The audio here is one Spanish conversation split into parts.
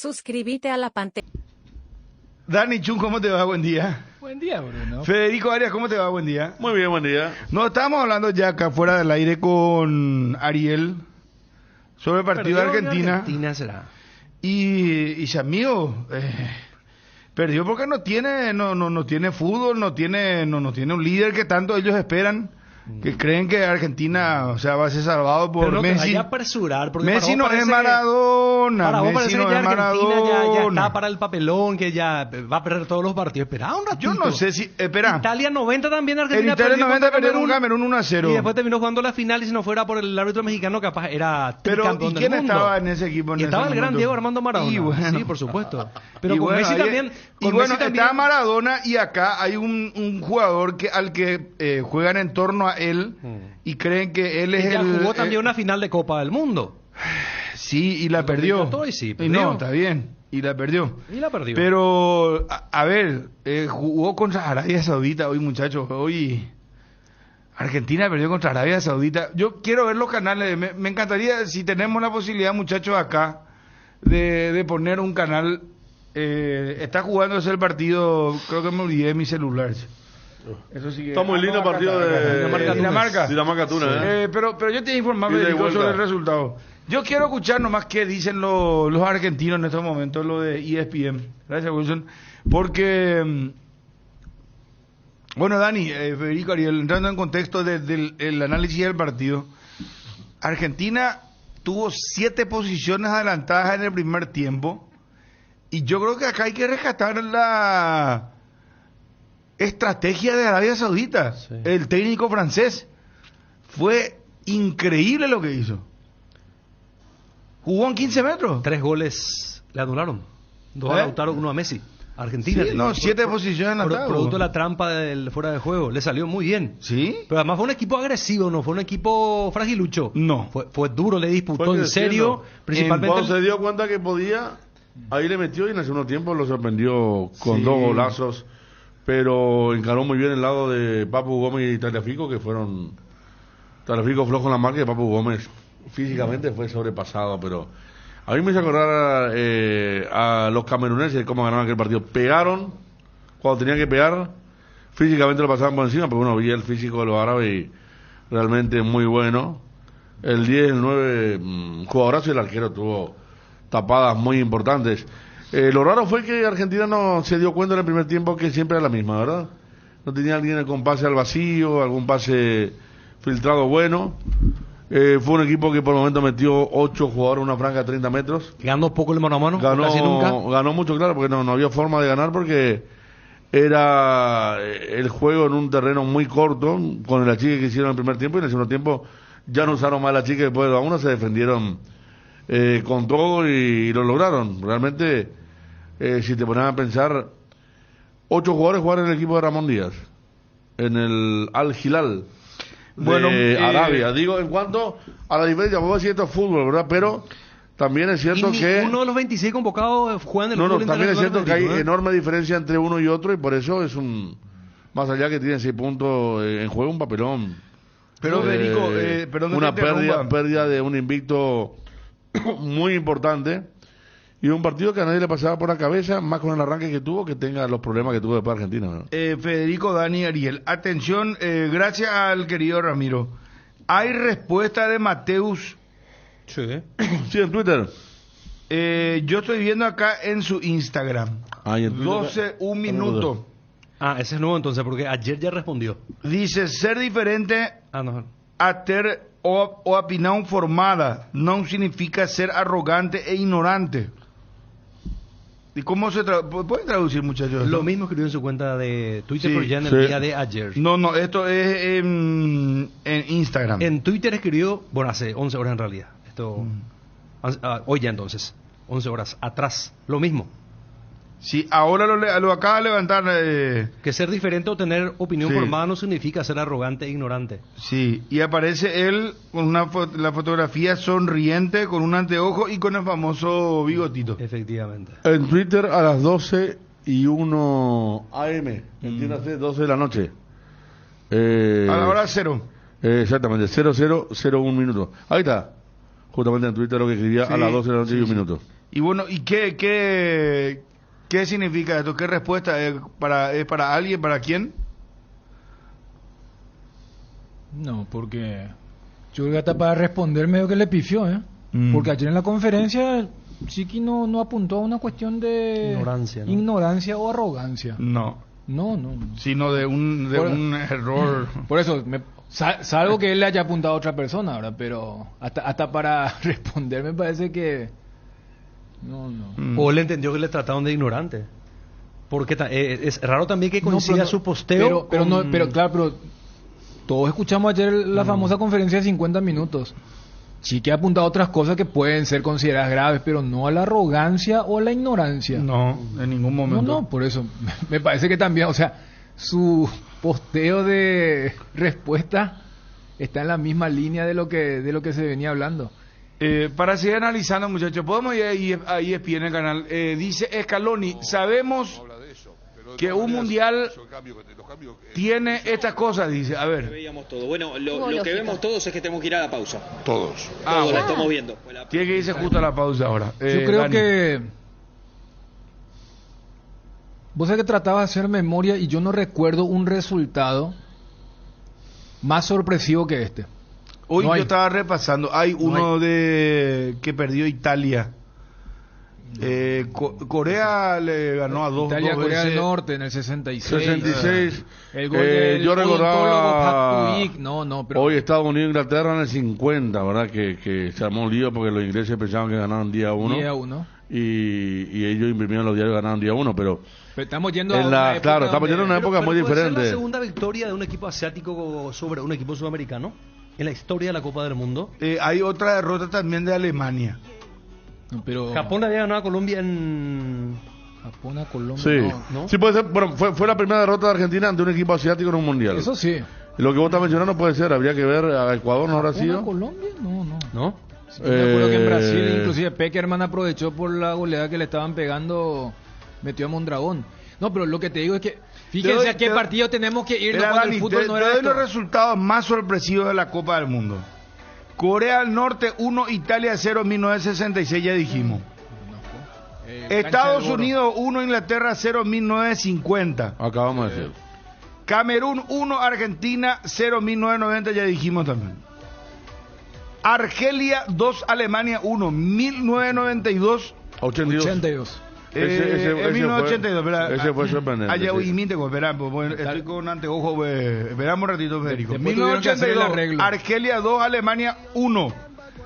Suscríbete a la pantalla. Dani Chun, ¿cómo te va? Buen día. Buen día, Bruno. Federico Arias, ¿cómo te va? Buen día. Muy bien, buen día. No, estábamos hablando ya acá fuera del aire con Ariel sobre el partido de Argentina. Argentina será. Y amigo, perdió porque no tiene fútbol, no tiene un líder que tanto ellos esperan. Que creen que Argentina, o sea, va a ser salvado por Pero no Messi. te vaya a apresurar, porque Messi para no vos es parece- Maradona. Para vos Messi parece no que ya es Argentina ya Maradona. está para el papelón, que ya va a perder todos los partidos. Espera un ratito. Yo no sé si... Espera. Italia 90 también, En Argentina Italia 90 contra perdieron Camerún 1-0. Y después terminó jugando la final, y si no fuera por el árbitro mexicano, capaz era Pero, tricampeón ¿y del quién mundo. estaba en ese equipo en Y ese estaba el gran momento? Diego Armando Maradona. Y bueno. Sí, por supuesto. Pero Y con bueno, Messi ahí- también. Y con bueno, Messi también- está Maradona y acá hay un jugador al que juegan en torno a él y creen que él es y ya el... jugó también una final de Copa del Mundo. Sí, y la perdió. 2014 y sí, Y perdió. no, está bien. Y la perdió. Y la perdió. Pero, a ver, jugó contra Arabia Saudita hoy, muchachos. Hoy Argentina perdió contra Arabia Saudita. Yo quiero ver los canales. Me encantaría, si tenemos la posibilidad, muchachos, acá, de poner un canal. Está jugándose el partido, creo que me olvidé de mi celular. Eso sí que... Está muy lindo el partido de Dinamarca. Dinamarca-Túnez. Pero yo te informo, Ida y Federico, vuelta. sobre el resultado. Yo quiero escuchar nomás qué dicen los argentinos en estos momentos, lo de ESPN. Gracias, Wilson. Porque, bueno, Dani, Federico, Ariel, entrando en contexto del el análisis del partido, Argentina tuvo 7 posiciones adelantadas en el primer tiempo. Y yo creo que acá hay que rescatar la estrategia de Arabia Saudita. Sí. El técnico francés. Fue increíble lo que hizo. Jugó en 15 metros. 3 goles le anularon. 2 a ¿Eh? Lautaro, 1 a Messi. Argentina. Sí, no, 7 posiciones adelantadas. Producto de la trampa del fuera de juego. Le salió muy bien. ¿Sí? Pero además fue un equipo agresivo, no fue un equipo fragilucho. No. Fue duro, le disputó Fue en creciendo. serio. Principalmente Cuando se dio cuenta que podía, ahí le metió y en el segundo tiempo lo sorprendió con Sí. 2 golazos. Pero encaró muy bien el lado de Papu Gómez y Tagliafico, que fueron... Tagliafico flojo en la marca y Papu Gómez físicamente fue sobrepasado, pero... A mí me hizo acordar a los cameruneses cómo ganaron aquel partido. Pegaron cuando tenían que pegar, físicamente lo pasaban por encima, pero uno veía el físico de los árabes y realmente muy bueno. El 10, el 9, jugadorazo, y el arquero tuvo tapadas muy importantes. Lo raro fue que Argentina no se dio cuenta en el primer tiempo que siempre era la misma, ¿verdad? No tenía alguien con pase al vacío, algún pase filtrado bueno. Fue un equipo que por el momento metió 8 jugadores en una franja de 30 metros. ganó poco el mano a mano, casi nunca. Ganó mucho, claro, porque no había forma de ganar porque era el juego en un terreno muy corto con el achique que hicieron en el primer tiempo, y en el segundo tiempo ya no usaron más el achique, después de 2-1 se defendieron con todo y lo lograron. Realmente, si te pones a pensar, 8 jugadores jugaron en el equipo de Ramón Díaz, en el Al Hilal de Bueno, Arabia. Digo, en cuanto a la diferencia, vos decís esto es fútbol, ¿verdad? Pero también es Y cierto que... uno de los 26 convocados juega en el No, fútbol también es cierto que hay internacional, ¿eh? enorme diferencia entre uno y otro, y por eso es un... Más allá que tiene 6 puntos en juego, un papelón. Pero, Federico, perdón que Una te interrumpa. pérdida de un invicto muy importante, y un partido que a nadie le pasaba por la cabeza, más con el arranque que tuvo, que tenga los problemas que tuvo después Argentina, ¿no? Federico, Dani, Ariel. Atención, gracias al querido Ramiro. Hay respuesta de Mateus. Sí. Sí, en Twitter. Yo estoy viendo acá en su Instagram. Ahí en Twitter. 12, un minuto. Ah, ese es nuevo entonces, porque ayer ya respondió. Dice, ser diferente Ah, no. a ter o opinión formada no significa ser arrogante e ignorante. ¿Y cómo se pueden traducir, muchachos? Lo mismo escribió en su cuenta de Twitter, Sí, pero ya en el sí. día de ayer. No, esto es en Instagram. En Twitter escribió, bueno, hace 11 horas en realidad. Esto, hoy ya entonces, 11 horas atrás, lo mismo. Sí, ahora lo acaba de levantar. Que ser diferente o tener opinión Sí. formada no significa ser arrogante e ignorante. Sí, y aparece él con la fotografía sonriente, con un anteojo y con el famoso bigotito. Efectivamente. En Twitter a las 12:01 AM, entiéndase, 12 de la noche. A la hora 0. Exactamente, 0001 minutos. Ahí está, justamente en Twitter lo que escribía Sí, a las 12 de la noche y 1 sí. minuto. Y bueno, ¿y qué significa esto? ¿Qué respuesta es para alguien? ¿Para quién? No, porque yo creo que hasta para responder medio que le pifió, ¿eh? Porque ayer en la conferencia Chiqui no apuntó a una cuestión de ignorancia o arrogancia. No. No. Sino de un error. Por eso, salvo que él le haya apuntado a otra persona, ¿verdad? Pero hasta para responder me parece que... No. O él entendió que le trataron de ignorante. Porque es raro también que coincida su posteo. Pero todos escuchamos ayer la famosa conferencia de 50 minutos. Sí que ha apuntado a otras cosas que pueden ser consideradas graves, pero no a la arrogancia o a la ignorancia. No, en ningún momento. No, por eso. Me parece que también, o sea, su posteo de respuesta está en la misma línea de lo que se venía hablando. Para seguir analizando, muchachos, podemos ir a ESPN en el canal. Dice Scaloni, sabemos que un mundial tiene estas cosas, dice. A ver. Veíamos todo. Bueno, lo que vemos todos es que tenemos que ir a la pausa. Todos. Todos la estamos viendo. Tiene que irse justo a la pausa ahora. Yo creo Dani. que... Vos sabés que trataba de hacer memoria y yo no recuerdo un resultado más sorpresivo que este. Hoy No yo hay. estaba repasando. Hay uno de que perdió Italia. Corea le ganó a dos Italia, dos Corea del veces. Norte en el 66. 66. El gol del yo recordaba odontólogo Pak Tu-ik. No, hoy Estados Unidos e Inglaterra en el 50, ¿verdad? Que se armó un lío porque los ingleses pensaban que ganaban día 1. Día 1. Y ellos imprimieron los diarios y ganaban día 1, pero Estamos yendo en a una la, época claro, estamos donde- yendo a una época muy puede ser diferente. la segunda victoria de un equipo asiático sobre un equipo sudamericano en la historia de la Copa del Mundo. Hay otra derrota también de Alemania. No, pero Japón había ganado a Colombia en... Japón a Colombia. Sí, no. ¿no? sí puede ser. Bueno, fue la primera derrota de Argentina ante un equipo asiático en un mundial. Eso sí. Y lo que vos estás mencionando puede ser, habría que ver a Ecuador, ¿no habrá ¿Japón a sido? Colombia? No. ¿No? Sí, me acuerdo que en Brasil, inclusive Peckerman aprovechó por la goleada que le estaban pegando, metió a Mondragón. No, pero lo que te digo es que, fíjense a qué partido tenemos que irnos Mira, cuando Dani, el fútbol te no era doy esto. los resultados más sorpresivos de la Copa del Mundo. Corea del Norte 1, Italia 0, 1966, ya dijimos. Estados Unidos 1, Inglaterra 0, 1950. Acabamos de decir. Camerún 1, Argentina 0, 1990, ya dijimos también. Argelia 2, Alemania 1, 1992. 82. 82. Ese 1982, ¿verdad? ese fue sorprendente. Allá, Sí. y mínimo, esperá, pues, estoy con anteojos, esperamos un ratito, Federico. Después tuvieron que hacer el 1982, arreglo. Argelia 2, Alemania 1.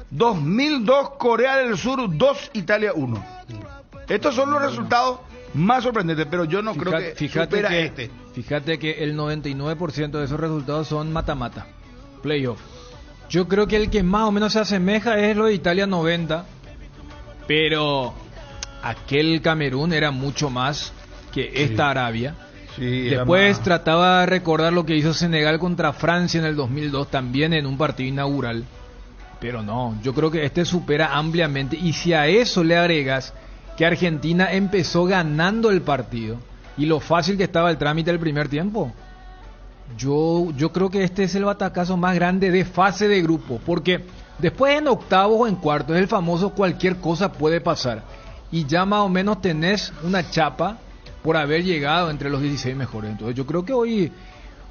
2002, Corea del Sur 2, Italia 1. Estos son los resultados más sorprendentes, pero yo no creo que supera este. Fíjate que el 99% de esos resultados son mata-mata, playoff. Yo creo que el que más o menos se asemeja es lo de Italia 90, pero aquel Camerún era mucho más que esta Arabia. Sí, era Después más- trataba de recordar lo que hizo Senegal contra Francia en el 2002, también en un partido inaugural. Pero no, yo creo que este supera ampliamente. Y si a eso le agregas que Argentina empezó ganando el partido y lo fácil que estaba el trámite del primer tiempo, yo creo que este es el batacazo más grande de fase de grupo. Porque después en octavos o en cuartos es el famoso cualquier cosa puede pasar. Y ya más o menos tenés una chapa por haber llegado entre los 16 mejores. Entonces yo creo que hoy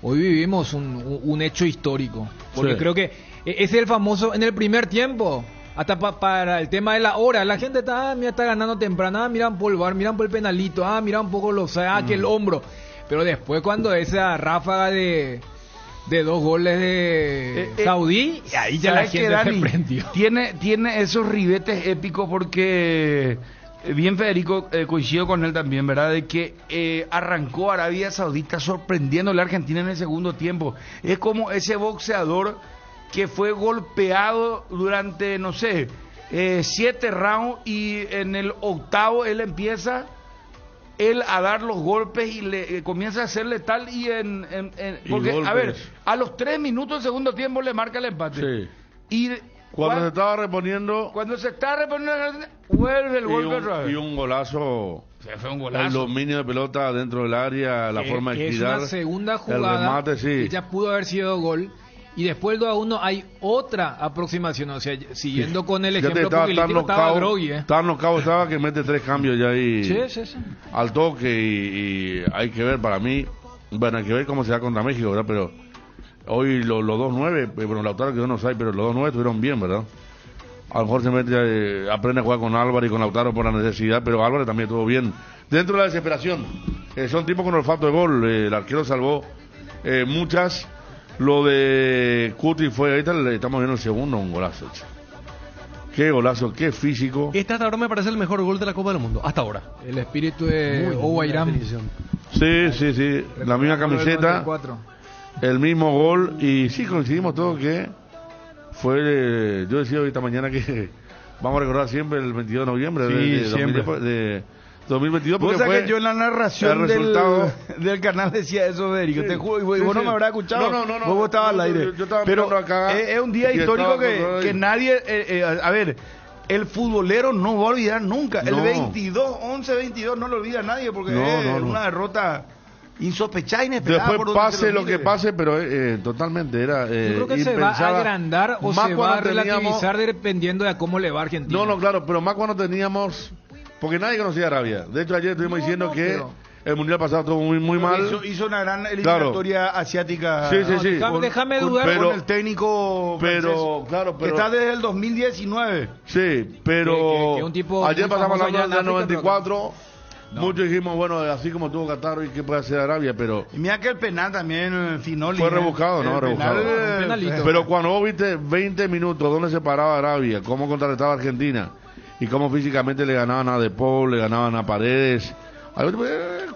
vivimos un hecho histórico. Porque Sí. creo que ese es el famoso en el primer tiempo. Hasta para el tema de la hora. La gente está, mira, está ganando temprano. Miran por el bar, miran por el penalito. Mira un poco que el hombro. Pero después cuando esa ráfaga de 2 goles de Saudí, ahí ya la ¿Sabes qué, gente se Dani? prendió. Tiene esos ribetes épicos porque bien Federico, coincido con él también, ¿verdad? De que arrancó Arabia Saudita sorprendiéndole a Argentina en el segundo tiempo. Es como ese boxeador que fue golpeado durante, no sé, 7 rounds y en el octavo él empieza a dar los golpes y le comienza a ser letal y porque, golpes. a ver, a los 3 minutos del segundo tiempo le marca el empate. Sí. Y Cuando se estaba reponiendo cuando se está reponiendo, vuelve el golpe otra vez. y un golazo, O sea, fue un el golazo. dominio de pelota dentro del área, la forma de Que es girar, una segunda el jugada remate, sí. que ya pudo haber sido gol y después del 2-1 hay otra aproximación, o sea, siguiendo con el Fíjate, ejemplo político, estaba Droghi, Tan knockout estaba que mete 3 cambios ya ahí Sí. al toque y hay que ver para mí, bueno, hay que ver cómo se da contra México, ¿verdad? Pero hoy los 2-9, bueno, Lautaro quedó no sabe, pero los 2-9 estuvieron bien, ¿verdad? A lo mejor se mete, aprende a jugar con Álvaro y con Lautaro por la necesidad, pero Álvaro también estuvo bien. Dentro de la desesperación, son tipos con olfato de gol, el arquero salvó muchas. Lo de Cuti fue, ahorita estamos viendo el segundo, un golazo. Qué golazo, qué físico. Este hasta ahora me parece el mejor gol de la Copa del Mundo, hasta ahora. El espíritu de Oguairán. Sí, la misma camiseta, el mismo gol, y sí coincidimos todos que fue, yo decía ahorita mañana que vamos a recordar siempre el 22 de noviembre de 2022, porque fue que yo en la narración del canal decía eso, Federico, te juro, y vos no me habrás escuchado. No, vos estabas al aire. Yo estaba pero acá, es un día histórico que nadie, a ver, el futbolero no va a olvidar nunca. El 11-22 no lo olvida nadie, porque es una derrota insospechada, inesperada. Después pase lo que pase, pero totalmente era yo creo que se va a agrandar o se va a relativizar dependiendo de cómo le va a Argentina. No, claro, pero más cuando teníamos, porque nadie conocía a Arabia. De hecho, ayer estuvimos diciendo que el mundial pasado estuvo muy mal. Hizo una gran eliminatoria asiática. Sí. Déjame dudar con el técnico francés, que está desde el 2019. Sí, pero que un tipo ayer pasamos hablando del 94. Pero... Muchos dijimos, bueno, así como tuvo Qatar, ¿y qué puede hacer Arabia? Pero y mira que el penal también, Finoli. Fue rebuscado, ¿no? Rebuscado. Penalito. Pero cuando vos viste 20 minutos donde se paraba Arabia, cómo contrarrestaba a Argentina y cómo físicamente le ganaban a De Paul, le ganaban a Paredes.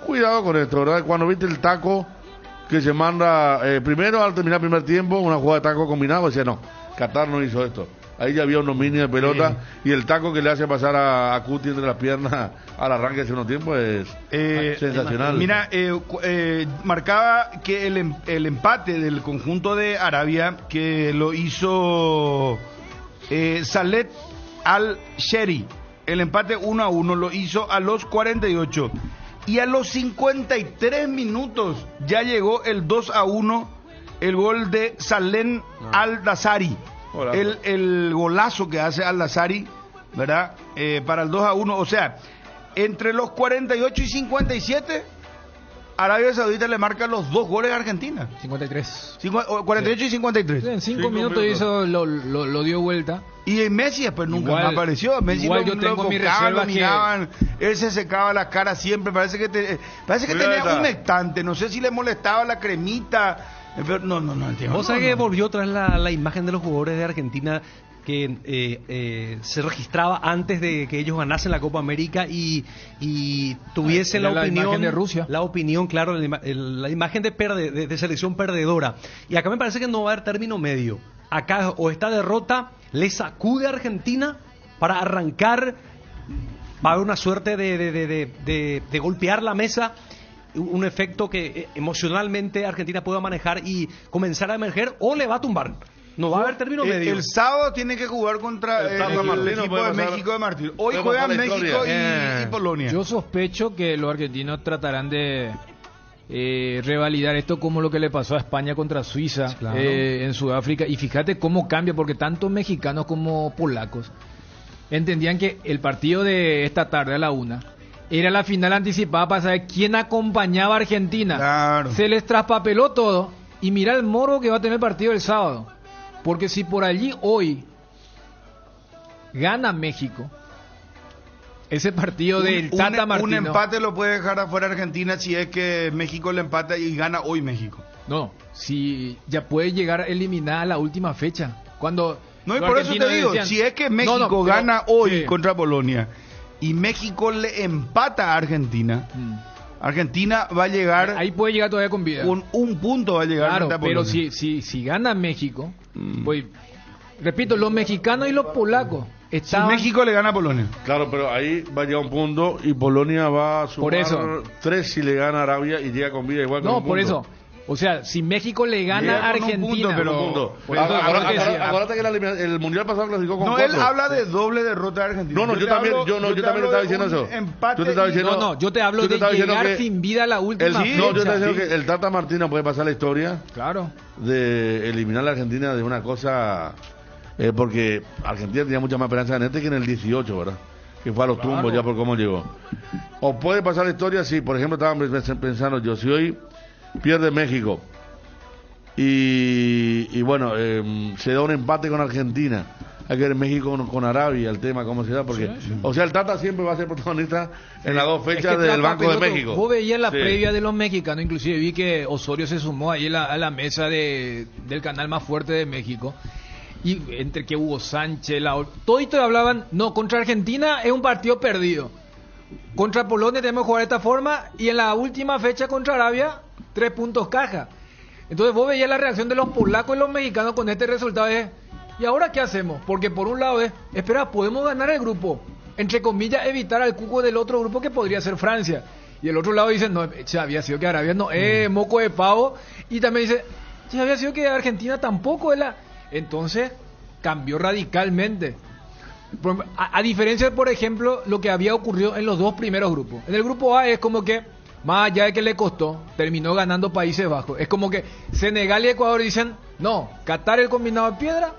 Cuidado con esto, ¿verdad? Cuando viste el taco que se manda, primero al terminar el primer tiempo, una jugada de taco combinado, decía, no, Qatar no hizo esto. Ahí ya había un dominio de pelota y el taco que le hace pasar a Cuti entre las piernas al arranque de segundo tiempo es sensacional. Mira, marcaba que el empate del conjunto de Arabia, que lo hizo Salet Al-Sheri, el empate 1-1 lo hizo a los 48 y a los 53 minutos ya llegó el 2-1, el gol de Salem Al-Dazari. El golazo que hace Al-Dazari, ¿verdad? Para el 2-1, o sea, entre los 48 y 57, Arabia Saudita le marca los 2 goles a Argentina. 53. 48 y 53. En 5 minutos hizo, lo dio vuelta. Y Messi después nunca más apareció. Messi igual yo tengo mi reserva, miraban, él se secaba la cara siempre, parece que tenía un humectante, no sé si le molestaba la cremita. Pero no entiendo. Vos sabés que volvió otra vez la imagen de los jugadores de Argentina que se registraba antes de que ellos ganasen la Copa América y tuviesen la opinión imagen de Rusia. La opinión, claro, la imagen de selección perdedora. Y acá me parece que no va a haber término medio. Acá o esta derrota le sacude a Argentina para arrancar, va a haber una suerte de golpear la mesa, un efecto que emocionalmente Argentina pueda manejar y comenzar a emerger, o le va a tumbar. No va a haber término medio. El sábado tiene que jugar contra el equipo de México de Martín. Hoy juegan México y Polonia. Yo sospecho que los argentinos tratarán de revalidar esto como lo que le pasó a España contra Suiza, claro, en Sudáfrica. Y fíjate cómo cambia, porque tanto mexicanos como polacos entendían que el partido de esta tarde a la 1 era la final anticipada para saber quién acompañaba a Argentina. Claro. Se les traspapeló todo y mira el morbo que va a tener el partido el sábado. Porque si por allí hoy gana México, ese partido del Tata Martino... Un empate lo puede dejar afuera Argentina si es que México le empata y gana hoy México. No, si ya puede llegar eliminada a la última fecha. Cuando no, y por eso te digo, si es que México gana hoy contra Polonia y México le empata a Argentina... Argentina va a llegar... Ahí puede llegar todavía con vida. Con un punto va a llegar. Claro, pero si gana México, pues, repito, los mexicanos y los polacos estaban... Si México le gana a Polonia. Claro, pero ahí va a llegar un punto y Polonia va a sumar por eso, 3 si le gana a Arabia y llega con vida igual. No, por eso, O sea, si México le gana a Argentina... punto, pero... Punto. Por eso Acuérdate que el mundial pasado clasificó con No, 4. él habla de doble derrota de Argentina. No, yo también estaba diciendo eso. Empate. Yo te estaba diciendo, No, yo te hablo yo te de estaba diciendo llegar que sin vida a la última fecha. No, yo te estaba diciendo que el Tata Martino puede pasar la historia Claro. de eliminar a la Argentina de una cosa, porque Argentina tenía mucha más esperanza en este que en el 18, ¿verdad? Que fue a los tumbos ya por cómo llegó. O puede pasar la historia, sí, por ejemplo, estaba pensando yo, si hoy pierde México y bueno, se da un empate con Argentina, hay que ver México con Arabia, el tema, cómo se da, porque, o sea, el Tata siempre va a ser protagonista en las dos fechas Es que del Banco de Peloto, México. Vos veías la Sí. previa de los mexicanos, inclusive vi que Osorio se sumó ahí a la mesa del canal más fuerte de México. Y entre que Hugo Sánchez, toditos hablaban, no, contra Argentina es un partido perdido. Contra Polonia tenemos que jugar de esta forma y en la última fecha contra Arabia, 3 puntos caja. Entonces vos veías la reacción de los polacos y los mexicanos con este resultado es, ¿y ahora qué hacemos? Porque por un lado es, espera, podemos ganar el grupo, entre comillas, evitar al cuco del otro grupo que podría ser Francia. Y el otro lado dice, no, ya había sido que Arabia no, moco de pavo. Y también dice, ya había sido que Argentina tampoco es la... Entonces cambió radicalmente. A diferencia, por ejemplo, lo que había ocurrido en los dos primeros grupos. En el grupo A es como que, más allá de que le costó, terminó ganando Países Bajos. Es como que Senegal y Ecuador dicen, no, Qatar el combinado de piedra,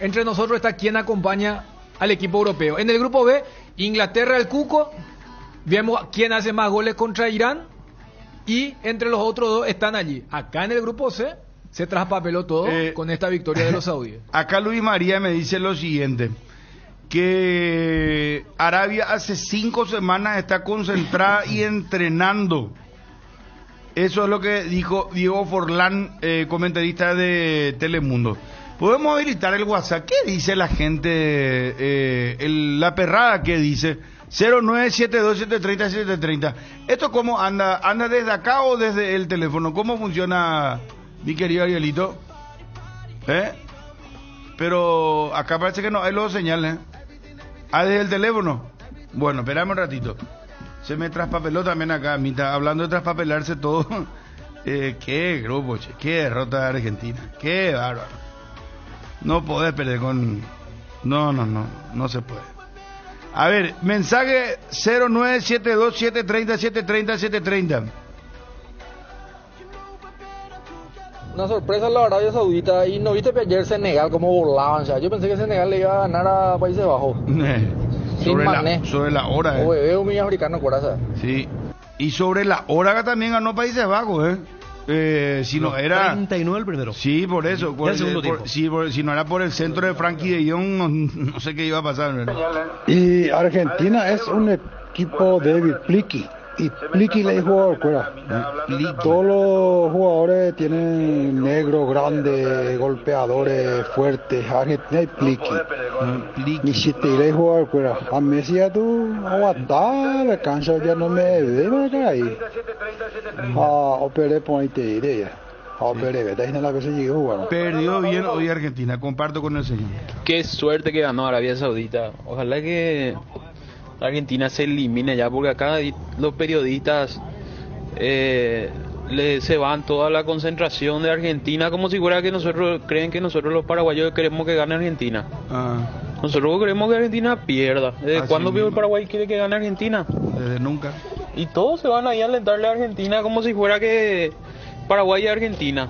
entre nosotros está quien acompaña al equipo europeo. En el grupo B, Inglaterra el cuco, vemos quién hace más goles contra Irán, y entre los otros dos están allí. Acá en el grupo C se traspapeló todo con esta victoria de los saudíes. Acá Luis María me dice lo siguiente, que Arabia hace 5 semanas está concentrada y entrenando. Eso es lo que dijo Diego Forlán, comentarista de Telemundo. Podemos habilitar el WhatsApp. ¿Qué dice la gente? La perrada, ¿qué dice? 0972730730. ¿Esto cómo anda? ¿Anda desde acá o desde el teléfono? ¿Cómo funciona, mi querido Arielito? Pero acá parece que no hay los señales. Ah, desde el teléfono. Bueno, esperame un ratito. Se me traspapeló también acá, mitad, hablando de traspapelarse todo. Qué grupo, che, qué derrota de Argentina. Qué bárbaro. No podés perder con... No se puede. A ver, mensaje 0972730730. Una sorpresa la Arabia Saudita. Y no viste que ayer Senegal como volaban. O sea, yo pensé que Senegal le iba a ganar a Países Bajos. Sobre la hora, O bebé un africano coraza. Sí. Y sobre la hora también ganó Países Bajos, si no era 39 el primero. Sí, por eso. Ya el segundo tiempo. Si no era por el centro de Frankie de Jong, no sé qué iba a pasar, ¿verdad? Y Argentina es un equipo débil, Pliqui. Y Pliqui le dijo fuera. Todos los jugadores tienen negro, grande, golpeadores fuertes. Argentina y Pliqui. Ni si te iré a jugar fuera. A Messi ya tú aguantás, la cancha ya no me debe caer. Operé por ahí te iré ya. Operé, vete ahí en la vez llegué a jugar. Perdió bien hoy Argentina, comparto con el señor. Qué suerte que ganó Arabia Saudita. Ojalá que Argentina se elimine ya, porque acá los periodistas se van toda la concentración de Argentina como si fuera que nosotros creen que nosotros los paraguayos queremos que gane Argentina. Nosotros queremos que Argentina pierda. ¿Desde cuándo vio el Paraguay quiere que gane Argentina? Desde nunca. Y todos se van ahí a alentarle a Argentina como si fuera que Paraguay y Argentina.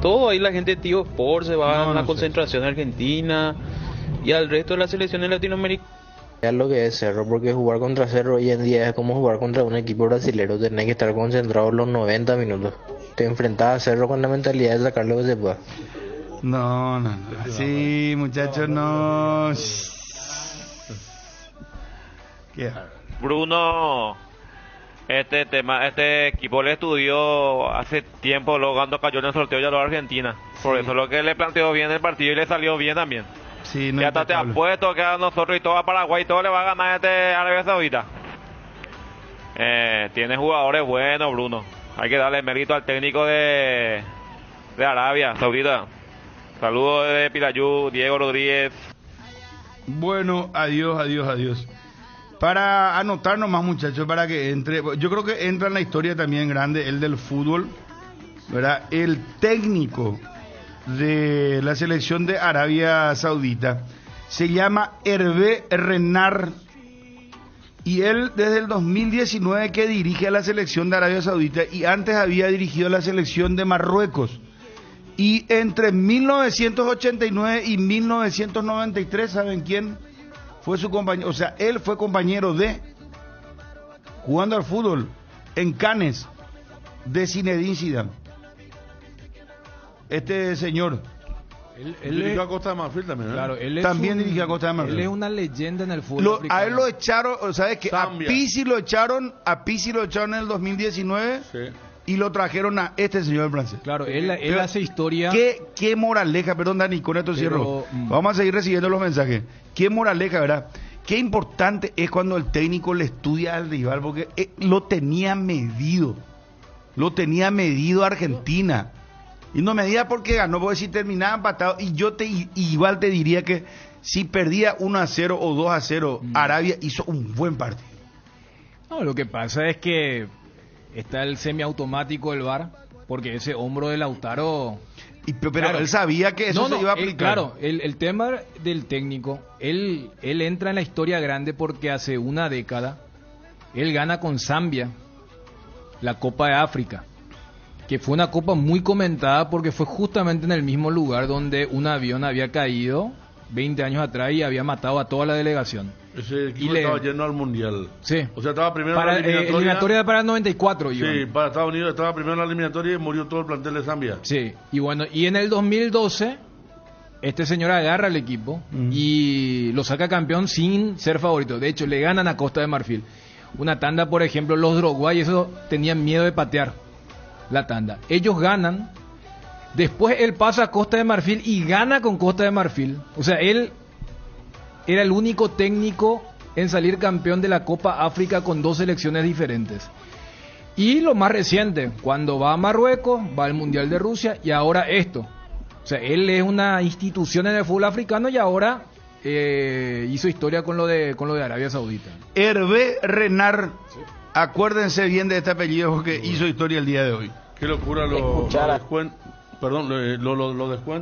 Todo ahí la gente tío Sport se va a la concentración de Argentina y al resto de las selecciones latinoamericanas. Es lo que es Cerro, porque jugar contra Cerro hoy en día es como jugar contra un equipo brasilero. Tenés que estar concentrado los 90 minutos. Te enfrentás a Cerro con la mentalidad de sacar lo que se pueda. No. Sí, muchachos, no. ¿Qué? Bruno, este equipo le estudió hace tiempo, luego cuando cayó en el sorteo ya lo Argentina. Por eso lo que le planteó bien el partido y le salió bien también. Sí, no, ya hasta te apuesto que a nosotros y todo a Paraguay todo le va a ganar Arabia Saudita. Tiene jugadores buenos, Bruno. Hay que darle mérito al técnico de Arabia Saudita. Saludos de Pilayú, Diego Rodríguez. Bueno, adiós. Para anotar nomás, muchachos, para que entre. Yo creo que entra en la historia también grande el del fútbol. ¿verdad? El técnico de la selección de Arabia Saudita se llama Hervé Renard, y él desde el 2019 que dirige a la selección de Arabia Saudita, y antes había dirigido a la selección de Marruecos. Y entre 1989 y 1993, ¿saben quién fue su compañero? O sea, él fue compañero jugando al fútbol en Cannes, de Zinedine Zidane. Este señor. Él dirigió a Costa de Marfil también, ¿eh? Claro, él también dirigió a Costa de Marfil. Él es una leyenda en el fútbol africano. A él lo echaron, ¿sabes qué? A Pizzi lo echaron en el 2019. Sí. Y lo trajeron a este señor francés. Claro, él hace historia. ¿Qué moraleja? Perdón, Dani, con esto cierro. Vamos a seguir recibiendo los mensajes. ¿Qué moraleja, verdad? Qué importante es cuando el técnico le estudia al rival, porque lo tenía medido. Lo tenía medido Argentina. Y no medía porque ganó, porque si terminaba empatado. Y yo igual te diría que si perdía 1-0 o 2-0, Arabia hizo un buen partido. No, lo que pasa es que está el semiautomático del VAR, porque ese hombro de Lautaro... Pero claro, él sabía que eso se iba a aplicar. Claro, el tema del técnico, él entra en la historia grande porque hace una década él gana con Zambia la Copa de África, que fue una copa muy comentada porque fue justamente en el mismo lugar donde un avión había caído 20 años atrás y había matado a toda la delegación. Ese equipo estaba yendo al Mundial. Sí. O sea, estaba primero para, en la eliminatoria para el 94, Iván. Sí, para Estados Unidos estaba primero en la eliminatoria y murió todo el plantel de Zambia. Sí, y bueno, y en el 2012 este señor agarra al equipo y lo saca campeón sin ser favorito. De hecho, le ganan a Costa de Marfil. Una tanda, por ejemplo, los Drogba y eso tenían miedo de patear la tanda. Ellos ganan, después él pasa a Costa de Marfil y gana con Costa de Marfil. O sea, él era el único técnico en salir campeón de la Copa África con 2 selecciones diferentes. Y lo más reciente, cuando va a Marruecos, va al Mundial de Rusia y ahora esto. O sea, él es una institución en el fútbol africano y ahora hizo historia con lo de Arabia Saudita. Hervé Renard, sí. Acuérdense bien de este apellido porque hizo historia el día de hoy. Qué locura los descuentos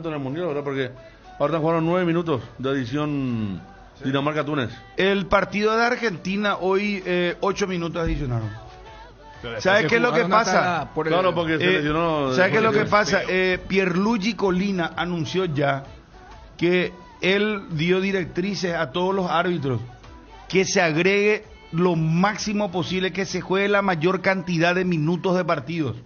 en el Mundial, ¿verdad? Porque ahora jugaron 9 minutos de edición Dinamarca-Túnez. El partido de Argentina hoy 8 minutos adicionaron. ¿Sabes qué es lo que pasa? Claro, porque se lesionó. ¿Sabes qué es lo que pasa? Pierluigi Colina anunció ya que él dio directrices a todos los árbitros que se agregue lo máximo posible, que se juegue la mayor cantidad de minutos de partidos.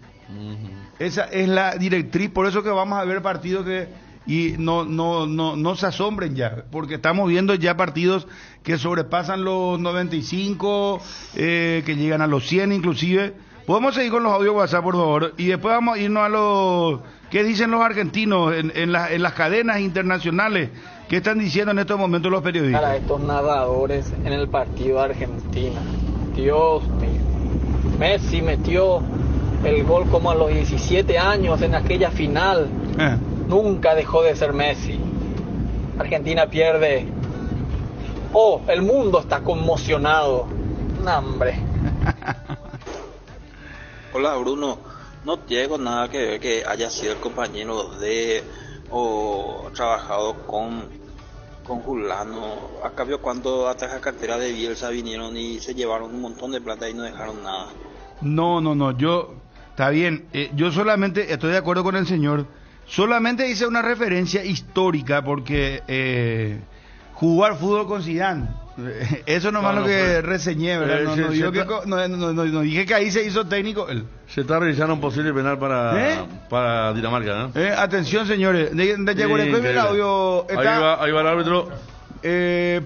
Esa es la directriz, por eso que vamos a ver partidos que y no se asombren ya, porque estamos viendo ya partidos que sobrepasan los 95, que llegan a los 100 inclusive. Podemos seguir con los audios WhatsApp, por favor, y después vamos a irnos a los... ¿Qué dicen los argentinos en las cadenas internacionales? ¿Qué están diciendo en estos momentos los periodistas? Para estos narradores en el partido de Argentina, Dios mío, Messi metió el gol como a los 17 años en aquella final. Nunca dejó de ser Messi. Argentina pierde. Oh, el mundo está conmocionado. No, hombre. Hola, Bruno. No tengo nada que ver que haya sido el compañero de o trabajado con Julano. A cambio, cuando atrás a cartera de Bielsa vinieron y se llevaron un montón de plata y no dejaron nada. No, yo... Está bien, yo solamente estoy de acuerdo con el señor. Solamente hice una referencia histórica porque jugar fútbol con Zidane, eso nomás lo que reseñé, ¿verdad? No dije que ahí se hizo técnico. Se está realizando un posible penal para Dinamarca, ¿no? Atención, señores. Llegó el audio. Ahí va el árbitro.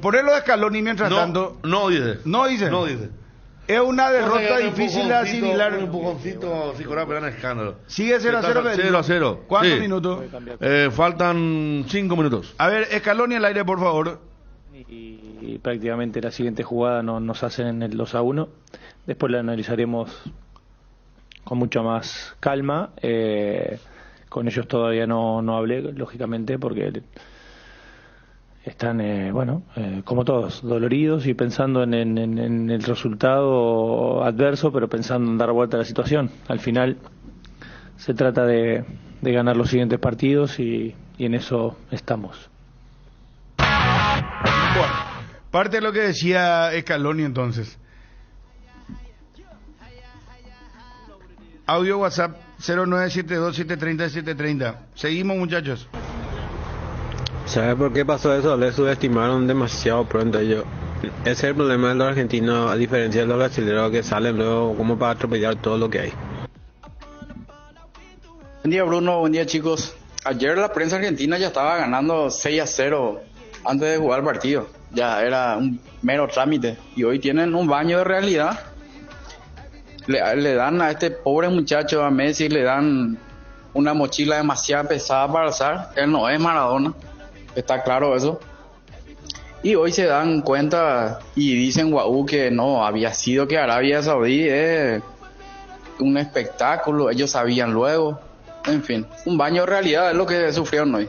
Ponerlo de Scaloni mientras tanto. No dice. Es una derrota difícil de asimilar. Un empujoncito, si cobra, pero escándalo. Sigue 0-0. ¿Cuántos minutos? Faltan 5 minutos. A ver, Scaloni al aire, por favor. Y prácticamente la siguiente jugada nos hacen el 2-1. Después la analizaremos con mucha más calma. Con ellos todavía no hablé, lógicamente, porque están, como todos, doloridos y pensando en el resultado adverso, pero pensando en dar vuelta a la situación. Al final se trata de ganar los siguientes partidos y en eso estamos. Bueno, parte de lo que decía Scaloni entonces. Audio WhatsApp 0972-730-730. Seguimos, muchachos. ¿Sabes por qué pasó eso? Le subestimaron demasiado pronto ellos. Ese es el problema de los argentinos, a diferencia de los brasileños que salen luego como para atropellar todo lo que hay. Buen día, Bruno, buen día, chicos. Ayer la prensa argentina ya estaba ganando 6-0 antes de jugar el partido. Ya era un mero trámite. Y hoy tienen un baño de realidad. Le dan a este pobre muchacho, a Messi, le dan una mochila demasiado pesada para alzar. Él no es Maradona, está claro eso. Y hoy se dan cuenta y dicen guau que no, había sido que Arabia Saudí es un espectáculo, ellos sabían luego. En fin, un baño de realidad es lo que sufrieron hoy.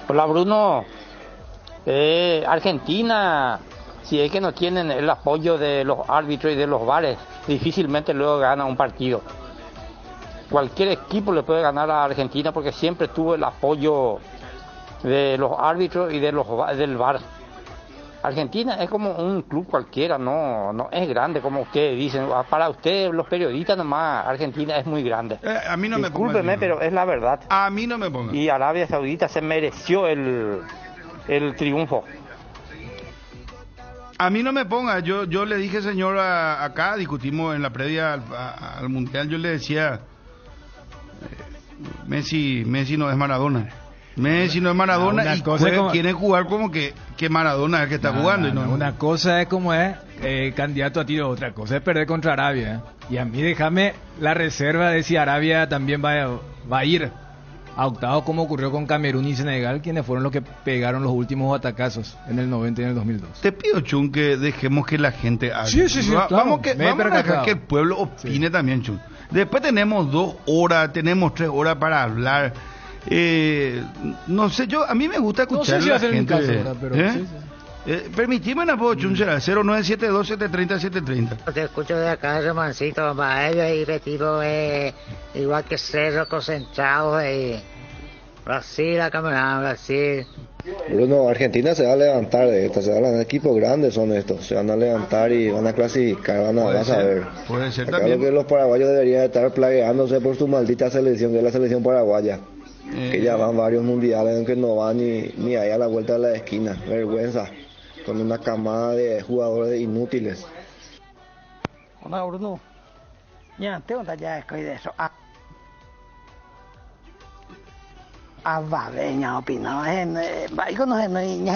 Hola, Bruno. Argentina, si es que no tienen el apoyo de los árbitros y de los VARes, difícilmente luego gana un partido. Cualquier equipo le puede ganar a Argentina porque siempre tuvo el apoyo de los árbitros y del VAR. Argentina es como un club cualquiera, no es grande como ustedes dicen. Para ustedes, los periodistas, nomás Argentina es muy grande. A mí no me ponga. Discúlpeme, pero es la verdad. A mí no me ponga. Y Arabia Saudita se mereció el triunfo. A mí no me ponga. Yo le dije, señor, acá discutimos en la previa al Mundial, yo le decía, Messi no es Maradona. Messi no es Maradona y quieren jugar como que Maradona es el que está jugando. Una cosa es como es candidato a tiro, otra cosa es perder contra Arabia. Y a mí déjame la reserva de si Arabia también va a ir a octavos, como ocurrió con Camerún y Senegal, quienes fueron los que pegaron los últimos atacazos en el 90 y en el 2002. Te pido, Chun, que dejemos que la gente hable. Sí, claro. Vamos a dejar que el pueblo opine también, Chun. Después tenemos 2 horas, tenemos 3 horas para hablar. No sé, a mí me gusta escuchar a la gente. Caso, pero permitime una voz, Chun, 0972-730-730. Te escucho de acá, Romancito, para ellos y retiro igual que Cerro, concentrado y Brasil, Camerún, Brasil. Bruno, Argentina se va a levantar de esto, equipos grandes son estos, se van a levantar y van a clasificar, vas a ver. Puede ser acá también. Lo que los paraguayos deberían estar plagueándose por su maldita selección, que es la selección paraguaya. Que ya van varios mundiales, aunque no van ni ahí a la vuelta de la esquina. Vergüenza, con una camada de jugadores inútiles. Hola, Bruno. Ya, tengo ya estoy de eso. Vabeña opinado, baico no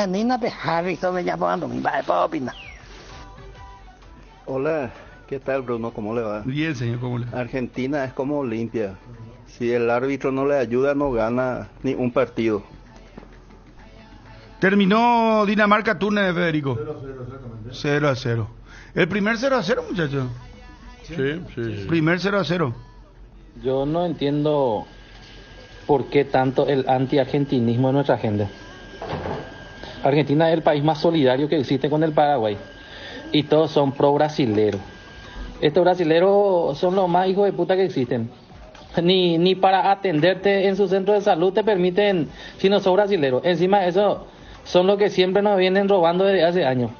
ni na pejar y todo me llamo ando mi va para opinar. Hola, ¿qué tal, Bruno? ¿Cómo le va? Bien, señor, ¿cómo le va? Argentina es como Olimpia. Si el árbitro no le ayuda, no gana ni un partido. Terminó Dinamarca-Túnez, Federico. 0-0. ¿El primer 0-0, muchachos? Sí. Primer 0-0. Yo no entiendo por qué tanto el anti-argentinismo de nuestra gente. Argentina es el país más solidario que existe con el Paraguay. Y todos son pro-brasileros. Estos brasileros son los más hijos de puta que existen. Ni para atenderte en su centro de salud te permiten, si no sos brasilero. Encima de eso, son los que siempre nos vienen robando desde hace años.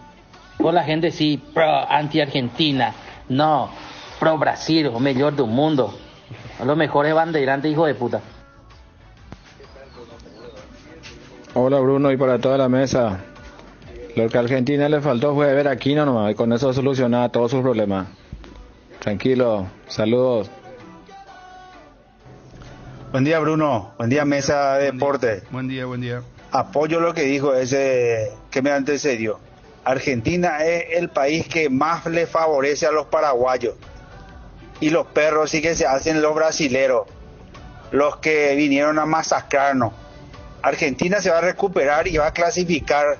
Con la gente sí, pro anti-Argentina. No, pro Brasil, o mejor del mundo. Los mejores bandeirantes, hijos de puta. Hola, Bruno, y para toda la mesa. Lo que a Argentina le faltó fue ver a Aquino nomás, y con eso solucionaba todos sus problemas. Tranquilo, saludos. Buen día, Bruno. Buen día, Mesa de Deporte. Buen día. Apoyo lo que dijo ese que me antecedió. Argentina es el país que más le favorece a los paraguayos. Y los perros sí que se hacen los brasileros, los que vinieron a masacrarnos. Argentina se va a recuperar y va a clasificar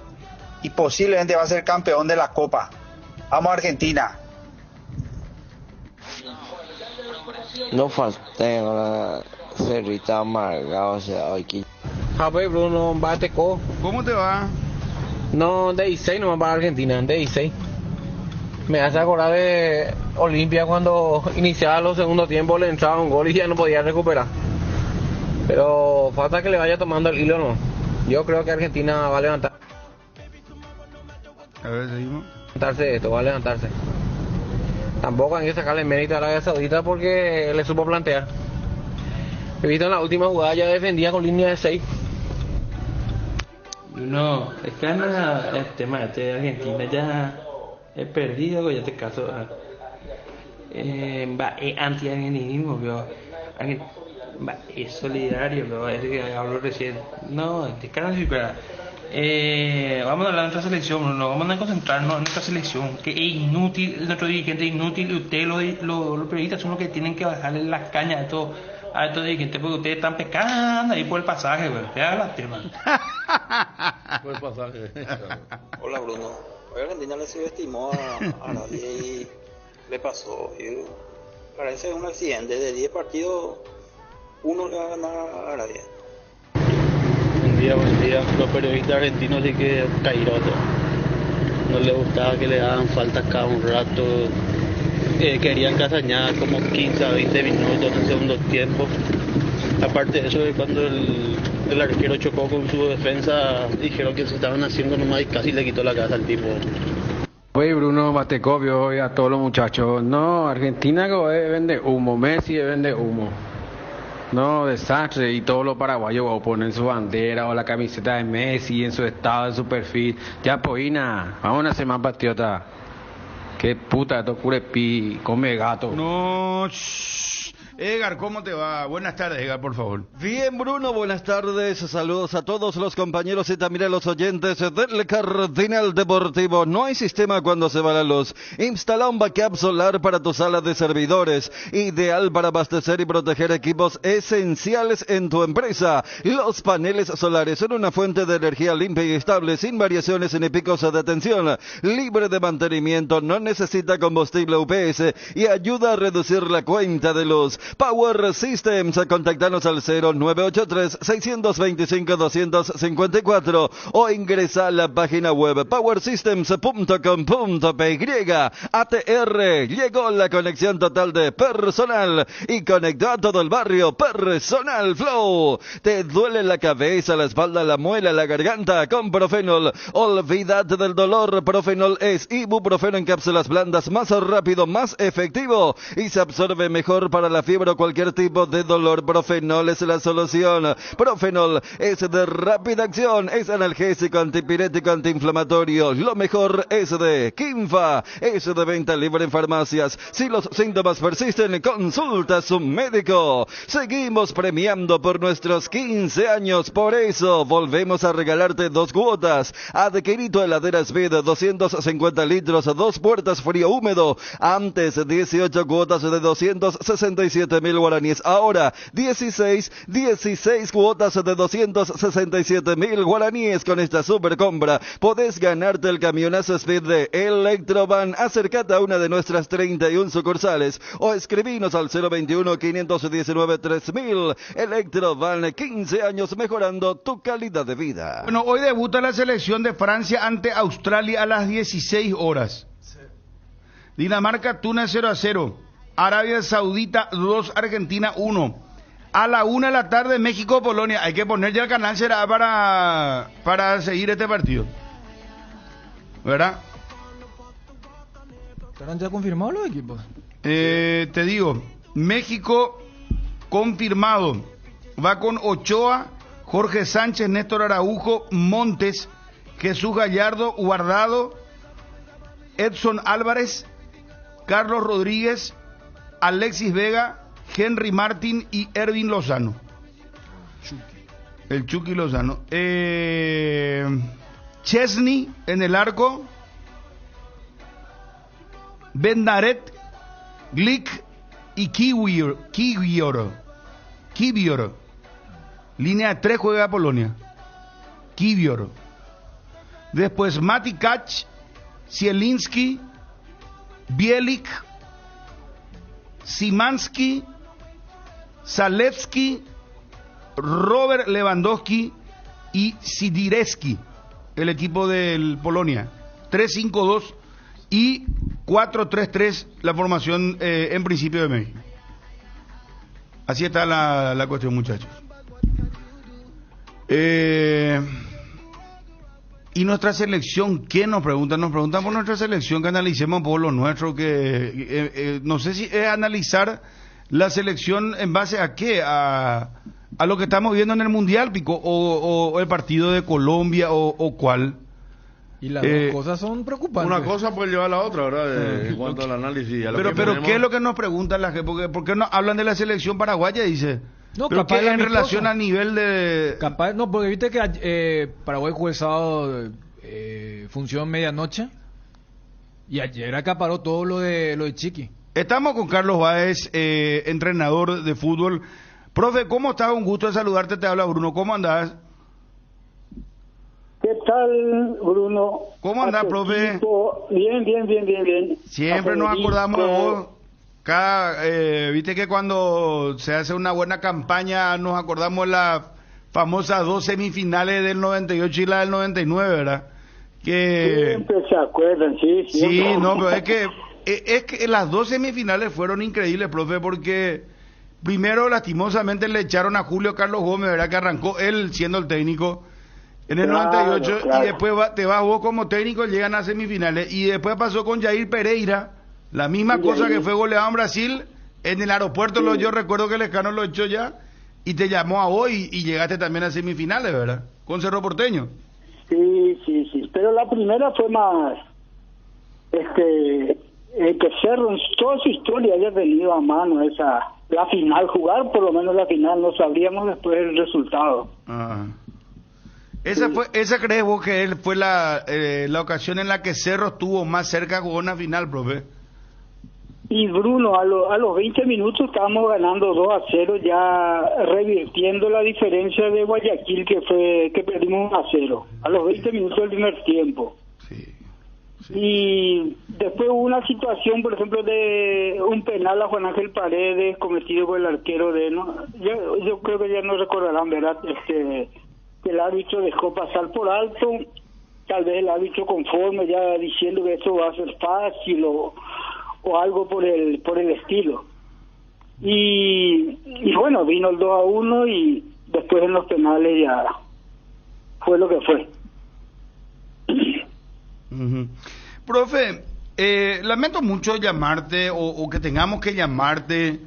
y posiblemente va a ser campeón de la Copa. Vamos, Argentina. No falté la cerrita amargada, o sea, aquí. Pues, Bruno, ¿Cómo te va? No, de 16 nomás para Argentina, de 16. Me hace acordar de Olimpia cuando iniciaba los segundos tiempos, le entraba un gol y ya no podía recuperar. Pero falta que le vaya tomando el hilo, ¿no? Yo creo que Argentina va a levantar. A ver, seguimos. Va a levantarse. Tampoco hay que sacarle mérito a Arabia Saudita porque le supo plantear. He visto en la última jugada ya defendía con línea de 6. No, es que no es el tema de Argentina, ya he perdido, ya te caso. Es anti-argentinismo, pero es solidario, pero es que hablo recién. No, te caso y para. Vamos a hablar de nuestra selección, no vamos a concentrarnos en nuestra selección, que es inútil, nuestro dirigente es inútil, y ustedes los periodistas son los que tienen que bajarle las cañas a estos dirigentes, porque ustedes están pescando ahí por el pasaje, güey. Ustedes hablan el tema. Por el pasaje. Hola Bruno, hoy Argentina le subestimó a Arabia y le pasó. Y parece un accidente, de 10 partidos, 1 le va a ganar a Arabia. Buen día. Los periodistas argentinos sí que cairotos. No les gustaba que le daban faltas cada un rato. Querían casañar como 15 a 20 minutos en el segundo tiempo. Aparte de eso, cuando el arquero chocó con su defensa, dijeron que se estaban haciendo nomás y casi le quitó la casa al tipo. Oye, Bruno Batecopio, y a todos los muchachos. No, Argentina que vende humo, Messi vende humo. No, desastre, y todos los paraguayos van a poner su bandera o la camiseta de Messi en su estado, en su perfil. Ya, Poina, vamos a hacer más patriota. Qué puta, esto curepi, come gato. No, Edgar, ¿cómo te va? Buenas tardes, Edgar, por favor. Bien, Bruno, buenas tardes. Saludos a todos los compañeros y también a los oyentes del Cardinal Deportivo. No hay sistema cuando se va la luz. Instala un backup solar para tu sala de servidores. Ideal para abastecer y proteger equipos esenciales en tu empresa. Los paneles solares son una fuente de energía limpia y estable, sin variaciones ni picos de tensión. Libre de mantenimiento, no necesita combustible UPS y ayuda a reducir la cuenta de luz. Power Systems, contactanos al 0983-625-254 o ingresa a la página web powersystems.com.py. ATR, llegó la conexión total de Personal y conectó a todo el barrio. Personal Flow. ¿Te duele la cabeza, la espalda, la muela, la garganta? Con Profenol, olvídate del dolor. Profenol es ibuprofeno en cápsulas blandas, más rápido, más efectivo y se absorbe mejor para la fiebre o cualquier tipo de dolor. Profenol es la solución. Profenol es de rápida acción, es analgésico, antipirético, antiinflamatorio. Lo mejor es de Kinfa, es de venta libre en farmacias. Si los síntomas persisten, consulta a su médico. Seguimos premiando por nuestros 15 años, por eso volvemos a regalarte 2 cuotas. Adquirí tu heladera Speed 250 litros, 2 puertas frío húmedo. Antes 18 cuotas de 267.000 guaraníes, ahora 16 cuotas de 267.000 guaraníes. Con esta super compra podés ganarte el camionazo Speed de Electrovan. Acércate a una de nuestras 31 sucursales o escribinos al 021-519-3000. Electrovan, 15 años mejorando tu calidad de vida. Bueno, hoy debuta la selección de Francia ante Australia a las 16 horas. Dinamarca, Túnez 0-0. Arabia Saudita 2, Argentina 1. A la 1 de la tarde, México, Polonia. Hay que poner ya el canal, será para seguir este partido, ¿verdad? ¿Estarán ya confirmados los equipos? Te digo, México confirmado. Va con Ochoa, Jorge Sánchez, Néstor Araujo, Montes, Jesús Gallardo, Guardado, Edson Álvarez, Carlos Rodríguez, Alexis Vega, Henry Martín y Ervin Lozano. El Chucky Lozano. Chesney en el arco. Bendaret, Glick y Kiwior. Línea 3 juega Polonia. Kiwior. Después Mati Kach, Zielinski, Bielik, Szymanski, Zalewski, Robert Lewandowski y Sidirewski, el equipo del Polonia. 3-5-2 y 4-3-3 la formación en principio de México. Así está la cuestión, muchachos. Y nuestra selección, ¿quién nos pregunta? Nos preguntan por nuestra selección, que analicemos un poco lo nuestro, que no sé si es analizar la selección en base a qué, a lo que estamos viendo en el Mundial, Pico, o el partido de Colombia, o cuál. Y las dos cosas son preocupantes. Una cosa puede llevar a la otra, ¿verdad? En cuanto al análisis. A lo pero tenemos... ¿qué es lo que nos preguntan la gente? ¿Por qué no hablan de la selección paraguaya? Dice. No, pero capaz que en relación a nivel de... Capaz, no, porque viste que Paraguay jugó el sábado función medianoche y ayer acaparó todo lo de Chiqui. Estamos con Carlos Báez, entrenador de fútbol. Profe, ¿cómo estás? Un gusto de saludarte, te habla Bruno. ¿Cómo andás? ¿Qué tal, Bruno? ¿Cómo andás, profe? Bien. Siempre nos acordamos de vos. Viste que cuando se hace una buena campaña nos acordamos de las famosas 2 semifinales del 98 y la del 99, ¿verdad? Siempre se acuerdan, sí. Sí, no, pero es que las 2 semifinales fueron increíbles, profe, porque primero lastimosamente le echaron a Julio Carlos Gómez, ¿verdad? Que arrancó él siendo el técnico en el 98, claro. Y después te vas vos como técnico, llegan a semifinales, y después pasó con Jair Pereira. La misma cosa que fue goleado en Brasil, en el aeropuerto, yo recuerdo que el Lescano lo echó ya, y te llamó a vos y llegaste también a semifinales, ¿verdad? Con Cerro Porteño. Sí, pero la primera fue más, que Cerro en toda su historia haya tenido a mano la final, jugar por lo menos la final, no sabríamos después el resultado. Esa crees vos que él fue la ocasión en la que Cerro estuvo más cerca de jugar una final, profe. Y Bruno, a los 20 minutos estábamos ganando 2-0, ya revirtiendo la diferencia de Guayaquil, que perdimos 1-0, a los 20 minutos del primer tiempo. Sí. Y después hubo una situación, por ejemplo, de un penal a Juan Ángel Paredes cometido por el arquero yo creo que ya no recordarán, ¿verdad? Que el árbitro dejó pasar por alto, tal vez el árbitro conforme ya diciendo que esto va a ser fácil o algo por el estilo. Y bueno, vino el 2-1 y después en los penales ya fue lo que fue. Profe, lamento mucho llamarte o que tengamos que llamarte.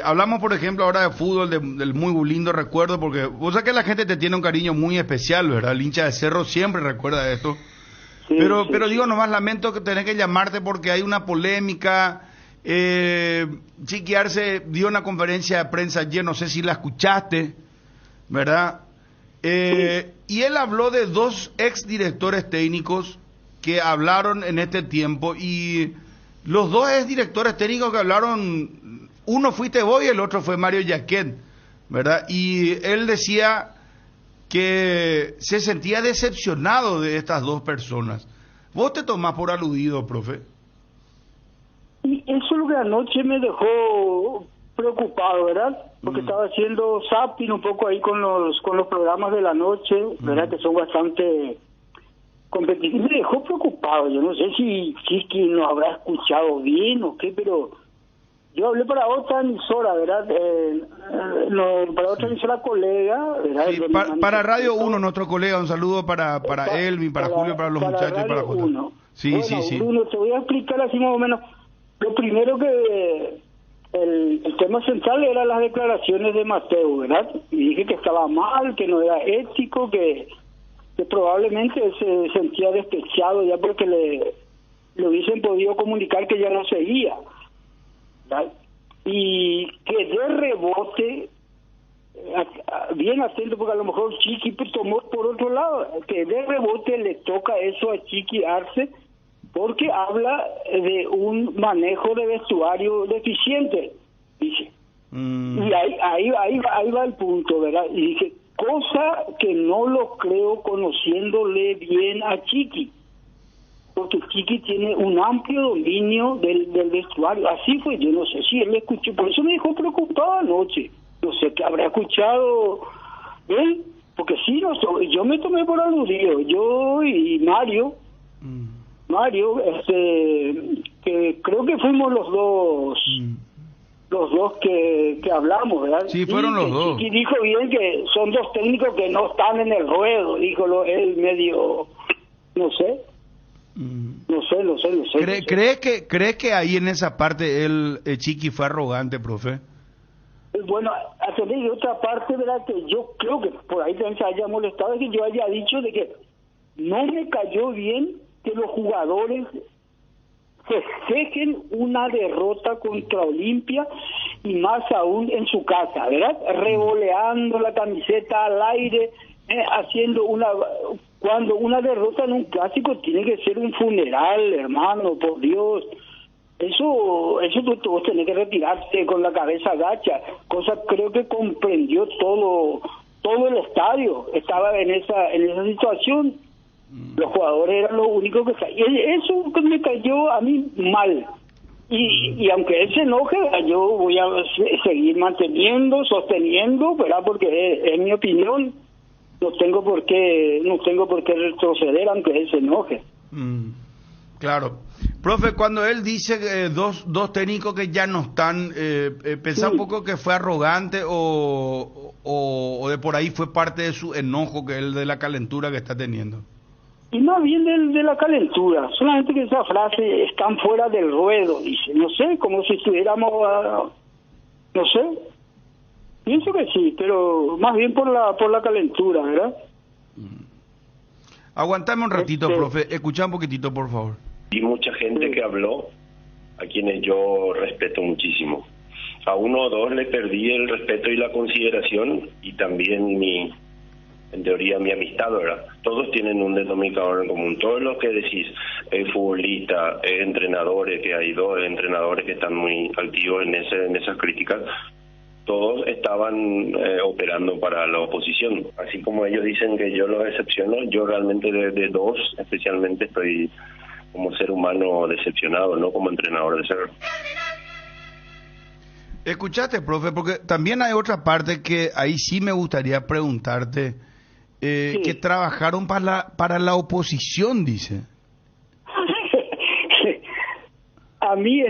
Hablamos, por ejemplo, ahora de fútbol, del muy lindo recuerdo, porque vos sabés que la gente te tiene un cariño muy especial, ¿verdad? El hincha de Cerro siempre recuerda esto. Sí, pero digo, nomás lamento que tenés que llamarte porque hay una polémica. Chiqui Arce dio una conferencia de prensa ayer, no sé si la escuchaste, ¿verdad? Y él habló de 2 exdirectores técnicos que hablaron en este tiempo, y los 2 exdirectores técnicos que hablaron, uno fuiste vos y el otro fue Mario Yaquet, ¿verdad? Y él decía que se sentía decepcionado de estas 2 personas. ¿Vos te tomás por aludido, profe? Y eso es lo que anoche me dejó preocupado, ¿verdad? Porque estaba haciendo zapping un poco ahí con los programas de la noche, ¿verdad? Que son bastante competitivos. Me dejó preocupado. Yo no sé si Chiqui nos habrá escuchado bien o qué, pero yo hablé para otra emisora, ¿verdad? Para otra emisora colega, ¿verdad? Sí, para Radio 1, nuestro colega, un saludo para Elvin, para Julio, para los muchachos y para José. Sí, bueno, sí. Bruno, te voy a explicar así más o menos. Lo primero que el tema central eran las declaraciones de Mateo, ¿verdad? Y dije que estaba mal, que no era ético, que probablemente se sentía despechado ya porque le hubiesen podido comunicar que ya no seguía, ¿verdad? Y que de rebote, bien atento, porque a lo mejor Chiqui tomó por otro lado, que de rebote le toca eso a Chiqui Arce, porque habla de un manejo de vestuario deficiente, dice. Y ahí va el punto, ¿verdad? Y dice, cosa que no lo creo conociéndole bien a Chiqui, porque Chiqui tiene un amplio dominio del vestuario. Así fue, yo no sé si él escuchó, por eso me dejó preocupado anoche. No sé qué habrá escuchado él, porque sí, yo me tomé por aludido, yo y Mario, que creo que fuimos los dos que hablamos, ¿verdad? Sí, fueron los dos. Y dijo bien que son dos técnicos que no están en el ruedo, dijo él medio, no sé. No sé. ¿Crees que ahí en esa parte Chiqui fue arrogante, profe? Bueno, y otra parte, ¿verdad? Que yo creo que por ahí también se haya molestado, es que yo haya dicho de que no me cayó bien que los jugadores festejen una derrota contra Olimpia y más aún en su casa, ¿verdad? Revoleando la camiseta al aire, haciendo cuando una derrota en un clásico tiene que ser un funeral, hermano, por Dios. Eso vos tenés que retirarte con la cabeza agacha, cosa creo que comprendió todo el estadio, estaba en esa situación. Los jugadores eran los únicos que caían. Eso me cayó a mí mal. Y aunque él se enoje, yo voy a seguir sosteniendo, ¿verdad? Porque es mi opinión. No tengo por qué retroceder aunque él se enoje. Claro. Profe, cuando él dice dos técnicos que ya no están, ¿pensá un poco que fue arrogante o de por ahí fue parte de su enojo, que es de la calentura que está teniendo? Y más bien de la calentura, solamente que esa frase están fuera del ruedo, dice, no sé, como si estuviéramos, no sé, pienso que sí, pero más bien por la calentura, ¿verdad? Aguantame un ratito, profe, escucha un poquitito, por favor. Y mucha gente que habló, a quienes yo respeto muchísimo. A uno o dos le perdí el respeto y la consideración, y también en teoría mi amistad, ¿verdad? Todos tienen un denominador en común. Todos los que decís, futbolistas, entrenadores, que hay dos entrenadores que están muy activos en esas críticas, todos estaban operando para la oposición. Así como ellos dicen que yo los decepciono, yo realmente de dos especialmente estoy como ser humano decepcionado, no como entrenador de Cerro. Escuchaste, profe, porque también hay otra parte que ahí sí me gustaría preguntarte, que trabajaron para la oposición, dice. A mí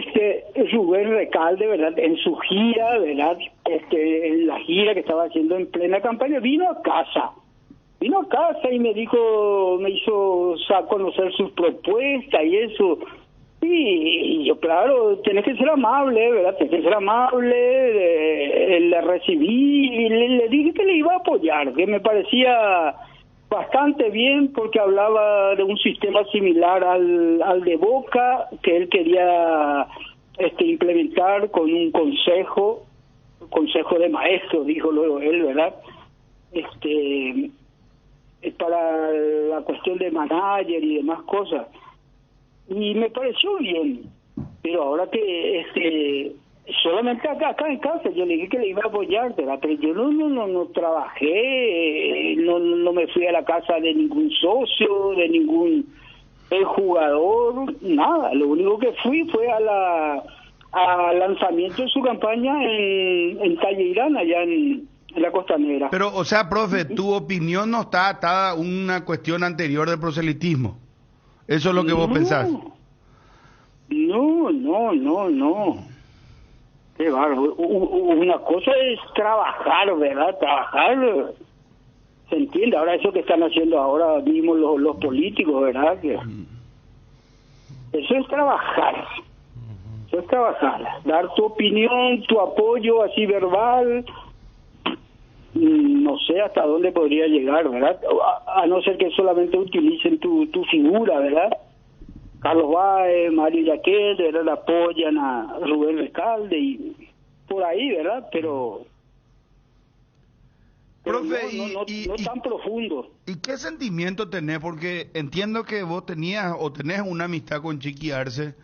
Rubén Recalde, ¿verdad? En su gira, ¿verdad? En la gira que estaba haciendo en plena campaña, vino a casa y me hizo conocer sus propuestas y eso. Y yo, claro, tenés que ser amable, ¿verdad? Tenés que ser amable, le recibí y le dije que le iba a apoyar, que me parecía bastante bien porque hablaba de un sistema similar al de Boca, que él quería implementar con un consejo de maestros, dijo luego él, ¿verdad? Para la cuestión de manager y demás cosas. Y me pareció bien, pero ahora que solamente acá en casa yo le dije que le iba a apoyar, ¿verdad? Pero yo no trabajé, no me fui a la casa de ningún socio, de ningún jugador, nada. Lo único que fui fue al lanzamiento de su campaña en Talleirán, allá en la Costanera. Pero, o sea, profe, tu opinión no está atada a una cuestión anterior del proselitismo. ¿Eso es lo que vos pensás? No. Qué bárbaro. Una cosa es trabajar, ¿verdad? Trabajar, se entiende. Ahora eso que están haciendo ahora mismo los políticos, ¿verdad? Que eso es trabajar. Eso es trabajar. Dar tu opinión, tu apoyo así verbal. No sé hasta dónde podría llegar, ¿verdad? A no ser que solamente utilicen tu figura, ¿verdad? Carlos Báez, Mario Yaquet, ¿verdad? Apoyan a Rubén Recalde y por ahí, ¿verdad? Pero profe, no tan profundo. ¿Y qué sentimiento tenés? Porque entiendo que vos tenés una amistad con Chiqui Arce.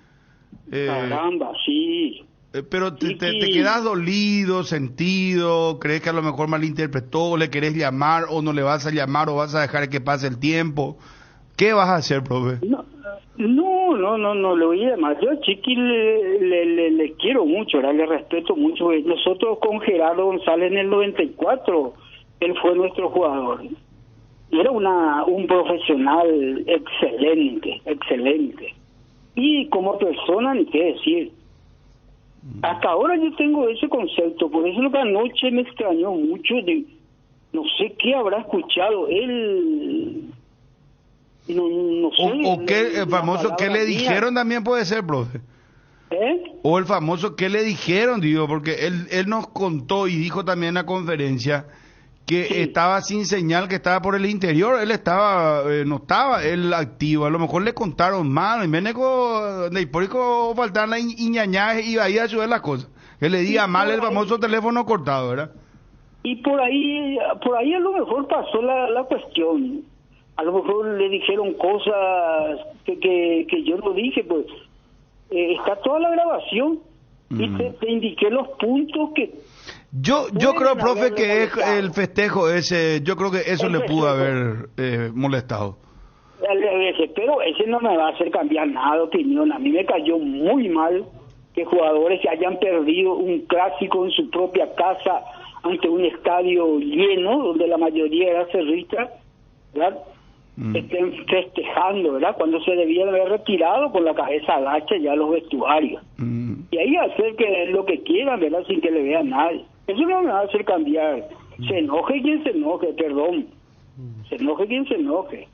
Caramba, sí. Pero te quedás dolido, sentido, crees que a lo mejor malinterpretó, le querés llamar o no le vas a llamar o vas a dejar que pase el tiempo. ¿Qué vas a hacer, profe? No, le voy a llamar. Yo a Chiqui le quiero mucho, ¿verdad? Le respeto mucho. Nosotros con Gerardo González en el 94, él fue nuestro jugador. Y era un profesional excelente. Y como persona, ni qué decir. Hasta ahora yo tengo ese concepto, por eso lo que anoche me extrañó mucho, no sé qué habrá escuchado él, no sé. O qué, el famoso, ¿qué le dijeron también puede ser, profe? O el famoso, ¿qué le dijeron, digo? Porque él nos contó y dijo también en la conferencia que estaba sin señal, que estaba por el interior, él estaba, no estaba él activo, a lo mejor le contaron mal, en México, de hipórico faltaban las iñañajes y ahí a ayudar las cosas, que le diga mal el famoso teléfono cortado, ¿verdad? Y por ahí a lo mejor pasó la cuestión, a lo mejor le dijeron cosas que yo no dije, pues está toda la grabación y te indiqué los puntos que... Yo creo, profe, que es el festejo ese, yo creo que eso le pudo haber molestado. Pero ese no me va a hacer cambiar nada de opinión. A mí me cayó muy mal que jugadores que hayan perdido un clásico en su propia casa ante un estadio lleno, donde la mayoría era cerrista, ¿verdad? Estén festejando, ¿verdad? Cuando se debían haber retirado con la cabeza agacha ya los vestuarios. Y ahí hacer que lo que quieran, ¿verdad? Sin que le vean nadie. Eso no me va a hacer cambiar. Se enoje quien se enoje, perdón. Se enoje quien se enoje.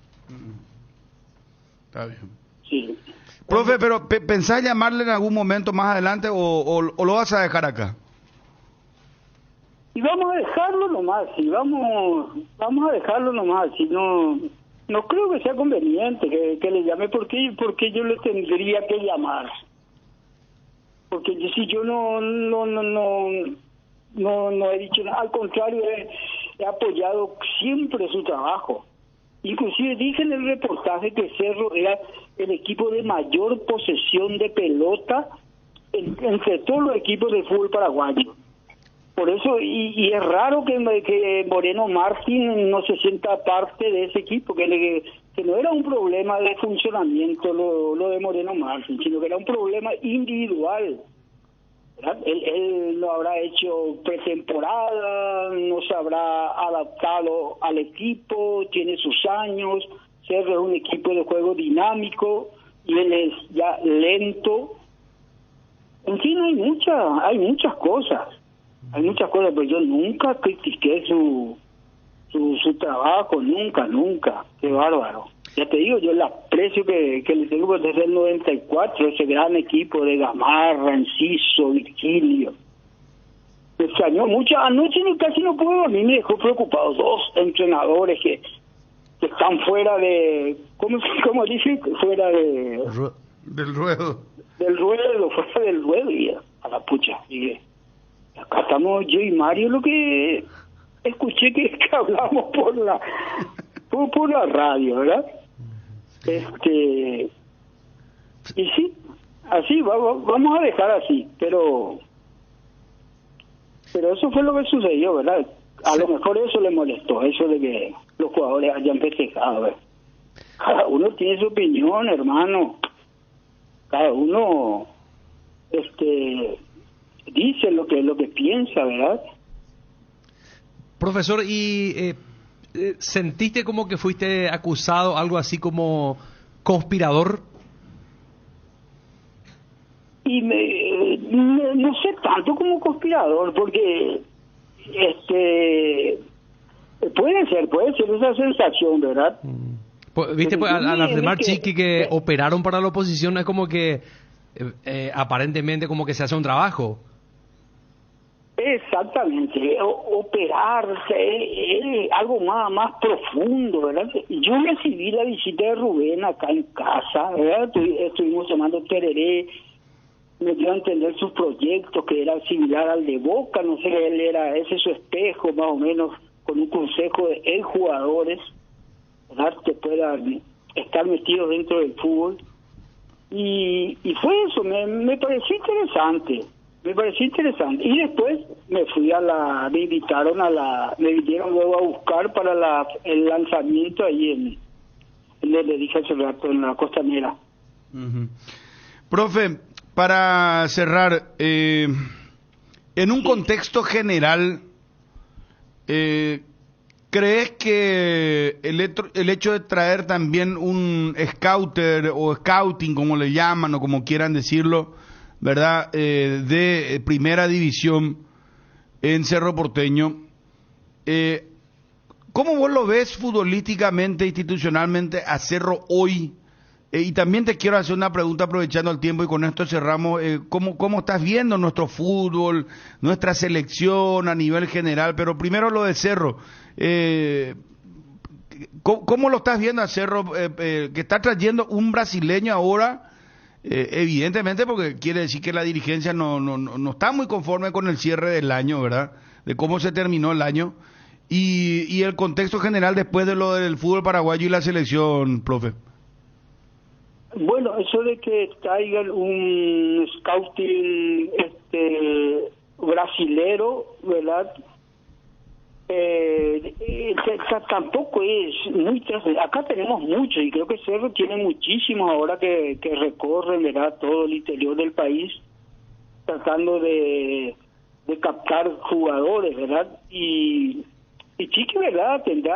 Está bien. Sí. Profe, pero ¿pensás llamarle en algún momento más adelante o lo vas a dejar acá? Y vamos a dejarlo nomás, sí, vamos a dejarlo nomás, si no creo que sea conveniente que le llame, porque yo le tendría que llamar. Porque si yo no he dicho nada, al contrario, he apoyado siempre su trabajo. Inclusive dije en el reportaje que Cerro era el equipo de mayor posesión de pelota entre todos los equipos de fútbol paraguayo. Por eso, y es raro que Moreno Martín no se sienta parte de ese equipo, que no era un problema de funcionamiento lo de Moreno Martín, sino que era un problema individual. ¿Verdad? Él no habrá hecho pretemporada, no se habrá adaptado al equipo, tiene sus años, Cerro es un equipo de juego dinámico y él es ya lento. En fin, hay muchas cosas. Hay muchas cosas, pero yo nunca critiqué su trabajo, nunca. Qué bárbaro. Ya te digo, yo el aprecio que le tengo desde el 94, ese gran equipo de Gamarra, Enciso, Virgilio. Me extrañó mucho. Anoche casi no puedo, a mí me dejó preocupado. 2 entrenadores que están fuera de... ¿Cómo dice? Fuera de... Del ruedo. Fuera del ruedo, y a la pucha. Y acá estamos yo y Mario, lo que escuché que hablamos por la radio, ¿verdad? Y sí, así vamos a dejar así, pero eso fue lo que sucedió, ¿verdad? A lo mejor eso le molestó, eso de que los jugadores hayan festejado, ¿verdad? Cada uno tiene su opinión, hermano. Cada uno dice lo que piensa, ¿verdad? Profesor, ¿y sentiste como que fuiste acusado, algo así como conspirador? Y no sé tanto como conspirador, porque puede ser esa sensación, ¿verdad? Viste, pues, al afirmar Chiqui que operaron para la oposición, es como que aparentemente como que se hace un trabajo. Exactamente, operar es algo más profundo, ¿verdad? Yo recibí la visita de Rubén acá en casa, ¿verdad? Estuvimos tomando tereré, me dio a entender sus proyectos, que era similar al de Boca, no sé, él era ese su espejo, más o menos, con un consejo de jugadores, ¿verdad? Que puedan estar metidos dentro del fútbol. Y fue eso, me pareció interesante. Y después me invitaron me vinieron luego a buscar para el lanzamiento ahí en le dije hace rato, en la Costanera. Profe, para cerrar, en un contexto general, ¿crees que el hecho de traer también un scouter o scouting, como le llaman o como quieran decirlo, ¿verdad? De primera división en Cerro Porteño, ¿cómo vos lo ves futbolísticamente, institucionalmente a Cerro hoy? Y también te quiero hacer una pregunta aprovechando el tiempo y con esto cerramos. ¿Cómo estás viendo nuestro fútbol, nuestra selección a nivel general? Pero primero lo de Cerro. ¿Cómo lo estás viendo a Cerro? Que está trayendo un brasileño ahora, evidentemente porque quiere decir que la dirigencia no está muy conforme con el cierre del año, ¿verdad? De cómo se terminó el año. Y el contexto general después de lo del fútbol paraguayo y la selección, profe. Bueno, eso de que traigan un scouting brasilero, ¿verdad? Tampoco es muy... Acá tenemos mucho y creo que Cerro tiene muchísimos ahora que recorren, ¿verdad? Todo el interior del país tratando de captar jugadores, ¿verdad? Y Chiqui, ¿verdad? Tendrá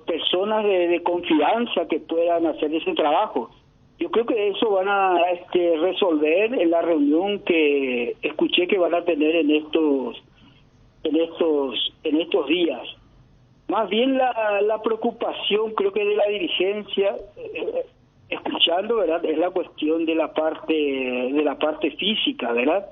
personas de confianza que puedan hacer ese trabajo. Yo creo que eso van a resolver en la reunión que escuché que van a tener en estos días. Más bien la preocupación, creo que de la dirigencia, escuchando, ¿verdad? Es la cuestión de la parte física, ¿verdad?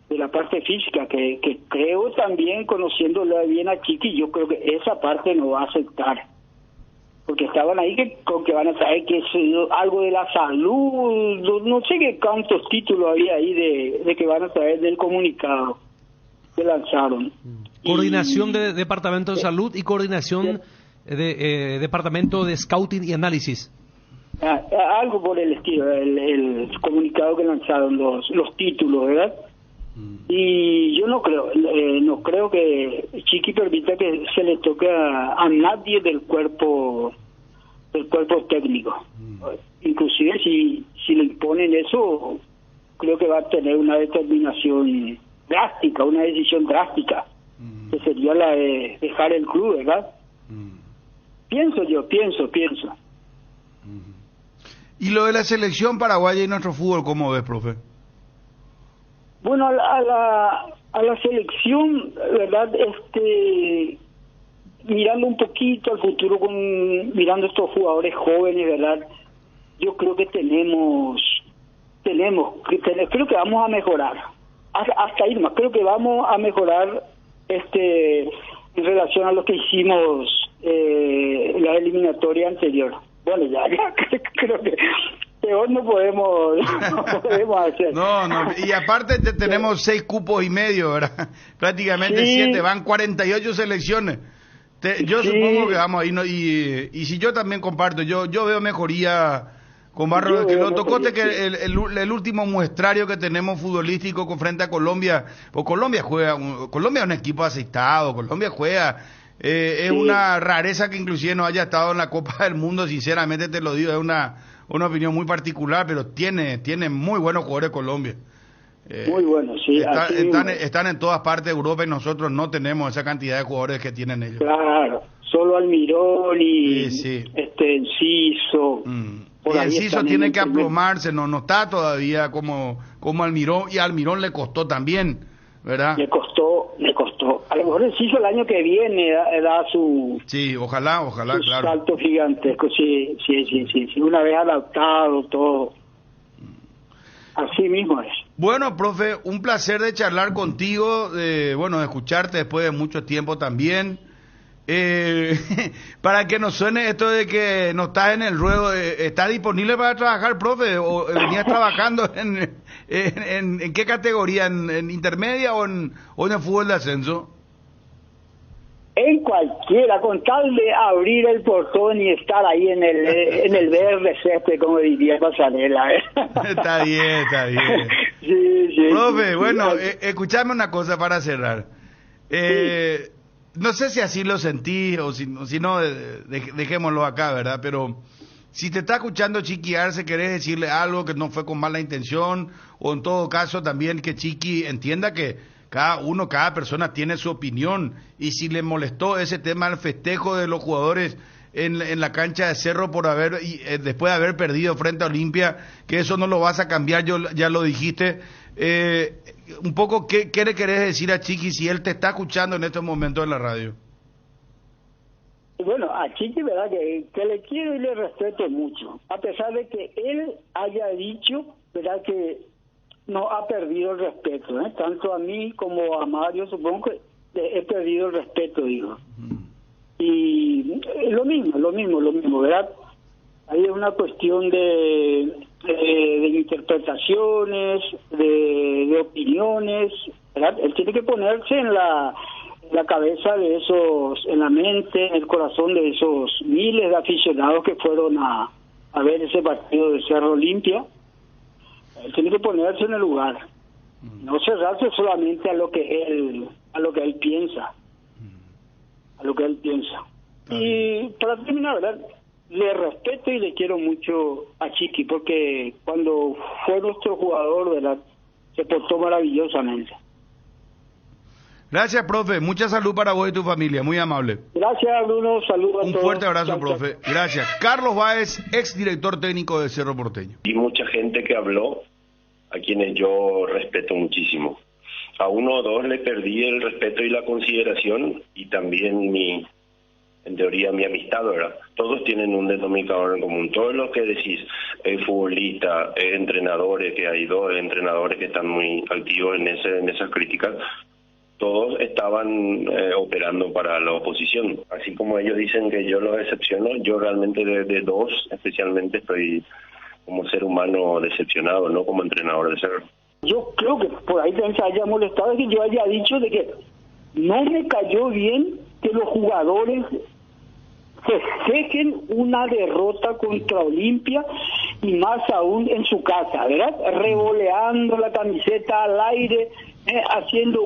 De la parte física, que creo también, conociéndola bien a Chiqui, yo creo que esa parte no va a aceptar. Porque estaban ahí que van a traer que es algo de la salud, no sé qué cuántos títulos había ahí de que van a traer del comunicado que lanzaron. Coordinación de Departamento de Salud y coordinación de Departamento de Scouting y Análisis. Algo por el estilo, el comunicado que lanzaron, los títulos, ¿verdad? Y yo no creo que Chiqui permita que se le toque a nadie del cuerpo técnico. Inclusive si le imponen eso, creo que va a tener una determinación drástica, una decisión drástica, que sería la de dejar el club, ¿verdad? Pienso. Y lo de la selección paraguaya y nuestro fútbol, ¿cómo ves, profe? Bueno, a la selección, ¿verdad? Mirando un poquito al futuro, mirando estos jugadores jóvenes, ¿verdad? Yo creo que creo que vamos a mejorar. Hasta ahí más, creo que vamos a mejorar en relación a lo que hicimos la eliminatoria anterior. Bueno, ya creo que peor no podemos hacer. No, y aparte tenemos 6 cupos y medio, ¿verdad? Prácticamente 7, van 48 selecciones. Yo supongo que vamos ahí, ¿no? Y si yo también comparto, yo veo mejoría con Barro, que lo tocote que el último muestrario que tenemos futbolístico con frente a Colombia, pues Colombia es un equipo aceitado, Colombia juega, es una rareza que inclusive no haya estado en la Copa del Mundo, sinceramente te lo digo, es una opinión muy particular, pero tiene muy buenos jugadores Colombia. Muy bueno, sí. Están en todas partes de Europa y nosotros no tenemos esa cantidad de jugadores que tienen ellos. Claro, solo Almirón y Enciso. Y Enciso tiene que aplomarse, no está todavía como Almirón, y a Almirón le costó también, ¿verdad? Le costó. A lo mejor Enciso el año que viene da su... Sí, ojalá, claro. Salto gigantesco, sí. Una vez adaptado todo. Así mismo es. Bueno, profe, un placer de charlar contigo, de escucharte después de mucho tiempo también. Para que nos suene esto de que no estás en el ruedo, ¿estás disponible para trabajar, profe? ¿O venías trabajando en qué categoría? ¿En intermedia o en el fútbol de ascenso? En cualquiera, con tal de abrir el portón y estar ahí en el verde césped, como diría Pasarela. Está bien. Sí. Profe, escuchame una cosa para cerrar. No sé si así lo sentí o si no, dejémoslo acá, ¿verdad? Pero si te está escuchando Chiqui Arce, ¿querés decirle algo que no fue con mala intención? O en todo caso también que Chiqui entienda que cada persona tiene su opinión, y si le molestó ese tema al festejo de los jugadores en la cancha de Cerro después de haber perdido frente a Olimpia, que eso no lo vas a cambiar, ya lo dijiste. Un poco, ¿qué le querés decir a Chiqui si él te está escuchando en estos momentos en la radio? Bueno, a Chiqui, verdad que le quiero y le respeto mucho, a pesar de que él haya dicho, verdad, que no ha perdido el respeto, tanto a mí como a Mario, supongo que he perdido el respeto, digo. Y lo mismo, ¿verdad? Hay una cuestión de interpretaciones, de opiniones, ¿verdad? Él tiene que ponerse en la cabeza de esos, en la mente, en el corazón de esos miles de aficionados que fueron a ver ese partido de Cerro Olimpia. Él tiene que ponerse en el lugar, no cerrarse solamente a lo que él piensa. Y para terminar, ¿verdad? Le respeto y le quiero mucho a Chiqui, porque cuando fue nuestro jugador, ¿verdad?, se portó maravillosamente. Gracias, profe. Mucha salud para vos y tu familia. Muy amable. Gracias, Bruno. Saludos a todos. Un fuerte abrazo, chao, profe. Gracias. Carlos Báez, ex director técnico de Cerro Porteño. Y mucha gente que habló, a quienes yo respeto muchísimo. A uno o dos le perdí el respeto y la consideración, y también en teoría mi amistad, ¿verdad? Todos tienen un denominador en común. Todos los que decís, futbolistas, entrenadores, que hay dos entrenadores que están muy activos en esas críticas, todos estaban operando para la oposición. Así como ellos dicen que yo los decepciono, yo realmente de dos especialmente estoy como ser humano decepcionado, no como entrenador de Cerro. Yo creo que por ahí también se haya molestado, es que yo haya dicho de que no me cayó bien que los jugadores festejen una derrota contra Olimpia, y más aún en su casa, ¿verdad? Revoleando la camiseta al aire, haciendo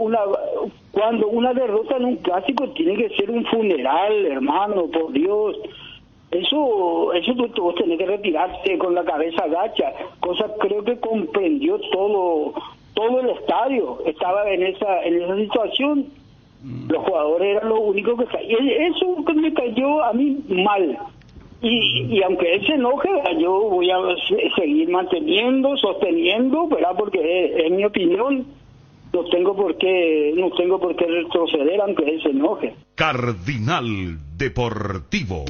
cuando una derrota en un clásico tiene que ser un funeral, hermano, por Dios. Eso vos tenés que retirarse con la cabeza agacha, cosa creo que comprendió todo el estadio, estaba en esa situación. Los jugadores eran los únicos que caían. Eso me cayó a mí mal. Y aunque él se enoje, yo voy a seguir sosteniendo, ¿verdad? Porque es mi opinión. No tengo por qué retroceder aunque él se enoje. Cardinal Deportivo.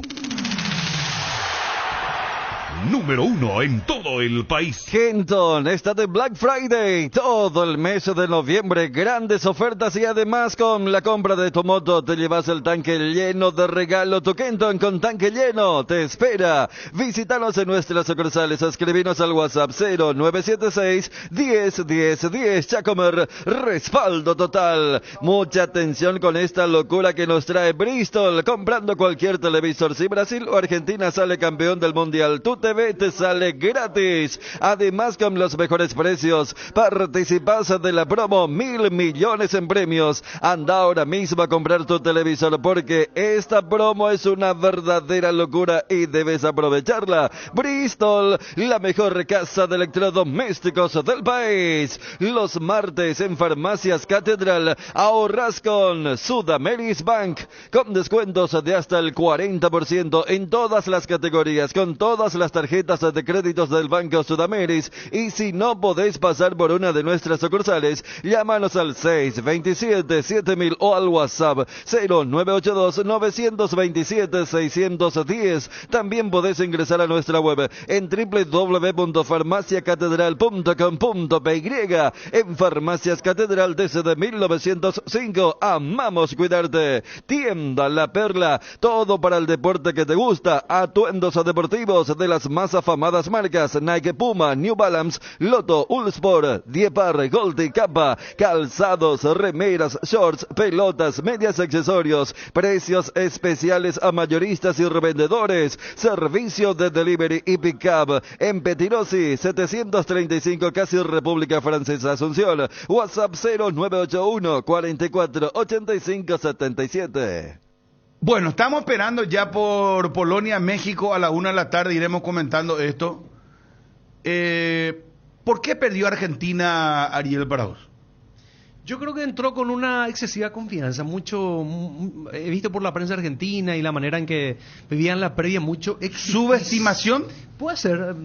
Número 1 en todo el país. Kenton está de Black Friday todo el mes de noviembre. Grandes ofertas y además con la compra de tu moto te llevas el tanque lleno de regalo. Tu Kenton con tanque lleno te espera. Visítanos en nuestras sucursales. Escribinos al WhatsApp 0976 10 10 10. Chacomer, respaldo total. Mucha atención con esta locura que nos trae Bristol. Comprando cualquier televisor, si Brasil o Argentina sale campeón del mundial, tu TV te sale gratis. Además, con los mejores precios, participas de la promo 1.000 millones en premios. Anda ahora mismo a comprar tu televisor, porque esta promo es una verdadera locura y debes aprovecharla. Bristol, la mejor casa de electrodomésticos del país. Los martes en Farmacias Catedral ahorras con Sudameris Bank, con descuentos de hasta el 40% en todas las categorías, con todas las tarjetas de créditos del Banco Sudameris. Y si no podés pasar por una de nuestras sucursales, llámanos al 627-7000 o al WhatsApp 0982-927-610. También podés ingresar a nuestra web en www.farmaciacatedral.com.py. En Farmacias Catedral desde 1905. Amamos cuidarte. Tienda La Perla, todo para el deporte que te gusta. Atuendos deportivos de las más afamadas marcas Nike, Puma, New Balance, Lotto, Ullsport, Diepar, Gold, Kappa, calzados, remeras, shorts, pelotas, medias, accesorios, precios especiales a mayoristas y revendedores, servicio de delivery y pick-up en Petirosi 735, casi República Francesa, Asunción. WhatsApp 0981 44 85 77. Bueno, estamos esperando ya por Polonia, México, a la 1 de la tarde iremos comentando esto. ¿Por qué perdió Argentina, Ariel, para vos? Yo creo que entró con una excesiva confianza, he visto por la prensa argentina y la manera en que vivían la previa mucho. ¿Subestimación? Puede ser,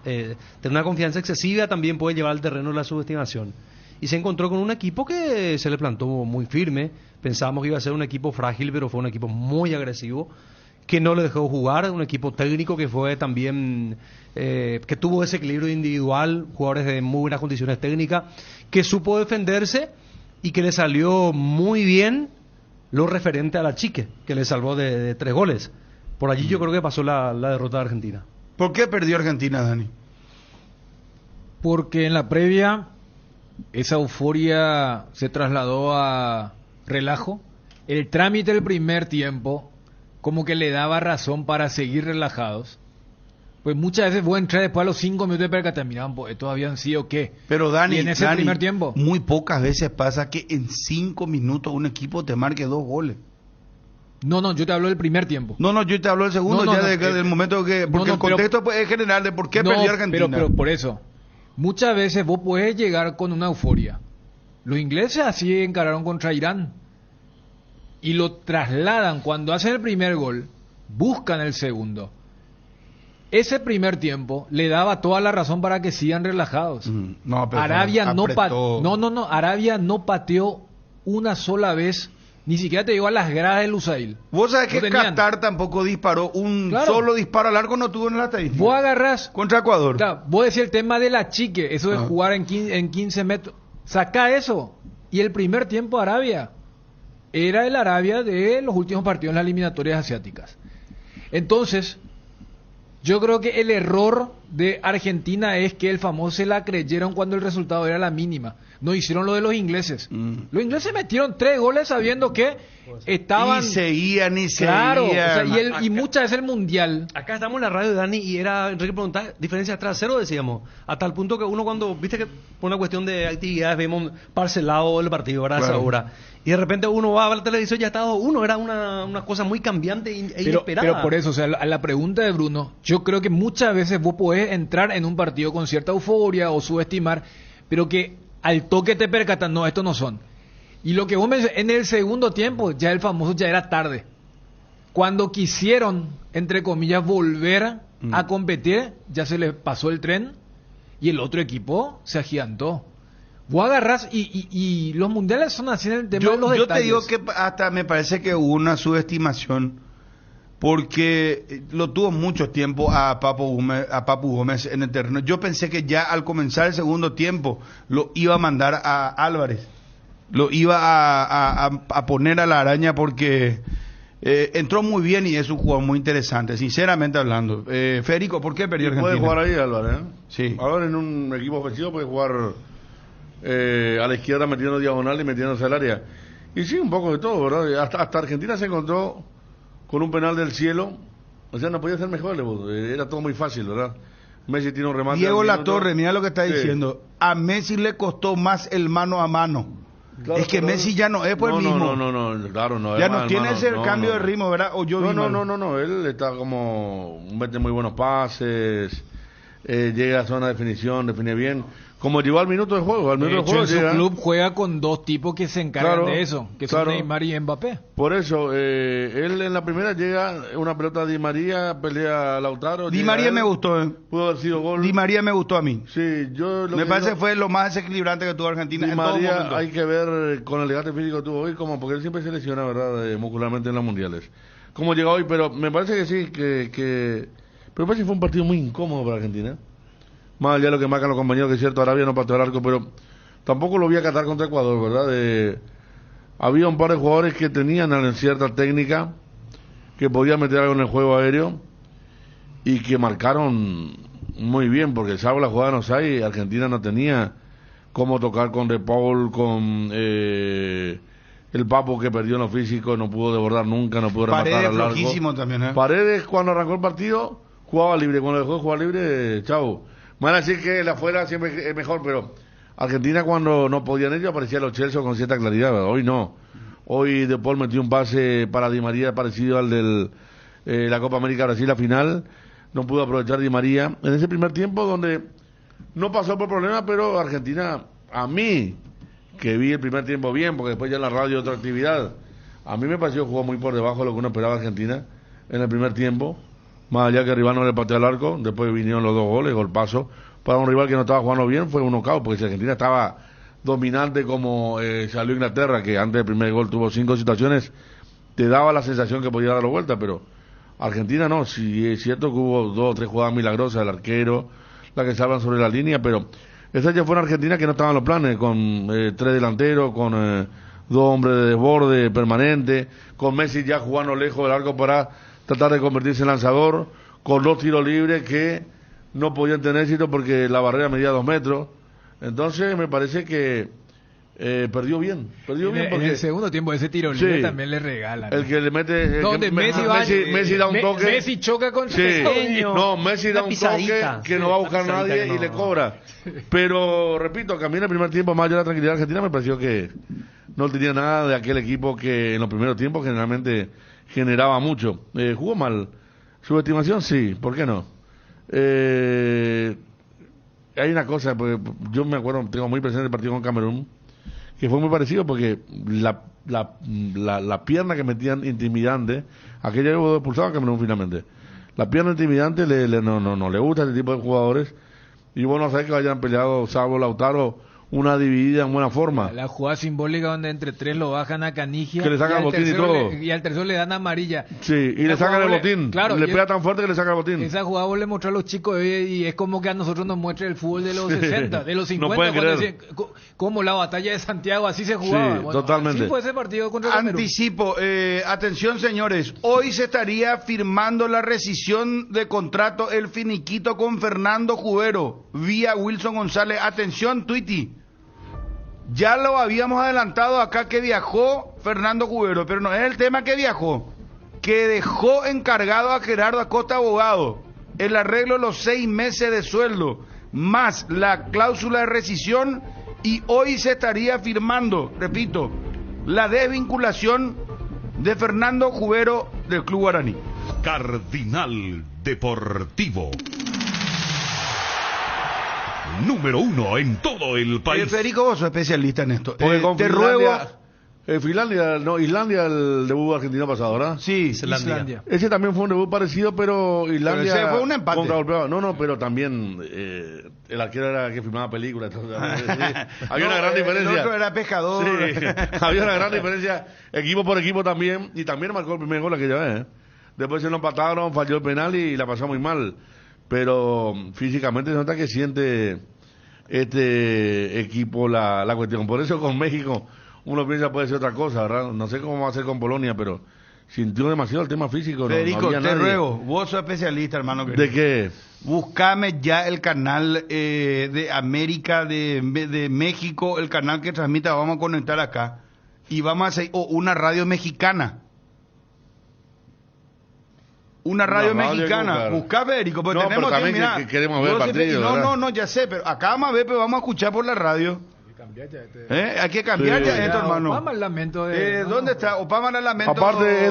tener una confianza excesiva también puede llevar al terreno la subestimación. Y se encontró con un equipo que se le plantó muy firme, pensábamos que iba a ser un equipo frágil, pero fue un equipo muy agresivo, que no le dejó jugar, un equipo técnico que fue también, que tuvo ese equilibrio individual, jugadores de muy buenas condiciones técnicas, que supo defenderse y que le salió muy bien lo referente a la Chique, que le salvó de 3 goles. Por allí yo creo que pasó la derrota de Argentina. ¿Por qué perdió Argentina, Dani? Porque en la previa esa euforia se trasladó a relajo. El trámite del primer tiempo como que le daba razón para seguir relajados. Pues muchas veces vos entrar después a los 5 minutos de percata, miraban, pues estos habían sido qué. Pero Dani, y en ese primer tiempo, muy pocas veces pasa que en 5 minutos un equipo te marque 2 goles. No, yo te hablo del primer tiempo. No, yo te hablo del segundo, del momento que... Porque el contexto pues, es general de por qué perdió Argentina. Pero por eso, muchas veces vos puedes llegar con una euforia. Los ingleses así encararon contra Irán. Y lo trasladan cuando hacen el primer gol, buscan el segundo. Ese primer tiempo le daba toda la razón para que sigan relajados. Arabia Arabia no pateó una sola vez, ni siquiera te llegó a las gradas del Lusail. Vos sabés que Qatar tampoco disparó, solo disparo al arco no tuvo en la estadística. Vos agarrás contra Ecuador. Claro, vos decís el tema de la Chique, eso de jugar en 15 metros. Saca eso. Y el primer tiempo Arabia era el Arabia de los últimos partidos en las eliminatorias asiáticas. Entonces, yo creo que el error de Argentina es que el famoso se la creyeron cuando el resultado era la mínima. No hicieron lo de los ingleses. Los ingleses metieron 3 goles sabiendo que estaban... Y seguían. Claro, o sea, y muchas veces el Mundial... Acá estamos en la radio de Dani y era, Enrique preguntaba, diferencia tras 0 decíamos. Hasta el punto que uno cuando, viste que por una cuestión de actividades vemos parcelado el partido, ¿verdad? Claro. Esa hora. Y de repente uno va a ver la televisión y ya está 2-1, era una cosa muy cambiante e inesperada. Pero por eso, o sea, a la pregunta de Bruno, yo creo que muchas veces vos podés entrar en un partido con cierta euforia o subestimar, pero que al toque te percatan, no, estos no son. Y lo que vos me en el segundo tiempo, ya el famoso ya era tarde. Cuando quisieron, entre comillas, volver a competir, ya se les pasó el tren y el otro equipo se agigantó. Vos agarrás y los mundiales son así en el tema de los detalles. Yo te digo que hasta me parece que hubo una subestimación porque lo tuvo mucho tiempo a Papu Gómez en el terreno. Yo pensé que ya al comenzar el segundo tiempo lo iba a mandar a Álvarez, lo iba a poner a la araña porque entró muy bien y es un jugador muy interesante, sinceramente hablando. Federico, ¿por qué perdió Argentina? Puede jugar ahí Álvarez, ¿eh? Sí. Álvarez en un equipo ofensivo puede jugar a la izquierda metiendo diagonal y metiéndose al área. Y sí, un poco de todo, ¿verdad? Hasta Argentina se encontró con un penal del cielo, o sea, no podía ser mejor, era todo muy fácil, ¿verdad? Messi tiene un remate. Diego Latorre, mira lo que está diciendo. A Messi le costó más el mano a mano. Claro, es que Messi ya no es por el mismo. No, claro, no. Ya no tiene ese cambio de ritmo, ¿verdad? O yo no, él está como, mete muy buenos pases, llega a zona de definición, define bien. Como llegó al minuto de juego, en su club juega con 2 tipos que se encargan de eso, que son Neymar y Mbappé. Por eso, él en la primera llega una pelota de Di María, pelea a Lautaro. Di María me gustó, Pudo haber sido gol. Di María me gustó a mí. Sí, me parece que fue lo más desequilibrante que tuvo Argentina Di en María, todo momento. Hay que ver con el desgaste físico que tuvo hoy, como porque él siempre se lesiona, ¿verdad? Muscularmente en los mundiales. Como llega hoy, pero me parece que sí, pero me parece que fue un partido muy incómodo para Argentina. Más allá de lo que marcan los compañeros, que es cierto, Arabia no pateó el arco, pero tampoco lo vi a Qatar contra Ecuador, ¿verdad? Había un par de jugadores que tenían cierta técnica, que podían meter algo en el juego aéreo, y que marcaron muy bien, porque salvo la jugada de Nosai, Argentina no tenía cómo tocar con De Paul, con el Papo que perdió en lo físico, no pudo desbordar nunca, no pudo rematar al arco. Paredes flojísimo también, Paredes, cuando arrancó el partido, jugaba libre, cuando dejó de jugar libre, chau. Van a decir que el afuera siempre es mejor, pero Argentina cuando no podían ellos aparecía los Chelsea con cierta claridad, ¿verdad? Hoy no. Hoy De Paul metió un pase para Di María parecido al del la Copa América Brasil, la final. No pudo aprovechar Di María en ese primer tiempo donde no pasó por problema, pero Argentina, a mí, que vi el primer tiempo bien, porque después ya en la radio otra actividad. A mí me pareció que jugó muy por debajo de lo que uno esperaba Argentina en el primer tiempo, más allá que el rival no le pateó al arco, después vinieron los 2 goles, golpazo. Para un rival que no estaba jugando bien fue un knockout, porque si Argentina estaba dominante como salió Inglaterra, que antes del primer gol tuvo 5 situaciones, te daba la sensación que podía dar la vuelta, pero Argentina no. Sí, es cierto que hubo 2 o 3 jugadas milagrosas, el arquero, la que salvan sobre la línea, pero esa ya fue una Argentina que no estaba en los planes, con 3 delanteros, con 2 hombres de desborde permanente, con Messi ya jugando lejos del arco para tratar de convertirse en lanzador, con 2 tiros libres que no podían tener éxito porque la barrera medía 2 metros. Entonces me parece que perdió bien porque en el segundo tiempo ese tiro libre también le regalan. El que le mete donde Messi da un toque, Messi choca con Messi da un toque que no va a buscar nadie y le cobra. Pero repito, que a mí en el primer tiempo, más allá de la tranquilidad argentina, me pareció que no tenía nada de aquel equipo que en los primeros tiempos generalmente generaba mucho. Jugó mal. Subestimación, sí, ¿por qué no? Hay una cosa, porque yo me acuerdo, tengo muy presente el partido con Camerún, que fue muy parecido porque la pierna que metían intimidante, aquella hubo expulsado a Camerún finalmente. La pierna intimidante no le gusta a este tipo de jugadores, y bueno, sabes que hayan peleado Salvo, Lautaro, una dividida en buena forma. La jugada simbólica donde entre 3 lo bajan a Canigia, que le sacan el botín y todo, y al tercero le dan amarilla. Sí, y le sacan el botín, claro, le pega tan fuerte que le saca el botín. Esa jugada vos le mostró a los chicos y es como que a nosotros nos muestra el fútbol de los 60, de los 50, no pueden creer. Decían, como la batalla de Santiago, así se jugaba. Sí, bueno, totalmente. Así fue ese partido contra Camerún. Anticipo, atención señores, hoy se estaría firmando la rescisión de contrato, el finiquito con Fernando Cubero, vía Wilson González. Atención, Twitty. Ya lo habíamos adelantado acá que viajó Fernando Cubero, pero no es el tema que viajó, que dejó encargado a Gerardo Acosta Abogado el arreglo de los 6 meses de sueldo, más la cláusula de rescisión, y hoy se estaría firmando, repito, la desvinculación de Fernando Cubero del Club Guaraní. Cardinal Deportivo. Número 1 en todo el país. Federico, vos sos especialista en esto. Te ruego. Islandia el debut argentino pasado, ¿verdad? Sí, Islandia. Ese también fue un debut parecido, pero Islandia. Pero ese fue un empate. No, pero también el arquero era que filmaba películas. Había una gran diferencia. El otro era pescador. Sí, había una gran diferencia, equipo por equipo también. Y también marcó el primer gol aquella vez. Después se nos empataron, falló el penal y la pasó muy mal. Pero físicamente se nota que siente este equipo la cuestión. Por eso con México uno piensa puede ser otra cosa, ¿verdad? No sé cómo va a ser con Polonia, pero sintió demasiado el tema físico. Federico, no te ruego, vos sos especialista, hermano. ¿De qué? Buscame ya el canal de América, de México, el canal que transmita, vamos a conectar acá. Y vamos a hacer una radio mexicana. Una radio mexicana, buscá, Federico, porque tenemos pero también mira, que queremos ver el partido. No, ya sé, pero acá vamos a ver, pero vamos a escuchar por la radio. Hay que cambiar ya esto, hermano. Opama el lamento ¿dónde está? Opama el lamento. Aparte,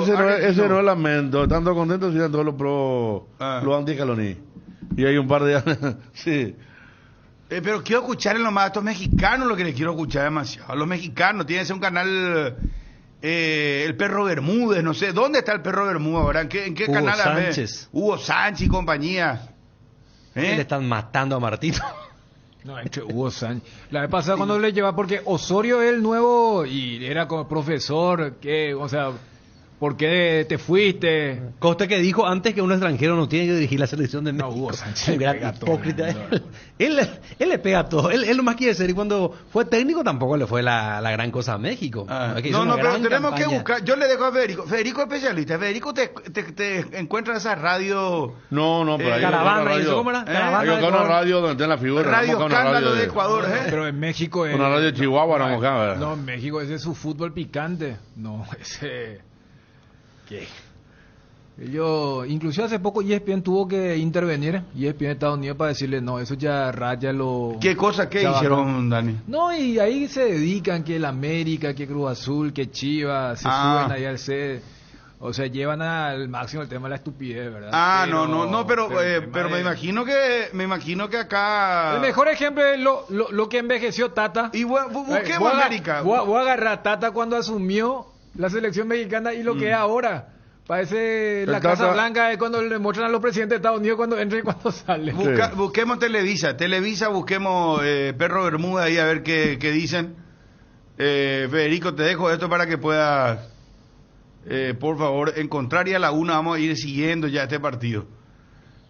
ese no es lamento. Tanto contentos siguen todos los pro, los anti-Scaloni. Y hay un par de sí. Pero quiero escuchar en lo más a estos mexicanos, lo que les quiero escuchar demasiado. A los mexicanos, tiene que ser un canal. El Perro Bermúdez, no sé, ¿dónde está el Perro Bermúdez ahora? ¿En qué Hugo canal? Sánchez. Hugo Sánchez y compañía. Le están matando a Martito. No, entre Hugo Sánchez. La vez pasada cuando le lleva, porque Osorio es el nuevo y era como profesor, que, o sea, ¿por qué te fuiste? Costa que dijo antes que un extranjero no tiene que dirigir la selección de México. No, Hugo Sánchez. Un gran hipócrita. Él le pega a todo. Él lo más quiere ser. Y cuando fue técnico tampoco le fue la gran cosa a México. No, pero tenemos que buscar. Yo le dejo a Federico. Federico es especialista. Federico te encuentra esa radio. No, pero hay Caravana, ¿cómo era? Hay una radio donde está la figura. Radio Escándalo de Ecuador, Pero en México es. Una radio de Chihuahua, no, en México ese es su fútbol picante. No, ese. ¿Qué? Yo, inclusive hace poco ESPN tuvo que intervenir, ESPN de Estados Unidos, para decirle, no, eso ya raya lo... ¿Qué cosa que hicieron, Dani? No, y ahí se dedican que el América, que Cruz Azul, que Chivas, se suben ahí al C. O sea, llevan al máximo el tema de la estupidez, ¿verdad? Pero me imagino que acá el mejor ejemplo es lo que envejeció Tata. Y busquemos América. Voy a agarrar a Tata cuando asumió la selección mexicana y lo que es ahora. Parece la Casa Blanca es cuando le muestran a los presidentes de Estados Unidos cuando entran y cuando salen. Busquemos Televisa, busquemos Perro Bermuda ahí a ver qué dicen. Federico, te dejo esto para que puedas, por favor, encontrar, y a la 1 vamos a ir siguiendo ya este partido.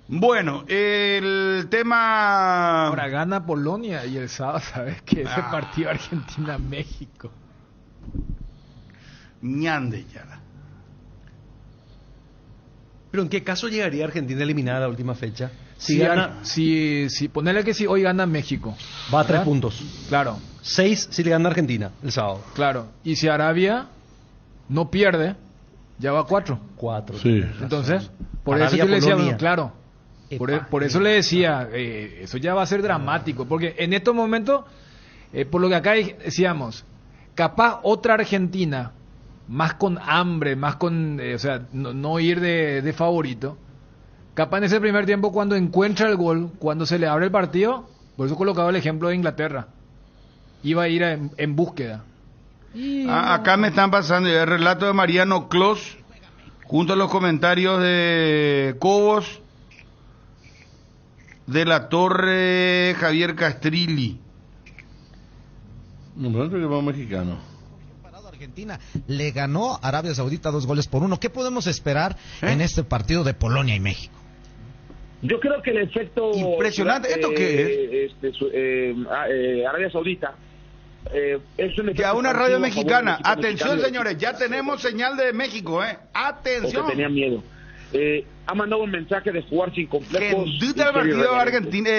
Bueno, el tema... Ahora gana Polonia y el sábado, ¿sabes qué? Ese partido Argentina-México. Ñande ya. Pero ¿en qué caso llegaría Argentina eliminada a la última fecha? Si ponele que si hoy gana México. Va a 3 puntos. Claro. 6 si le gana Argentina el sábado. Claro. Y si Arabia no pierde, ya va a 4. 4. Sí. Entonces, por Arabia, eso yo le decía, Polonia. claro. Por eso le decía, eso ya va a ser dramático. Porque en estos momentos, por lo que acá decíamos, capaz otra Argentina, más con hambre, más con, o sea, no ir de favorito, capaz en ese primer tiempo cuando encuentra el gol, cuando se le abre el partido, por eso colocaba el ejemplo de Inglaterra, iba a ir en búsqueda. Acá me están pasando el relato de Mariano Clos, junto a los comentarios de Cobos, de la Torre, Javier Castrilli. No, pero que va mexicano. Argentina le ganó a Arabia Saudita 2-1. ¿Qué podemos esperar en este partido de Polonia y México? Yo creo que el efecto impresionante. ¿Esto qué es? Arabia Saudita es un que a una radio mexicana. Atención, señores, ya tenemos señal de México, atención. Porque tenía miedo. Ha mandado un mensaje de jugar sin complejos. Que duda el partido Argentina,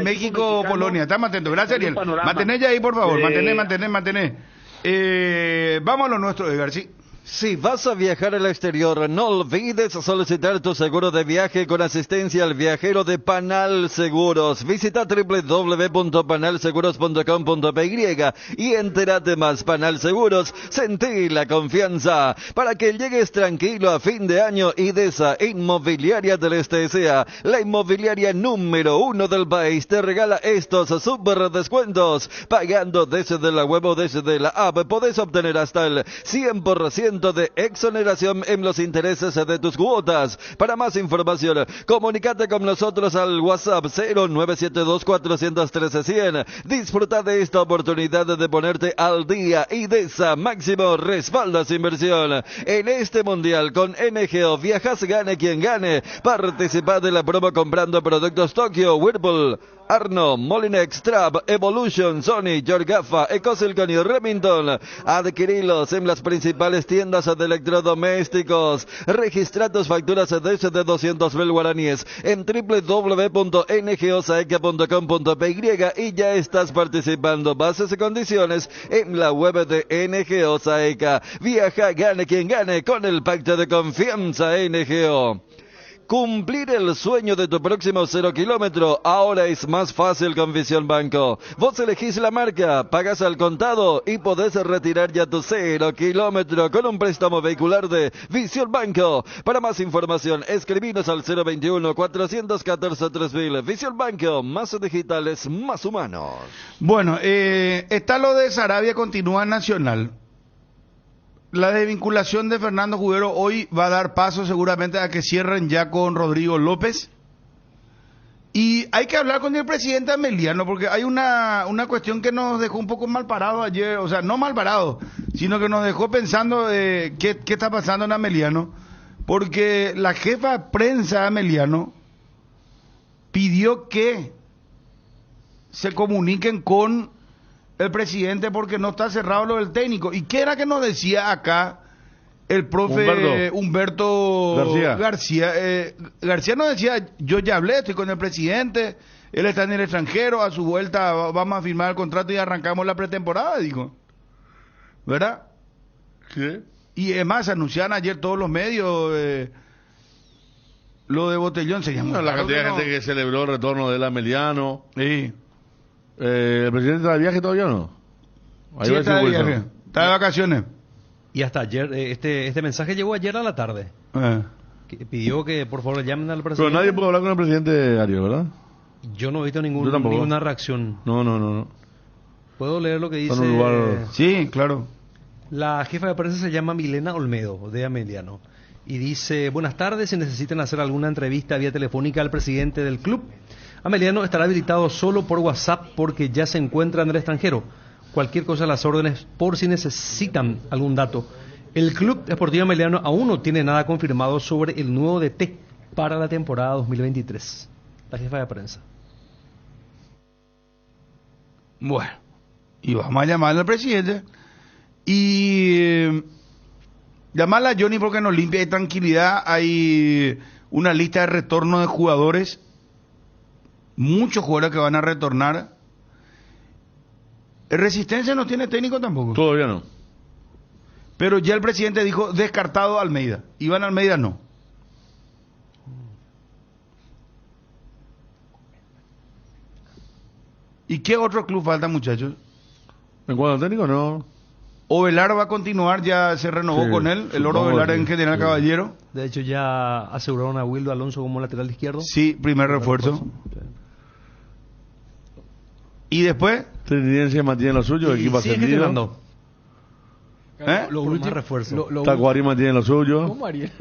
México-Polonia. Estamos atentos. Gracias, Ariel. Mantené ya ahí, por favor. Mantené. Vamos a lo nuestro, Edgar, sí. Si vas a viajar al exterior, no olvides solicitar tu seguro de viaje con asistencia al viajero de Panal Seguros. Visita www.panalseguros.com.py y entérate más. Panal Seguros, sentí la confianza. Para que llegues tranquilo a fin de año, IDESA Inmobiliaria del Estesea, la inmobiliaria número 1 del país, te regala estos super descuentos. Pagando desde la web o desde la app, podés obtener hasta el 100% de exoneración en los intereses de tus cuotas. Para más información, comunícate con nosotros al WhatsApp 0972-413-100. Disfruta de esta oportunidad de ponerte al día. IDESA Máximo respalda su inversión. En este mundial con NGO viajas, gane quien gane. Participa de la promo comprando productos Tokio, Whirlpool, Arno, Molinex, Trap, Evolution, Sony, Yorgafa, Ecosilcon y Remington. Adquirilos en las principales tiendas de electrodomésticos. Registra tus facturas desde 200.000 guaraníes en www.ngosaeca.com.py y ya estás participando. Bases y condiciones en la web de NGO Saeca. Viaja, gane quien gane con el pacto de confianza NGO. Cumplir el sueño de tu próximo 0 kilómetro ahora es más fácil con Visión Banco. Vos elegís la marca, pagas al contado y podés retirar ya tu 0 kilómetro con un préstamo vehicular de Visión Banco. Para más información, escribinos al 021-414-3000. Visión Banco, más digitales, más humanos. Bueno, está lo de Sarabia, continúa Nacional. La desvinculación de Fernando Jubero hoy va a dar paso seguramente a que cierren ya con Rodrigo López. Y hay que hablar con el presidente Ameliano, porque hay una cuestión que nos dejó un poco mal parado ayer, o sea, no mal parado, sino que nos dejó pensando qué está pasando en Ameliano, porque la jefa de prensa de Ameliano pidió que se comuniquen con el presidente porque no está cerrado lo del técnico. ¿Y qué era que nos decía acá el profe Humberto García? García nos decía, yo ya hablé, estoy con el presidente, él está en el extranjero, a su vuelta vamos a firmar el contrato y arrancamos la pretemporada, dijo. ¿Verdad? ¿Qué? Y es más, anunciaron ayer todos los medios lo de Botellón. Sería muy la cantidad de gente que celebró el retorno del Ameliano. Sí. ¿El presidente está de viaje todavía o no? Sí, está de viaje. Está de vacaciones. Y hasta ayer, este mensaje llegó ayer a la tarde. Que pidió que por favor llamen al presidente. Pero nadie puede hablar con el presidente Ariel, ¿verdad? Yo no he visto ninguna reacción. No. ¿Puedo leer lo que dice? En un lugar... Sí, claro. La jefa de prensa se llama Milena Olmedo, de Ameliano. Y dice, buenas tardes, si necesitan hacer alguna entrevista vía telefónica al presidente del club, Ameliano estará habilitado solo por WhatsApp porque ya se encuentra en el extranjero. Cualquier cosa a las órdenes por si necesitan algún dato. El Club Deportivo Ameliano aún no tiene nada confirmado sobre el nuevo DT para la temporada 2023. La jefa de prensa. Bueno, y vamos a llamarle al presidente y llamarle a Johnny porque nos limpia de tranquilidad. Hay una lista de retorno de jugadores, muchos jugadores que van a retornar. Resistencia no tiene técnico tampoco. Todavía no. Pero ya el presidente dijo descartado Almeida. Iván Almeida no. ¿Y qué otro club falta, muchachos? ¿En cuanto al técnico? No. Ovelar va a continuar, ya se renovó con él, el Oro Ovelar en General Caballero. De hecho ya aseguraron a Wildo Alonso como lateral izquierdo. Sí, primer refuerzo. ¿Y después? Tendencia mantiene lo suyo, equipo ascendido. Los últimos refuerzos. Tacuari mantiene lo suyo. ¿Cómo Ariel?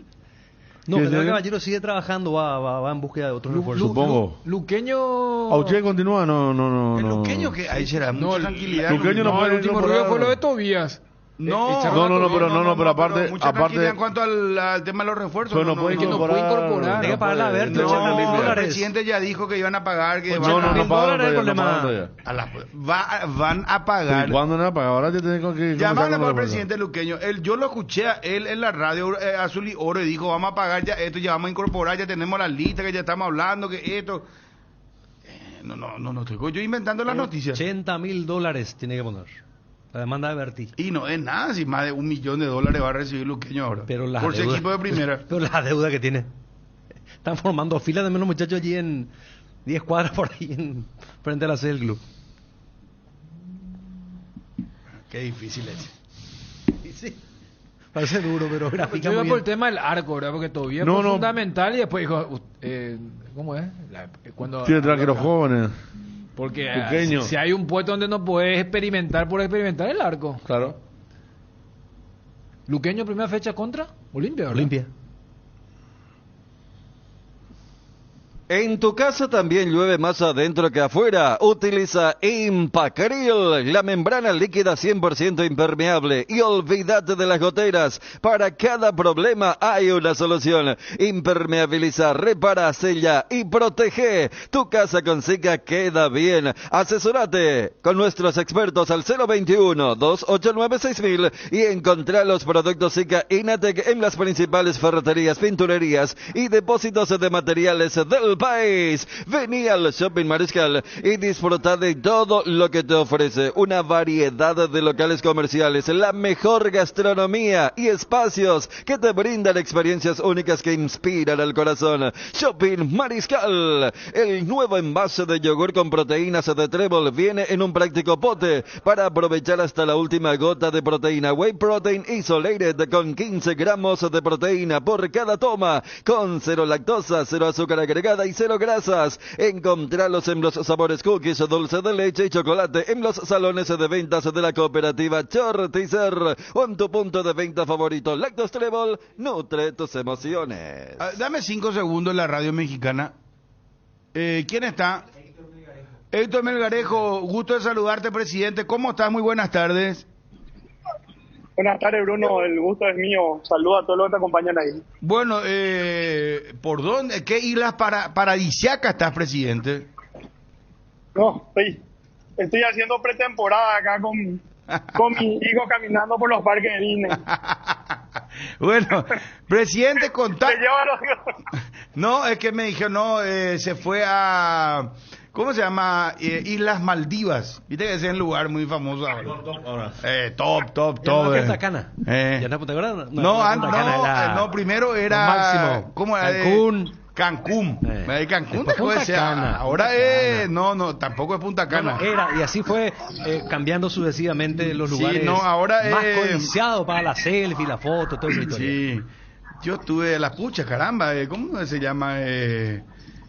No, General Caballero sigue trabajando, va en búsqueda de otros refuerzos. Supongo. Luqueño... ¿Auche continúa? No. ¿El Luqueño que ahí será? Mucha tranquilidad. Luqueño no puede. El último ruido fue lo de Tobías. Pero aparte... Mucha tranquilidad en cuanto al tema de los refuerzos. Pero no puede incorporar. Hay que pagarle a Berto. El presidente ya dijo que iban a pagar. Que no pagan. Van a pagar. ¿Cuándo no pagan? Ahora ya tienen que... Llamaron al presidente Luqueño. Yo lo escuché a él en la radio Azul y Oro y dijo, vamos a pagar ya esto, ya vamos a incorporar, ya tenemos la lista, que ya estamos hablando, que esto... No, estoy yo inventando las noticias. $80,000 tiene que poner. La demanda de Berti. Y no es nada, si más de $1 millón va a recibir Luqueño ahora. Pero por su equipo de primera. Pero la deuda que tiene. Están formando filas de menos muchachos allí en 10 cuadras por ahí frente a la sede del club. Qué difícil es. Sí. Parece duro, pero gráfica Yo muy iba por el bien. tema del arco, ¿verdad? Porque todavía fue fundamental y después dijo, ¿cómo es? Cuando tiene tranquilos jóvenes. Porque Luqueño. si hay un puesto donde no puedes experimentar por experimentar, el arco. Claro. Luqueño, primera fecha contra Olimpia, ¿verdad? Olimpia. En tu casa también llueve más adentro que afuera. Utiliza Impacril, la membrana líquida 100% impermeable. Y olvídate de las goteras. Para cada problema hay una solución. Impermeabiliza, repara, sella y protege. Tu casa con Sika queda bien. Asesórate con nuestros expertos al 021-289-6000 y encontrá los productos Sika Inatec en las principales ferreterías, pinturerías y depósitos de materiales del país. Vení al Shopping Mariscal y disfruta de todo lo que te ofrece. Una variedad de locales comerciales, la mejor gastronomía y espacios que te brindan experiencias únicas que inspiran al corazón. Shopping Mariscal. El nuevo envase de yogur con proteínas de Trébol viene en un práctico pote para aprovechar hasta la última gota de proteína. Whey Protein Isolated con 15 gramos de proteína por cada toma, con 0 lactosa, 0 azúcar agregada y 0 grasas. Encontralos en los sabores cookies, dulce de leche y chocolate en los salones de ventas de la cooperativa Chortizer o en tu punto de venta favorito. Lactos Trébol, nutre tus emociones. Dame 5 segundos en la radio mexicana. ¿Quién está? Héctor Melgarejo, gusto de saludarte, presidente. ¿Cómo estás? Muy buenas tardes. Buenas tardes, Bruno. El gusto es mío. Saludos a todos los que te acompañan ahí. Bueno, ¿por dónde? ¿Qué islas paradisíacas estás, presidente? No, estoy haciendo pretemporada acá con mi hijo caminando por los parques de Disney. Bueno, presidente, contá. No, es que me dijeron, se fue a... ¿Cómo se llama? Islas Maldivas. Viste que ese es un lugar muy famoso ahora. Top. Punta Cana. ¿Ya no Punta Cana? No, primero era... Máximo. ¿Cómo era? Cancún. Cancún. Cancún Después Punta Cana. Ahora Punta es... No, tampoco es Punta Cana. No, era, y así fue cambiando sucesivamente los lugares Sí, no, ahora más codiciados para la selfie, la foto, todo eso. Sí, yo estuve en las puchas, caramba, ¿cómo se llama?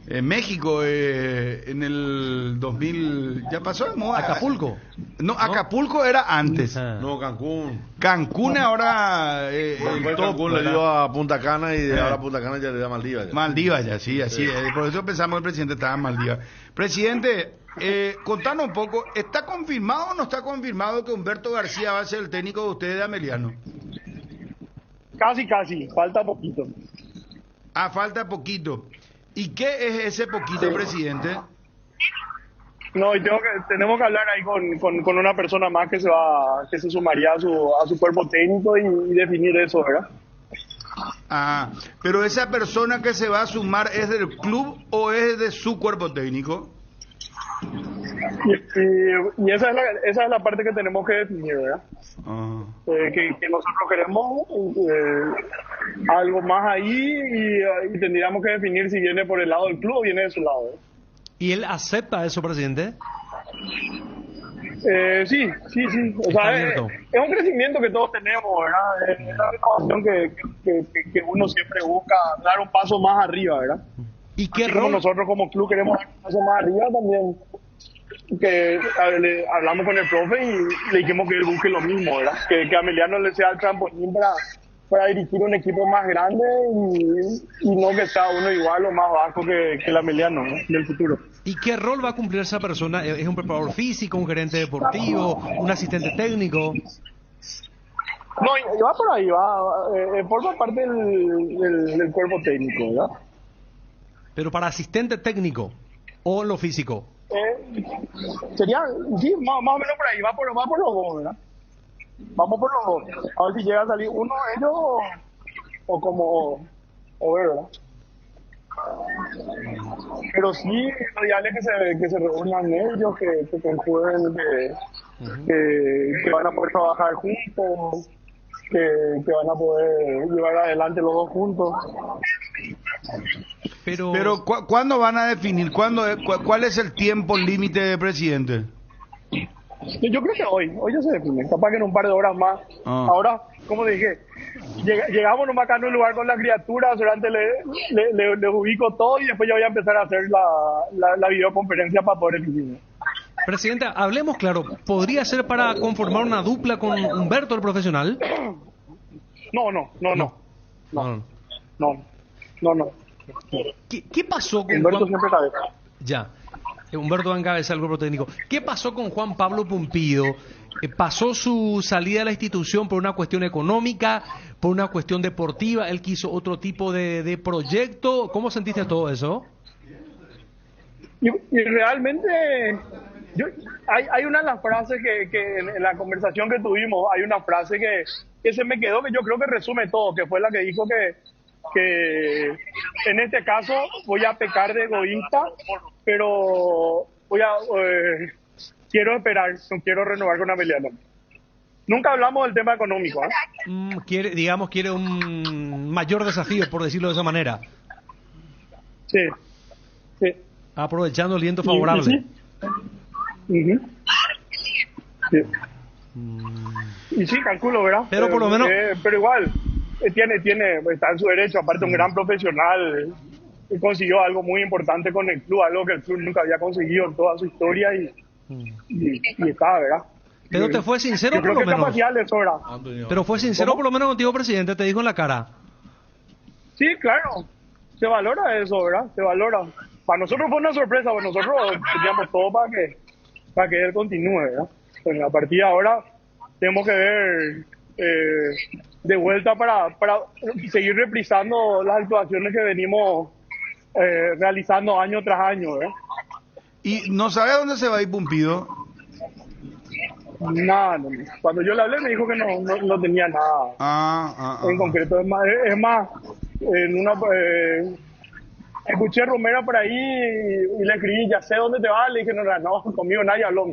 En México, en el 2000, ¿ya pasó? ¿Acapulco? No, Acapulco era antes. No, Cancún. Cancún ahora... Después Cancún le dio a Punta Cana y ahora Punta Cana ya le da a Maldivas. Maldivas ya, sí, así. Por eso pensamos que el presidente estaba en Maldivas. Presidente, contanos un poco, ¿está confirmado o no está confirmado que Humberto García va a ser el técnico de ustedes de Ameliano? Casi, falta poquito. Ah, falta poquito. ¿Y qué es ese poquito, presidente? No, y tenemos que hablar ahí con una persona más que se sumaría a su cuerpo técnico y definir eso, ¿verdad? Ah, pero esa persona que se va a sumar, ¿es del club o es de su cuerpo técnico? Y esa es la parte que tenemos que definir, ¿verdad? Que nosotros queremos algo más ahí y tendríamos que definir si viene por el lado del club o viene de su lado, ¿verdad? ¿Y él acepta eso, presidente? Sí. O sea, es un crecimiento que todos tenemos, ¿verdad? Es la renovación que uno siempre busca, dar un paso más arriba, ¿verdad? ¿Y qué rol? Como nosotros como club queremos dar un paso más arriba también. Que hablamos con el profe y le dijimos que él busque lo mismo, ¿verdad? Que Ameliano le sea el trampolín para dirigir un equipo más grande y no que sea uno igual o más bajo que el Ameliano, ¿no? En el futuro. ¿Y qué rol va a cumplir esa persona? ¿Es un preparador físico, un gerente deportivo, un asistente técnico? No, va por ahí, forma parte del cuerpo técnico, ¿verdad? Pero para asistente técnico o en lo físico. Sería, sí, más o menos por ahí, va por los dos, ¿verdad? Vamos por los dos. A ver si llega a salir uno de ellos o ver, ¿verdad? Pero sí, lo ideal es que se reúnan ellos, que conjueguen, que van a poder trabajar juntos, que van a poder llevar adelante los dos juntos. Pero ¿cuándo van a definir? ¿Cuál es el tiempo límite, presidente? Yo creo que hoy ya se define, capaz que en un par de horas más. Ahora, como dije, llegamos nomás acá en un lugar con las criaturas, durante les ubico todo y después yo voy a empezar a hacer la videoconferencia para poder elegir. Presidente, hablemos claro, ¿podría ser para conformar una dupla con Humberto, el profesional? No. ¿Qué pasó con Humberto siempre cabeza? Ya. Humberto va a encabezar el grupo técnico. ¿Qué pasó con Juan Pablo Pumpido? ¿Pasó su salida de la institución por una cuestión económica, por una cuestión deportiva? ¿Él quiso otro tipo de proyecto? ¿Cómo sentiste todo eso? Y realmente, hay una de las frases que en la conversación que tuvimos, hay una frase que se me quedó, que yo creo que resume todo, que fue la que dijo que en este caso voy a pecar de egoísta, pero quiero esperar, no quiero renovar con Ameliano. Nunca hablamos del tema económico, ¿eh? Quiere un mayor desafío, por decirlo de esa manera. Sí. Aprovechando el viento favorable. Sí. Y sí, calculo, ¿verdad? Pero por lo menos... pero igual, está en su derecho, aparte un gran profesional, consiguió algo muy importante con el club, algo que el club nunca había conseguido en toda su historia y está, ¿verdad? Pero te fue sincero por lo menos. Capacidad le sobra. Pero fue sincero por lo menos contigo, presidente, te dijo en la cara. Sí, claro, se valora eso, ¿verdad? Se valora. Para nosotros fue una sorpresa, porque nosotros teníamos todo para que él continúe, ¿verdad? Pues a partir de ahora tenemos que ver de vuelta para seguir reprisando las actuaciones que venimos realizando año tras año, ¿verdad? ¿Y no sabe a dónde se va a ir Pumpido? Nada, no. Cuando yo le hablé me dijo que no tenía nada en concreto. Es más en una... escuché Romero por ahí y le escribí, ya sé dónde te vas, le dije, no, conmigo nadie habló.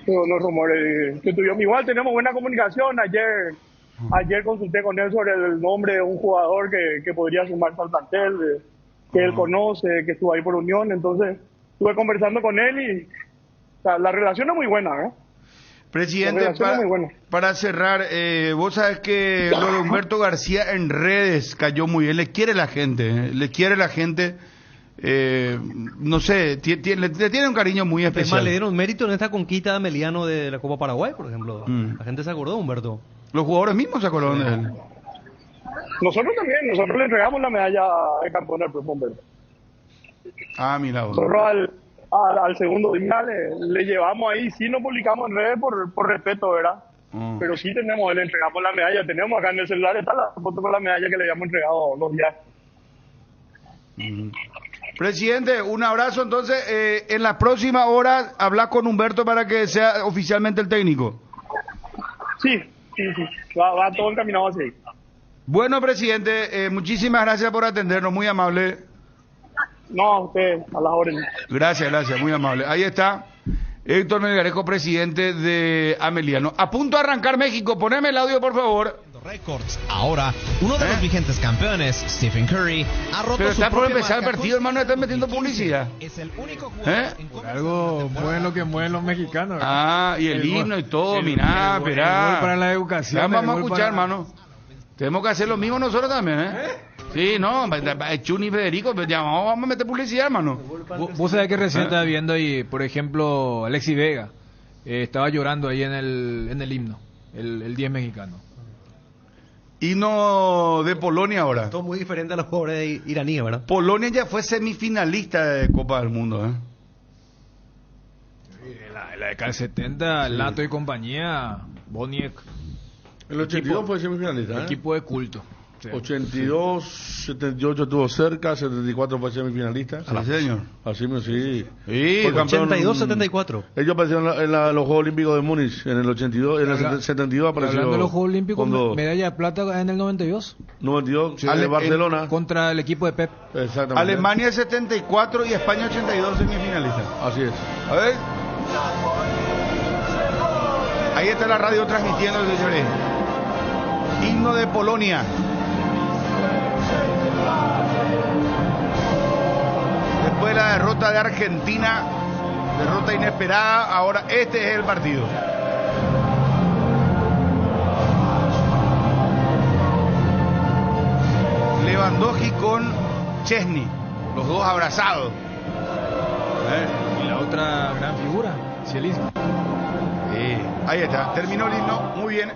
Los rumores que tuvimos, igual tenemos buena comunicación. Ayer Ayer consulté con él sobre el nombre de un jugador que podría sumarse al plantel, que él conoce, que estuvo ahí por Unión. Entonces, estuve conversando con él y o sea, la relación es muy buena, ¿eh? Presidente, para cerrar, vos sabés que lo de Humberto García en redes cayó muy bien, le quiere la gente, no sé, le tiene un cariño muy especial. Además, le dieron mérito en esta conquista de Ameliano de la Copa Paraguay, por ejemplo. La gente se acordó de Humberto. Los jugadores mismos se acordaron de él. Nosotros también, nosotros le entregamos la medalla de campeón al propio Humberto. Ah, mira vos. Nosotros al segundo día le llevamos ahí, sí no publicamos en redes por respeto, ¿verdad? Pero sí le entregamos la medalla, tenemos acá en el celular, está la foto con la medalla que le habíamos entregado los días. Presidente, un abrazo, entonces, en las próximas horas hablar con Humberto para que sea oficialmente el técnico. Sí, va todo encaminado así. Bueno, presidente, muchísimas gracias por atendernos, muy amable. No, a usted, a las órdenes. Gracias, muy amable. Ahí está Héctor Melgarejo, presidente de Ameliano. A punto de arrancar México, poneme el audio, por favor. Récords. Ahora, uno de los vigentes campeones, Stephen Curry, ha roto Pero está su por propia empezar el marca partido, hermano, están metiendo publicidad. Es el único jugador Por algo mueven lo que mueven los mexicanos. Ah, y el himno y todo, mirá, el esperá. gol para la educación. Ya vamos a el gol escuchar, para- hermano. Tenemos que hacer lo mismo nosotros también, ¿eh? Sí, no, Chuni y Federico, pues ya vamos a meter publicidad, hermano. Vos sabés que recién estaba viendo ahí, por ejemplo, Alexis Vega estaba llorando ahí en el himno, el 10 mexicano. Himno de Polonia ahora. Todo muy diferente a los jugadores iraníes, ¿verdad? Polonia ya fue semifinalista de Copa del Mundo, ¿eh? La década del 70, Lato y compañía, Boniek. El 82 fue semifinalista, ¿eh? Equipo de culto. Sí. 82, 78 estuvo cerca, 74 fue semifinalista. Sí, señor. Así mismo, sí. Sí, 82, 74. Ellos aparecieron en los Juegos Olímpicos de Múnich en el 82, en el 72 apareció. Hablando de los Juegos Olímpicos, cuando- medalla de plata en el 92. 92, Sí, de Barcelona. Contra el equipo de Pep. Exactamente. Alemania 74 y España 82 semifinalistas. Así es. A ver. Ahí está la radio transmitiendo, señores. Himno de Polonia. Después de la derrota de Argentina, derrota inesperada, ahora este es el partido. Lewandowski con Chesney, los dos abrazados. Y la otra gran figura, Zielinski. Ahí está, terminó el himno, muy bien.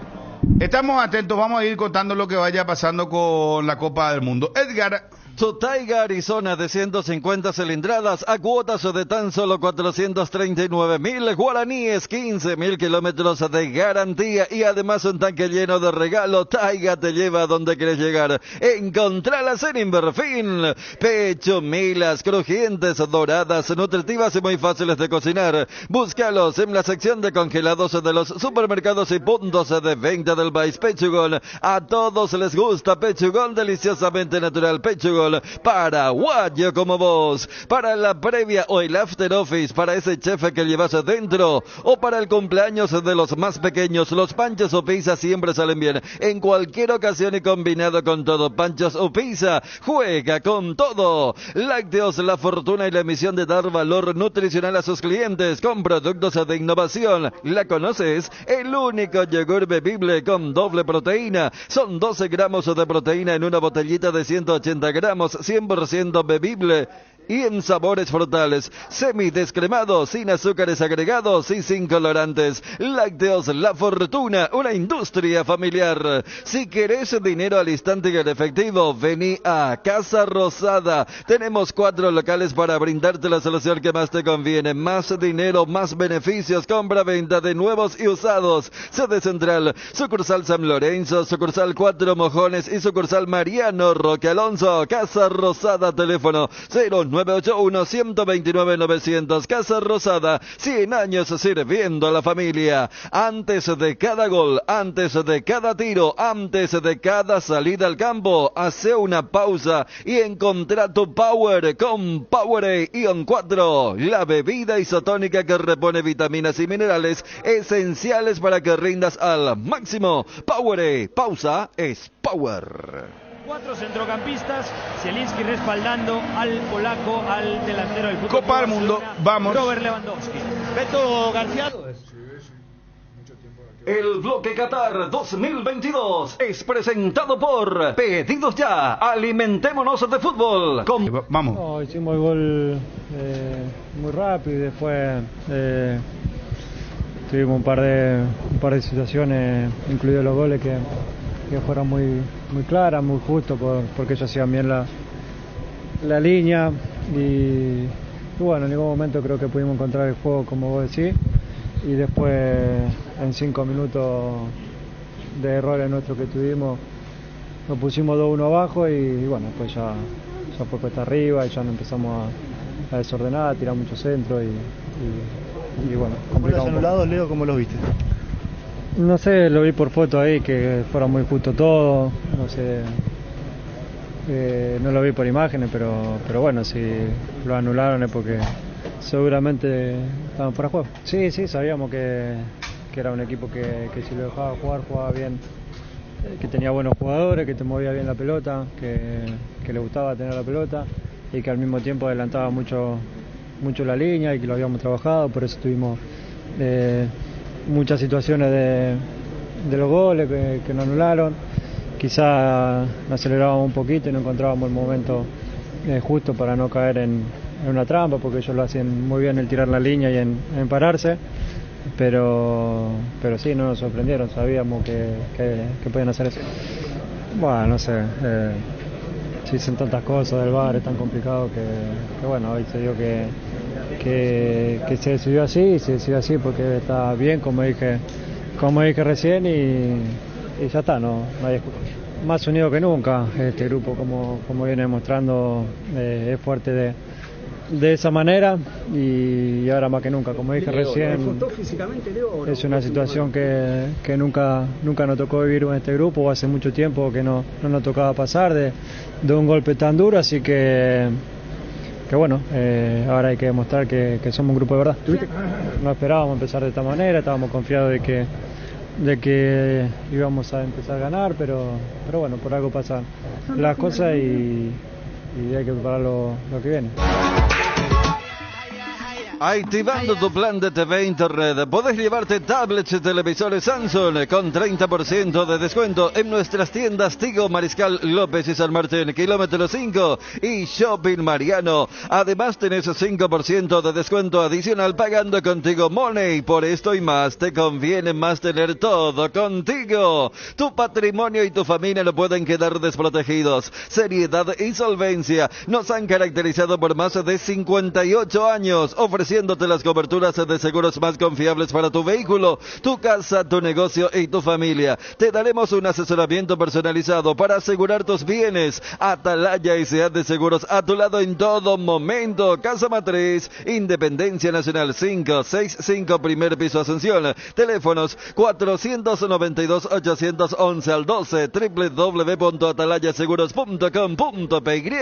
Estamos atentos, vamos a ir contando lo que vaya pasando con la Copa del Mundo. Edgar. Totaiga Arizona de 150 cilindradas a cuotas de tan solo 439.000 guaraníes, 15.000 kilómetros de garantía y además un tanque lleno de regalo. Taiga te lleva a donde quieres llegar. Encontralas en Inverfin. Pechumilas, crujientes, doradas, nutritivas y muy fáciles de cocinar. Búscalos en la sección de congelados de los supermercados y puntos de venta del país. Pechugón, a todos les gusta Pechugón, deliciosamente natural. Pechugón, paraguayo como vos, para la previa o el after office, para ese chef que llevas adentro, o para el cumpleaños de los más pequeños, los panchos o pizza siempre salen bien, en cualquier ocasión y combinado con todo. Panchos o pizza, juega con todo. Lácteos, la fortuna y la misión de dar valor nutricional a sus clientes con productos de innovación. ¿La conoces? El único yogur bebible con doble proteína. Son 12 gramos de proteína en una botellita de 180 gramos, 100% bebible y en sabores frutales, semidescremados, sin azúcares agregados y sin colorantes. Lácteos La Fortuna, una industria familiar. Si querés dinero al instante y en efectivo, vení a Casa Rosada. Tenemos 4 locales para brindarte la solución que más te conviene. Más dinero, más beneficios, compra-venta de nuevos y usados. Sede central, sucursal San Lorenzo, sucursal 4 Mojones y sucursal Mariano Roque Alonso. Casa Rosada, teléfono 09 981-129-900. Casa Rosada, 100 años sirviendo a la familia. Antes de cada gol, antes de cada tiro, antes de cada salida al campo, hace una pausa y encontrá tu power con Powerade Ion 4, la bebida isotónica que repone vitaminas y minerales esenciales para que rindas al máximo. Powerade, pausa es power. 4 centrocampistas, Zielinski respaldando al polaco, al delantero del fútbol. Copa del Mundo, vamos. Robert Lewandowski. Beto García. El bloque Qatar 2022 es presentado por Pedidos Ya, alimentémonos de fútbol. Vamos. No, hicimos el gol muy rápido y después tuvimos un par de situaciones, incluidos los goles que fueron muy claras, muy justos, porque ellos hacían bien la línea y bueno, en ningún momento creo que pudimos encontrar el juego como vos decís. Y después en 5 minutos de errores nuestros que tuvimos nos pusimos 2-1 abajo y bueno, pues ya fue cuesta arriba y ya nos empezamos a desordenar, a tirar muchos centros y bueno, complicado. ¿Los anulados, Leo, cómo los viste? No sé, lo vi por foto ahí que fuera muy justo todo, no sé, no lo vi por imágenes, pero bueno, si lo anularon es porque seguramente estaban fuera de juego. Sí, sabíamos que era un equipo que si lo dejaba jugar, jugaba bien, que tenía buenos jugadores, que te movía bien la pelota, que le gustaba tener la pelota y que al mismo tiempo adelantaba mucho la línea y que lo habíamos trabajado, por eso tuvimos muchas situaciones de los goles que nos anularon. Quizá acelerábamos un poquito y no encontrábamos el momento justo para no caer en una trampa, porque ellos lo hacen muy bien el tirar la línea y en pararse, pero sí, no nos sorprendieron, sabíamos que podían hacer eso. Bueno, no sé, se dicen tantas cosas del VAR, es tan complicado que bueno, hoy se dio que se decidió así, y se decidió así porque está bien, como dije recién, y ya está, no hay excusa. Más unido que nunca, este grupo como viene demostrando es fuerte de esa manera y ahora más que nunca, como dije recién, es una situación que nunca nos tocó vivir en este grupo, o hace mucho tiempo que no nos tocaba pasar de un golpe tan duro, así que bueno, ahora hay que demostrar que somos un grupo de verdad. No esperábamos empezar de esta manera, estábamos confiados de que íbamos a empezar a ganar, pero bueno, por algo pasan las cosas y hay que preparar lo que viene. Activando tu plan de TV Internet, podés llevarte tablets y televisores Samsung con 30% de descuento en nuestras tiendas Tigo, Mariscal López y San Martín, kilómetro 5 y Shopping Mariano. Además tenés 5% de descuento adicional pagando contigo Money. Por esto y más, te conviene más tener todo contigo. Tu patrimonio y tu familia no pueden quedar desprotegidos. Seriedad y solvencia nos han caracterizado por más de 58 años, ofreciéndote las coberturas de seguros más confiables para tu vehículo, tu casa, tu negocio y tu familia. Te daremos un asesoramiento personalizado para asegurar tus bienes. Atalaya S.A. de Seguros, a tu lado en todo momento. Casa Matriz, Independencia Nacional 565, primer piso, Asunción. Teléfonos 492-811 al 12, www.atalayaseguros.com.py.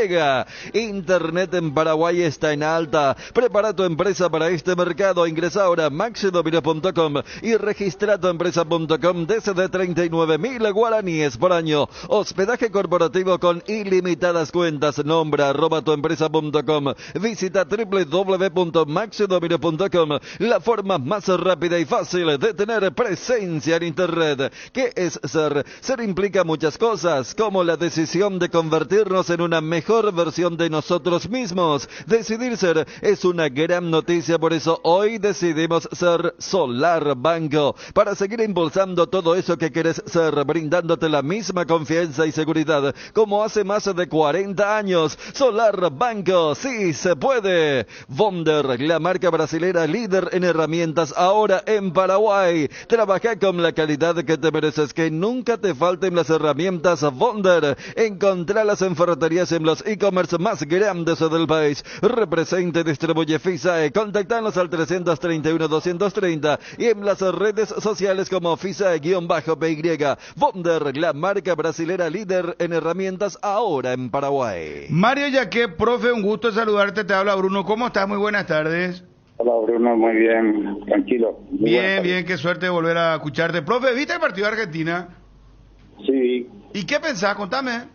Internet en Paraguay está en alta. Prepara tu empresa para este mercado. Ingresa ahora a maxidomino.com y registra tu empresa.com desde 39.000 guaraníes por año. Hospedaje corporativo con ilimitadas cuentas. Nombra @tuempresa.com. Visita www.maxidomino.com. La forma más rápida y fácil de tener presencia en Internet. ¿Qué es ser? Ser implica muchas cosas, como la decisión de convertirnos en una mejor versión de nosotros mismos. Decidir ser es una gran noticia noticia, por eso hoy decidimos ser Solar Banco, para seguir impulsando todo eso que quieres ser, brindándote la misma confianza y seguridad como hace más de 40 años. Solar Banco, sí se puede. Wonder, la marca brasilera líder en herramientas ahora en Paraguay. Trabaja con la calidad que te mereces, que nunca te falten las herramientas Wonder. Encontralas en ferreterías en los e-commerce más grandes del país. Representa y distribuye FISAE. Contactanos al 331-230 y en las redes sociales como FISAE-PY. Wonder, la marca brasilera líder en herramientas ahora en Paraguay. Mario Yaque, profe, un gusto saludarte, te habla Bruno. ¿Cómo estás? Muy buenas tardes. Hola Bruno, muy bien, tranquilo. Bien, qué suerte de volver a escucharte. Profe, ¿viste el partido de Argentina? Sí. ¿Y qué pensás? Contame.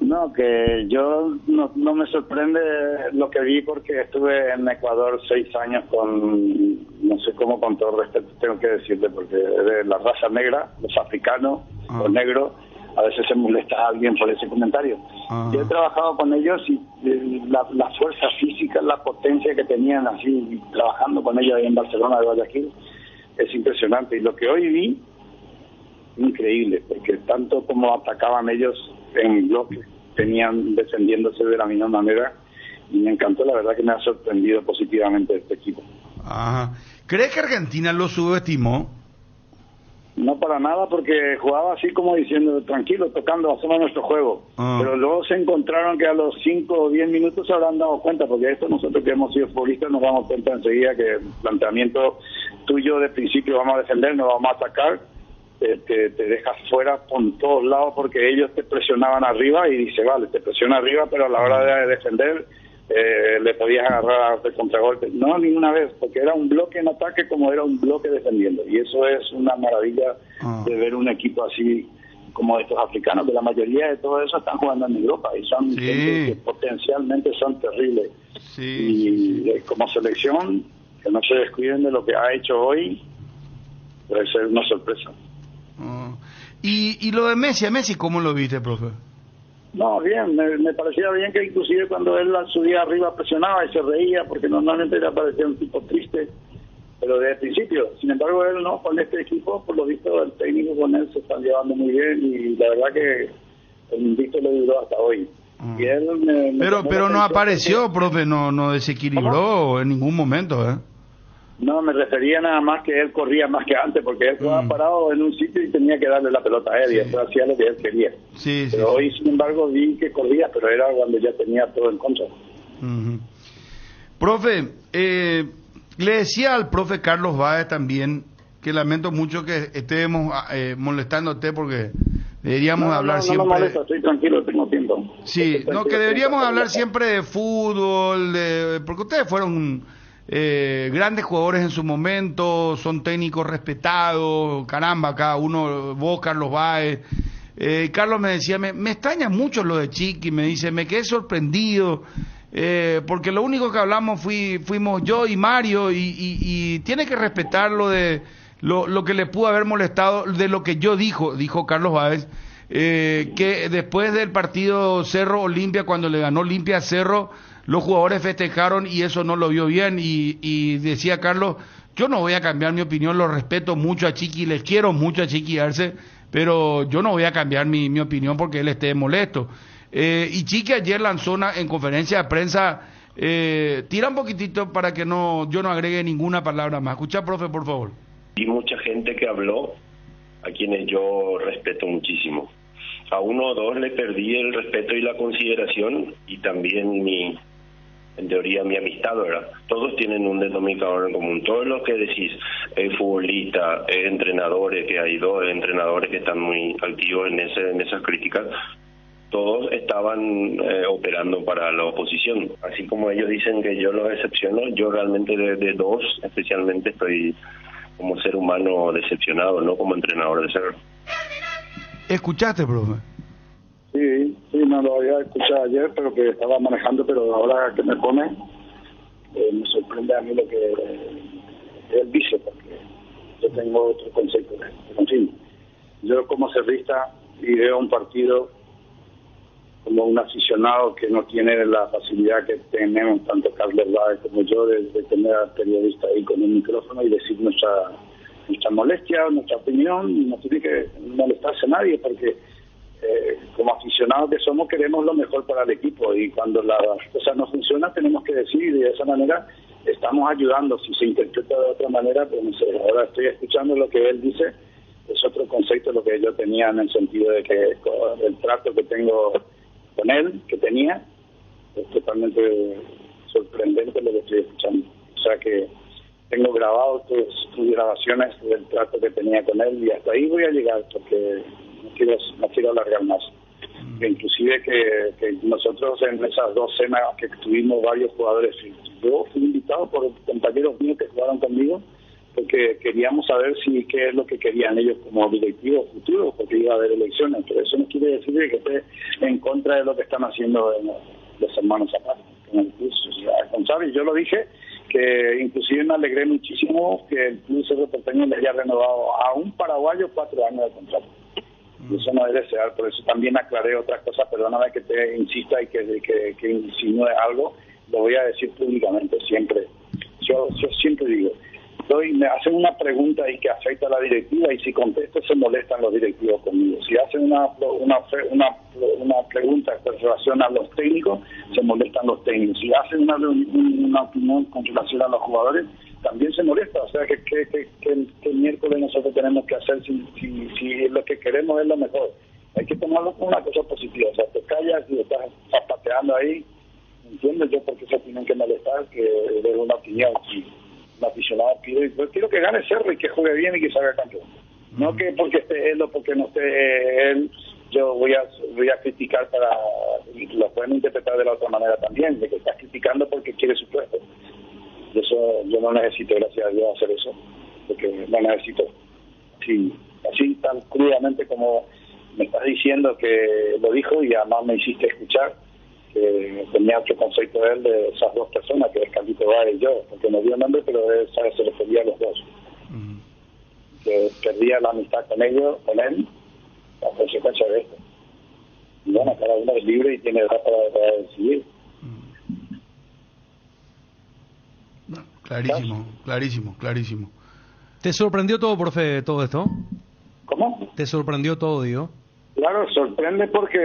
No, que yo no me sorprende lo que vi porque estuve en Ecuador 6 años no sé cómo, con todo respeto tengo que decirte, porque de la raza negra, los africanos, los negros, a veces se molesta a alguien por ese comentario. Yo he trabajado con ellos y la fuerza física, la potencia que tenían así, trabajando con ellos ahí en Barcelona de Guayaquil, es impresionante. Y lo que hoy vi, increíble, porque tanto como atacaban ellos en bloque, tenían defendiéndose de la misma manera, y me encantó, la verdad que me ha sorprendido positivamente este equipo. Ajá. ¿Crees que Argentina lo subestimó? No para nada, porque jugaba así como diciendo, tranquilo, tocando, hacemos nuestro juego. Pero luego se encontraron que a los 5 o 10 minutos se habrán dado cuenta, porque esto nosotros que hemos sido futbolistas nos damos cuenta enseguida que el planteamiento tuyo de principio, vamos a defender, no vamos a atacar, te dejas fuera por todos lados, porque ellos te presionaban arriba y dice, vale, te presiona arriba, pero a la hora de defender le podías agarrar de contragolpe. No, ninguna vez, porque era un bloque en ataque como era un bloque defendiendo, y eso es una maravilla de ver un equipo así como estos africanos, que la mayoría de todo eso están jugando en Europa y son gente que potencialmente son terribles. Y como selección, que no se descuiden de lo que ha hecho hoy, puede ser una sorpresa. Y lo de Messi, ¿cómo lo viste, profe? No, bien, me parecía bien que inclusive cuando él subía arriba presionaba y se reía, porque normalmente le parecía un tipo triste, pero desde el principio. Sin embargo, él no, con este equipo, por lo visto, el técnico con él se están llevando muy bien, y la verdad que el invicto le duró hasta hoy. Y él pero no apareció, profe, no desequilibró en ningún momento, ¿eh? No, me refería nada más que él corría más que antes, porque él estaba parado en un sitio y tenía que darle la pelota a él, y eso hacía lo que él quería. Pero hoy, sin embargo, vi que corría, pero era cuando ya tenía todo en contra. Profe, le decía al profe Carlos Báez también que lamento mucho que estemos molestándote, porque deberíamos hablar siempre... No me molesta, estoy tranquilo, tengo tiempo. Sí, que deberíamos hablar siempre de fútbol, porque ustedes fueron... grandes jugadores en su momento, son técnicos respetados, caramba, cada uno, vos, Carlos Báez. Carlos me decía, me extraña mucho lo de Chiqui, me dice, me quedé sorprendido, porque lo único que hablamos fuimos yo y Mario, y tiene que respetar lo de lo que le pudo haber molestado de lo que yo dijo Carlos Báez, que después del partido Cerro Olimpia, cuando le ganó Olimpia a Cerro, los jugadores festejaron y eso no lo vio bien, y decía Carlos, yo no voy a cambiar mi opinión, lo respeto mucho a Chiqui, les quiero mucho a Chiqui Arce, pero yo no voy a cambiar mi opinión porque él esté molesto. Y Chiqui ayer lanzó en conferencia de prensa, tira un poquitito para que yo no agregue ninguna palabra más. Escucha, profe, por favor. Y mucha gente que habló, a quienes yo respeto muchísimo. A uno o dos le perdí el respeto y la consideración, y también en teoría mi amistad, ¿verdad? Todos tienen un denominador en común. Todos los que decís, futbolistas, entrenadores, que hay 2 entrenadores que están muy activos en esas críticas, todos estaban operando para la oposición. Así como ellos dicen que yo los decepciono, yo realmente de 2 especialmente estoy como ser humano decepcionado, no como entrenador de Cerro. ¿Escuchaste, profe? Sí, no lo había escuchado ayer, pero que estaba manejando, pero ahora que me pone, me sorprende a mí lo que él dice, porque yo tengo otro concepto. En fin, yo como cerrista y veo un partido como un aficionado que no tiene la facilidad que tenemos tanto Carlos Báez como yo de tener al periodista ahí con un micrófono y decir nuestra molestia, nuestra opinión. No tiene que molestarse a nadie, porque como aficionados que somos queremos lo mejor para el equipo, y cuando las cosas no funcionan tenemos que decir, y de esa manera estamos ayudando. Si se interpreta de otra manera, pues no sé, ahora estoy escuchando lo que él dice, es otro concepto lo que yo tenía, en el sentido de que el trato que tengo con él, que tenía, es totalmente sorprendente lo que estoy escuchando. O sea que tengo grabado tus grabaciones del trato que tenía con él, y hasta ahí voy a llegar, porque no quiero alargar más. Inclusive que nosotros en esas 2 cenas que tuvimos varios jugadores, yo fui invitado por compañeros míos que jugaron conmigo, porque queríamos saber qué es lo que querían ellos como directivos futuros, porque iba a haber elecciones, pero eso no quiere decir que esté en contra de lo que están haciendo los hermanos Zapata en el club. Al contrario, yo lo dije, que inclusive me alegré muchísimo que el club Cerro Porteño le haya renovado a un paraguayo 4 años de contrato. Y eso no es desear, por eso también aclaré otras cosas. Perdóname que te insista y que insinúe algo, lo voy a decir públicamente siempre. Yo siempre digo, me hacen una pregunta y que afecta a la directiva, y si contesto se molestan los directivos conmigo. Si hacen una pregunta con relación a los técnicos, se molestan los técnicos. Si hacen una opinión con relación a los jugadores, también se molesta. O sea que el miércoles nosotros tenemos que hacer, si lo que queremos es lo mejor, hay que tomarlo como una cosa positiva. O sea, te callas y estás zapateando ahí, entiendo yo por qué se tienen que molestar, que es una opinión. Si un aficionado pide, yo quiero que gane Cerro y que juegue bien y que salga campeón. No que porque esté él o porque no esté él, yo voy a criticar y lo pueden interpretar de la otra manera también, de que estás criticando porque quiere su puesto. Y eso yo no necesito, gracias a Dios, hacer eso, porque no necesito. Sí, así tan crudamente como me estás diciendo que lo dijo, y además me hiciste escuchar, que tenía otro concepto de él, de esas 2 personas, que es Carlito Báez y yo, porque no dio nombre, pero él se refería a los 2. Que perdía la amistad con ellos, con él, a consecuencia de esto. Y bueno, cada uno es libre y tiene edad para decidir. Clarísimo. ¿Te sorprendió todo, profe, todo esto? ¿Cómo? ¿Te sorprendió todo, digo? Claro, sorprende porque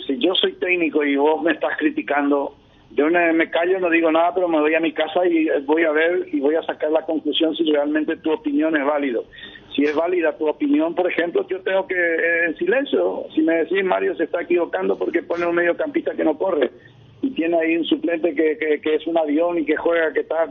si yo soy técnico y vos me estás criticando, yo me callo, no digo nada, pero me voy a mi casa y voy a ver y voy a sacar la conclusión si realmente tu opinión es válida. Si es válida tu opinión, por ejemplo, yo tengo que, en silencio, si me decís Mario se está equivocando porque pone un mediocampista que no corre, y tiene ahí un suplente que es un avión y que juega, que tal.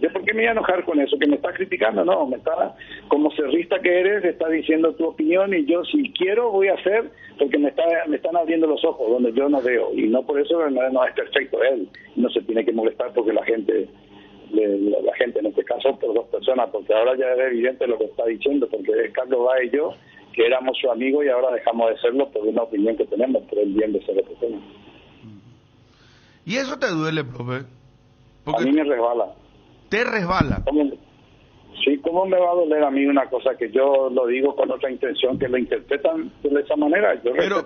¿Yo por qué me voy a enojar con eso? ¿Que me estás criticando? No, me está, como cerrista que eres, está diciendo tu opinión, y yo si quiero voy a hacer, porque me están abriendo los ojos donde yo no veo, y no por eso no es perfecto él, no se tiene que molestar porque la gente en este caso por 2 personas, porque ahora ya es evidente lo que está diciendo, porque es Carlos Báez y yo, que éramos su amigo y ahora dejamos de serlo por una opinión que tenemos, por el bien de ser persona. ¿Y eso te duele, profe? A mí me resbala. ¿Te resbala? ¿Cómo me va a doler a mí una cosa que yo lo digo con otra intención, que lo interpretan de esa manera?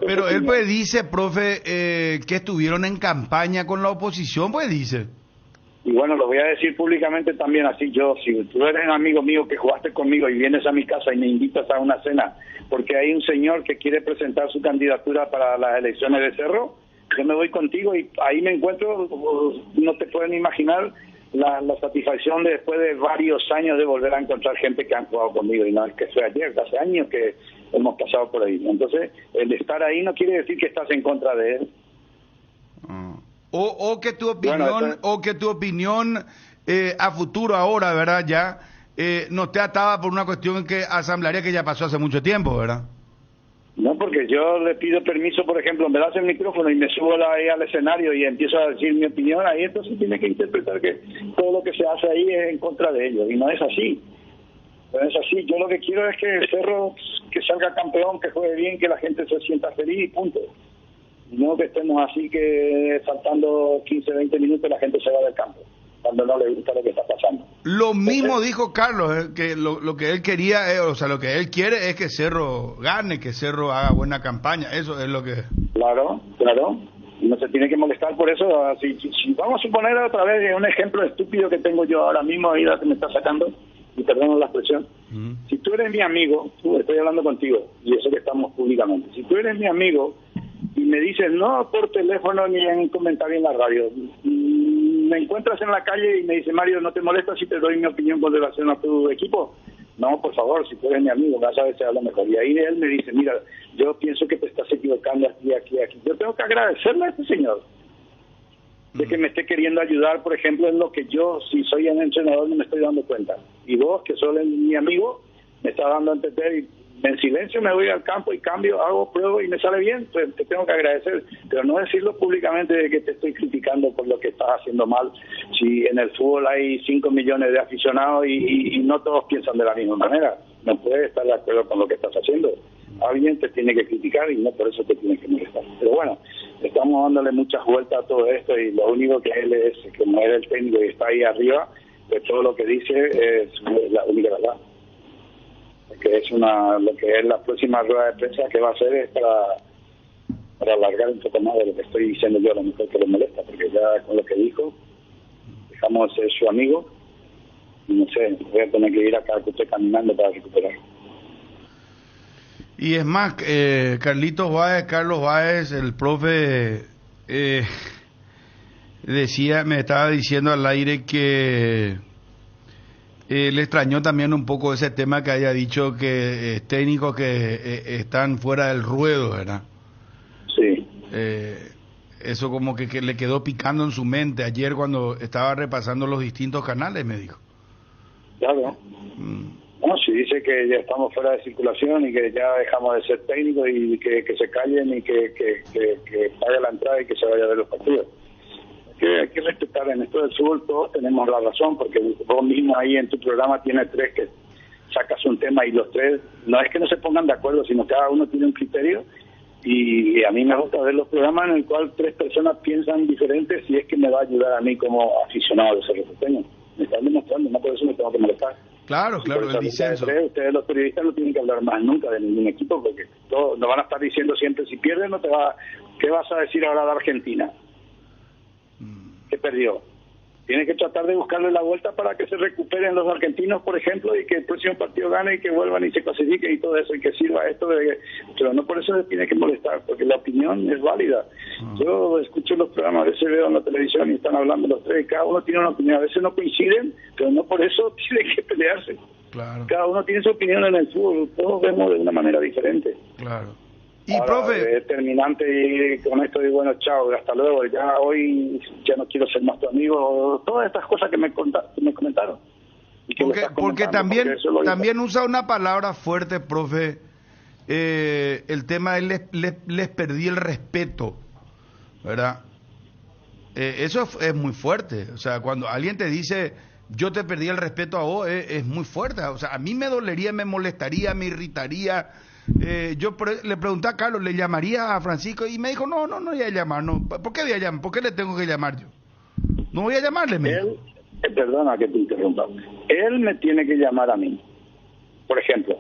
Pero él pues dice, profe, que estuvieron en campaña con la oposición, pues dice. Y bueno, lo voy a decir públicamente también así. Si tú eres un amigo mío que jugaste conmigo y vienes a mi casa y me invitas a una cena porque hay un señor que quiere presentar su candidatura para las elecciones de Cerro, yo me voy contigo y ahí me encuentro, no te pueden imaginar la satisfacción de después de varios años de volver a encontrar gente que han jugado conmigo, y no es que sea ayer, hace años que hemos pasado por ahí. Entonces, el estar ahí no quiere decir que estás en contra de él. O que tu opinión, a futuro ahora, ¿verdad? Ya no esté atada por una cuestión asamblearia que ya pasó hace mucho tiempo, ¿verdad? No, porque yo le pido permiso, por ejemplo, me das el micrófono y me subo ahí al escenario y empiezo a decir mi opinión, ahí entonces tiene que interpretar que todo lo que se hace ahí es en contra de ellos, y no es así. No es así. Yo lo que quiero es que el Cerro que salga campeón, que juegue bien, que la gente se sienta feliz y punto. No que estemos así que faltando 15, 20 minutos la gente se va del campo cuando no le gusta lo que está pasando. Lo mismo dijo Carlos, que lo que él quería, lo que él quiere es que Cerro gane, que Cerro haga buena campaña, eso es lo que... Claro. No se tiene que molestar por eso. Si vamos a suponer otra vez un ejemplo estúpido que tengo yo ahora mismo, ahí que me está sacando, y perdón la expresión. Si tú eres mi amigo, estoy hablando contigo, y eso que estamos públicamente. Si tú eres mi amigo y me dices, no por teléfono ni en comentario en la radio, me encuentras en la calle y me dice, Mario, ¿no te molesta si te doy mi opinión con relación a tu equipo? No, por favor, si tú eres mi amigo, vas a ver si habla mejor. Y ahí él me dice, mira, yo pienso que te estás equivocando aquí. Yo tengo que agradecerle a este señor de que me esté queriendo ayudar, por ejemplo, en lo que yo, si soy un entrenador, no me estoy dando cuenta. Y vos, que sos mi amigo, me estás dando a entender y en silencio me voy al campo y cambio, hago, pruebo y me sale bien, pues te tengo que agradecer, pero no decirlo públicamente de que te estoy criticando por lo que estás haciendo mal. Si en el fútbol hay 5 millones de aficionados y no todos piensan de la misma manera, no puedes estar de acuerdo con lo que estás haciendo. Alguien te tiene que criticar y no por eso te tienes que molestar. Pero bueno, estamos dándole muchas vueltas a todo esto y lo único que él es, como es el técnico y está ahí arriba, pues todo lo que dice es la única verdad. Que es lo que es la próxima rueda de prensa que va a hacer es para alargar un poco más de lo que estoy diciendo yo, a lo mejor que le molesta, porque ya con lo que dijo dejamos de ser su amigo y no sé, voy a tener que ir acá que estoy caminando para recuperar. Y es más, Carlos Báez, el profe me estaba diciendo al aire que le extrañó también un poco ese tema que haya dicho que técnicos que están fuera del ruedo, ¿verdad? Sí. Eso como que le quedó picando en su mente ayer cuando estaba repasando los distintos canales, me dijo. Claro. No, si dice que ya estamos fuera de circulación y que ya dejamos de ser técnicos y que se callen y que pague la entrada y que se vaya a ver los partidos. Hay que respetar en esto del fútbol, todos tenemos la razón, porque vos mismo ahí en tu programa tienes 3 que sacas un tema y los 3, no es que no se pongan de acuerdo, sino cada uno tiene un criterio y a mí me gusta ver los programas en el cual 3 personas piensan diferentes y es que me va a ayudar a mí como aficionado de Cerro Porteño. Me están demostrando, no por eso me tengo que molestar. Claro, el disenso. Ustedes los periodistas no tienen que hablar más nunca de ningún equipo porque todos nos van a estar diciendo siempre si pierden no te va, ¿qué vas a decir ahora de Argentina? Que perdió. Tiene que tratar de buscarle la vuelta para que se recuperen los argentinos, por ejemplo, y que el próximo partido gane y que vuelvan y se clasifiquen y todo eso, y que sirva esto pero no por eso se tiene que molestar, porque la opinión es válida. Yo escucho los programas, a veces veo en la televisión y están hablando los 3, cada uno tiene una opinión, a veces no coinciden, pero no por eso tiene que pelearse. Claro. Cada uno tiene su opinión en el fútbol, todos vemos de una manera diferente. Claro. Y ahora, profe, determinante y con esto digo, bueno, chao, hasta luego, ya hoy ya no quiero ser más tu amigo, todas estas cosas que me comentaron. Porque también usa una palabra fuerte, profe, el tema de les perdí el respeto, ¿verdad? Eso es muy fuerte, o sea, cuando alguien te dice yo te perdí el respeto a vos, es muy fuerte, o sea, a mí me dolería, me molestaría, me irritaría. Yo le pregunté a Carlos, ¿le llamaría a Francisco? Y me dijo, no voy a llamar, no. ¿Por qué voy a llamar? ¿Por qué le tengo que llamar yo? No voy a llamarle, me dijo. Perdona que te interrumpa. Él me tiene que llamar a mí. Por ejemplo,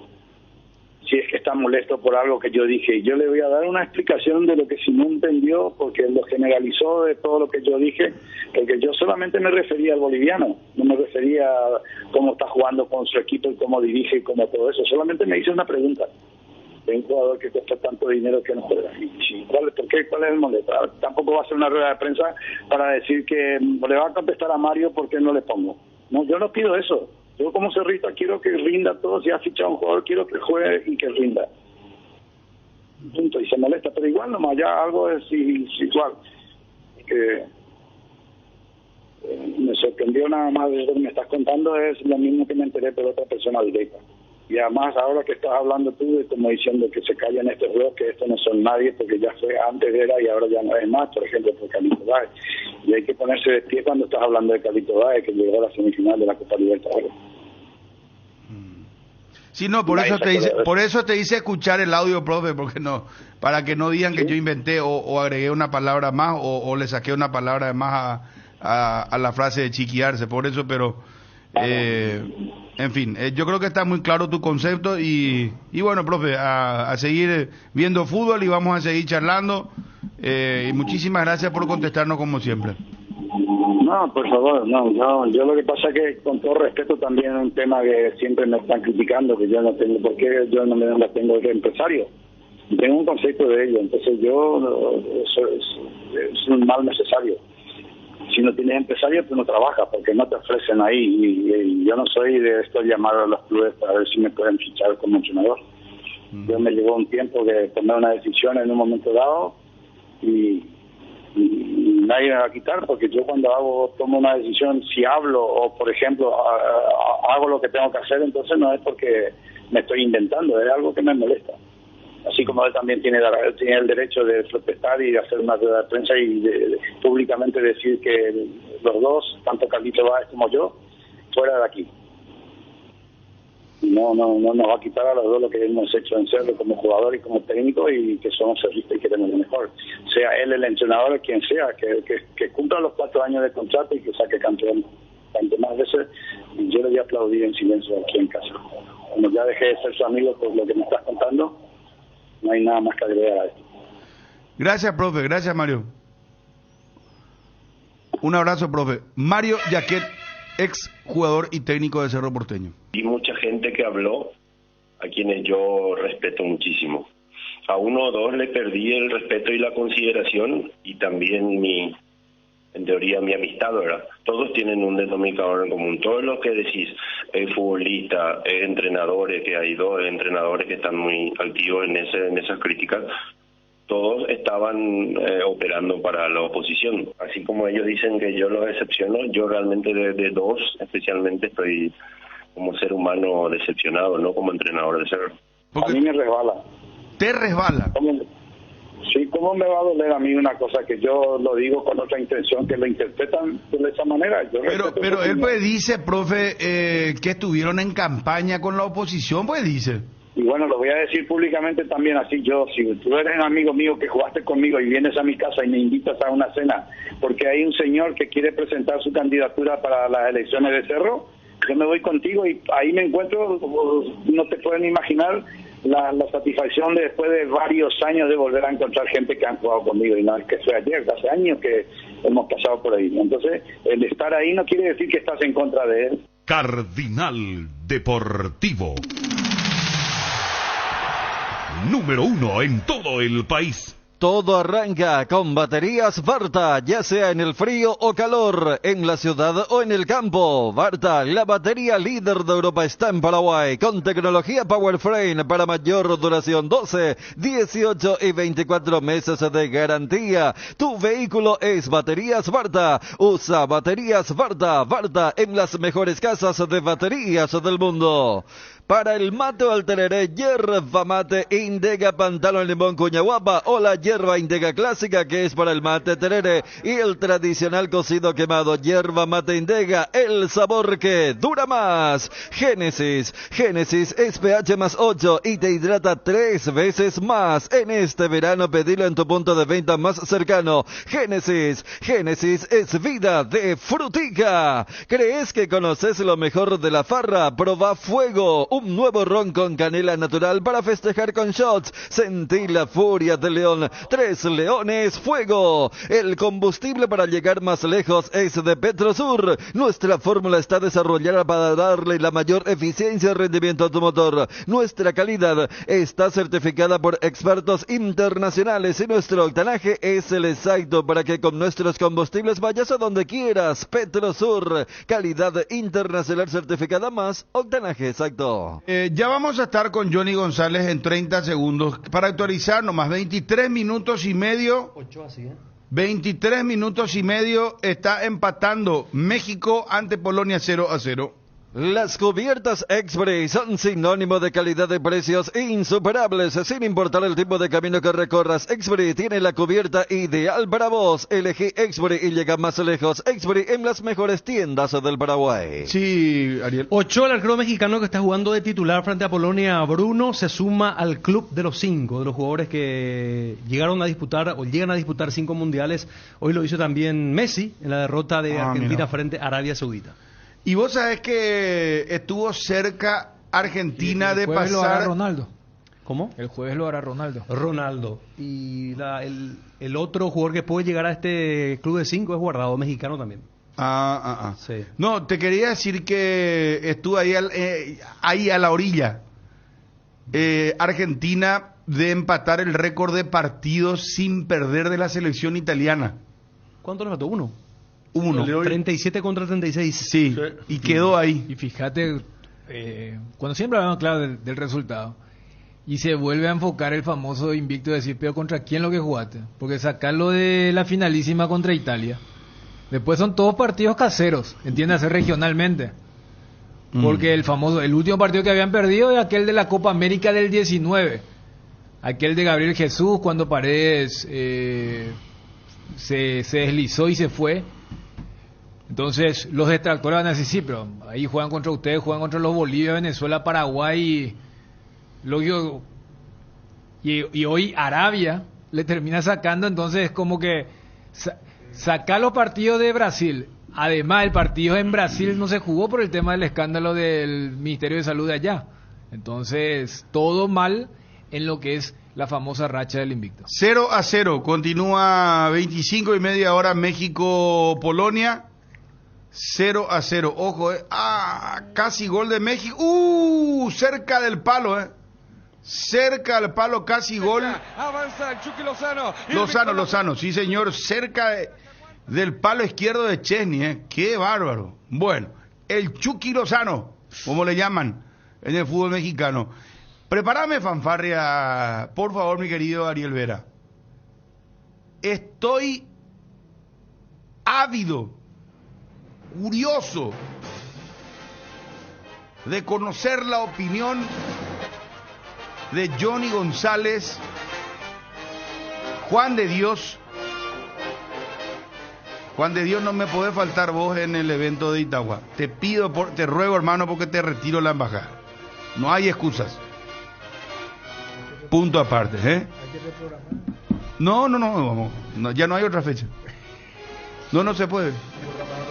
si es que está molesto por algo que yo dije, yo le voy a dar una explicación de lo que si no entendió, porque lo generalizó de todo lo que yo dije, porque yo solamente me refería al boliviano, no me refería a cómo está jugando con su equipo y cómo dirige y cómo todo eso, solamente me hice una pregunta. De un jugador que cuesta tanto dinero que no juega. ¿Cuál es el molesto? Tampoco va a ser una rueda de prensa para decir que le va a contestar a Mario porque no le pongo. No, yo no pido eso. Yo como cerrista quiero que rinda todo. Si ha fichado un jugador, quiero que juegue y que rinda. Punto. Y se molesta, pero igual nomás, ya algo es igual. Que me sorprendió nada más de lo que me estás contando, es lo mismo que me enteré por otra persona directa. Y además ahora que estás hablando tú, como diciendo que se callan estos juegos, que estos no son nadie, porque ya fue antes era y ahora ya no es más, por ejemplo, por Carlito Báez. Y hay que ponerse de pie cuando estás hablando de Carlito Báez, que llegó a la semifinal de la Copa Libertadores. Sí, no, por eso te hice escuchar el audio, profe, porque no, para que no digan que yo inventé o agregué una palabra más o le saqué una palabra de más a la frase de chiquearse, por eso, pero... en fin, yo creo que está muy claro tu concepto y bueno, profe, a seguir viendo fútbol y vamos a seguir charlando. Y muchísimas gracias por contestarnos como siempre. No, por favor, no, yo lo que pasa es que, con todo respeto, también es un tema que siempre me están criticando, que yo no tengo, porque yo no me la tengo de empresario. Tengo un concepto de ello, entonces eso es un mal necesario. Si no tienes empresario, tú no trabajas, porque no te ofrecen ahí, y yo no soy de esto llamar a los clubes para ver si me pueden fichar como entrenador. Yo me llevó un tiempo de tomar una decisión en un momento dado, y nadie me va a quitar, porque yo cuando tomo una decisión, si hablo o por ejemplo hago lo que tengo que hacer, entonces no es porque me estoy inventando, es algo que me molesta. Así como él también tiene el derecho de protestar y de hacer una rueda de prensa y públicamente decir que los dos, tanto Carlito Báez como yo, fuera de aquí. No nos va a quitar a los dos lo que hemos hecho en serio como jugador y como técnico, y que somos cerristas y queremos lo mejor. Sea él el entrenador o quien sea, que cumpla los 4 años de contrato y que saque campeón tanto más veces. Y yo le voy a aplaudir en silencio aquí en casa. Cuando ya dejé de ser su amigo por lo que me estás contando, no hay nada más que agregar a esto. Gracias, profe. Gracias, Mario. Un abrazo, profe. Mario Yaquet, ex jugador y técnico de Cerro Porteño. Y mucha gente que habló, a quienes yo respeto muchísimo. A uno o dos le perdí el respeto y la consideración, y también en teoría mi amistad, ¿verdad? Todos tienen un denominador en común. Todos los que decís, futbolistas, entrenadores, que hay 2 entrenadores que están muy activos en esas críticas, todos estaban operando para la oposición. Así como ellos dicen que yo los decepciono, yo realmente de 2 especialmente estoy como ser humano decepcionado, no como entrenador de Cerro. A mí me resbala. ¿Te resbala? Sí, ¿cómo me va a doler a mí una cosa que yo lo digo con otra intención, que lo interpretan de esa manera? Pero él pues dice, profe, que estuvieron en campaña con la oposición, pues dice. Y bueno, lo voy a decir públicamente también, así yo, si tú eres un amigo mío que jugaste conmigo y vienes a mi casa y me invitas a una cena, porque hay un señor que quiere presentar su candidatura para las elecciones de Cerro, yo me voy contigo y ahí me encuentro, no te pueden imaginar la satisfacción de después de varios años de volver a encontrar gente que han jugado conmigo, y no es que fue ayer, hace años que hemos pasado por ahí. Entonces, el estar ahí no quiere decir que estás en contra de él. Cardinal Deportivo. Número 1 en todo el país. Todo arranca con baterías Varta, ya sea en el frío o calor, en la ciudad o en el campo. Varta, la batería líder de Europa, está en Paraguay, con tecnología Powerframe para mayor duración, 12, 18 y 24 meses de garantía. Tu vehículo es baterías Varta. Usa baterías Varta. Varta, en las mejores casas de baterías del mundo. Para el mate o el tereré, yerba mate Indega Pantalón Limón Cuñahuapa, o la yerba Indega clásica, que es para el mate tereré, y el tradicional cocido quemado, yerba mate Indega, el sabor que dura más. Génesis es pH más 8 y te hidrata 3 veces más. En este verano pedilo en tu punto de venta más cercano. Génesis es vida de frutica. ¿Crees que conoces lo mejor de la farra? Proba Fuego, un nuevo ron con canela natural para festejar con shots. Sentí la furia del león. 3 leones Fuego. El combustible para llegar más lejos es de Petrosur. Nuestra fórmula está desarrollada para darle la mayor eficiencia y rendimiento a tu motor. Nuestra calidad está certificada por expertos internacionales y nuestro octanaje es el exacto para que con nuestros combustibles vayas a donde quieras. Petrosur, calidad internacional certificada más octanaje exacto. Ya vamos a estar con Johnny González en 30 segundos para actualizar nomás. 23 minutos y medio. 23 minutos y medio está empatando México ante Polonia 0-0. Las cubiertas Exbury son sinónimo de calidad de precios insuperables, sin importar el tipo de camino que recorras. Exbury tiene la cubierta ideal para vos. Elegí Exbury y llega más lejos. Exbury en las mejores tiendas del Paraguay. Sí, Ariel. Ochoa, el arquero mexicano que está jugando de titular frente a Polonia, Bruno, se suma al club de los 5, de los jugadores que llegaron a disputar o llegan a disputar 5 mundiales. Hoy lo hizo también Messi en la derrota de Argentina frente a Arabia Saudita. Y vos sabés que estuvo cerca Argentina de pasar. Ronaldo. ¿Cómo? El jueves lo hará Ronaldo. Ronaldo. Y el otro jugador que puede llegar a este club de 5 es Guardado, mexicano también. Sí. No, te quería decir que estuve ahí a la orilla. Argentina de empatar el récord de partidos sin perder de la selección italiana. ¿Cuánto le faltó? Uno. 37 contra 36. Sí, y quedó ahí. Y fíjate, cuando siempre hablamos, claro, del resultado, y se vuelve a enfocar el famoso invicto de decir, pero ¿contra quién lo que jugaste? Porque sacarlo de la finalísima contra Italia, después son todos partidos caseros, entiéndase, regionalmente. Porque el último partido que habían perdido es aquel de la Copa América del 19. Aquel de Gabriel Jesús, cuando Paredes se deslizó y se fue. Entonces, los detractores van a decir, sí, pero ahí juegan contra ustedes, juegan contra los Bolivia, Venezuela, Paraguay. Y hoy Arabia le termina sacando, entonces es como que sacar los partidos de Brasil. Además, el partido en Brasil no se jugó por el tema del escándalo del Ministerio de Salud de allá. Entonces, todo mal en lo que es la famosa racha del invicto. 0-0, continúa 25 y media hora México-Polonia. 0-0, ojo, casi gol de México. Cerca del palo, cerca del palo, casi gol. Avanza el Chucky Lozano. Lozano, sí señor, cerca del palo izquierdo de Chesney, qué bárbaro. Bueno, el Chucky Lozano, como le llaman en el fútbol mexicano. Prepárame fanfarria, por favor, mi querido Ariel Vera. Estoy ávido, curioso de conocer la opinión de Johnny González, Juan de Dios. Juan de Dios, no me podés faltar vos en el evento de Itagua. Te ruego, hermano, porque te retiro la embajada. No hay excusas. Punto aparte, ¿eh? No, vamos. No, ya no hay otra fecha. No se puede.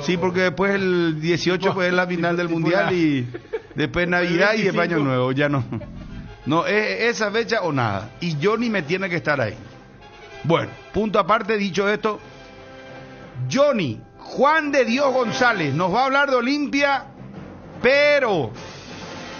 Sí, porque después el 18 pues es la final del Mundial y después Navidad y después Año Nuevo. Ya no. No, es esa fecha o nada. Y Johnny me tiene que estar ahí. Bueno, punto aparte, dicho esto, Johnny, Juan de Dios González, nos va a hablar de Olimpia, pero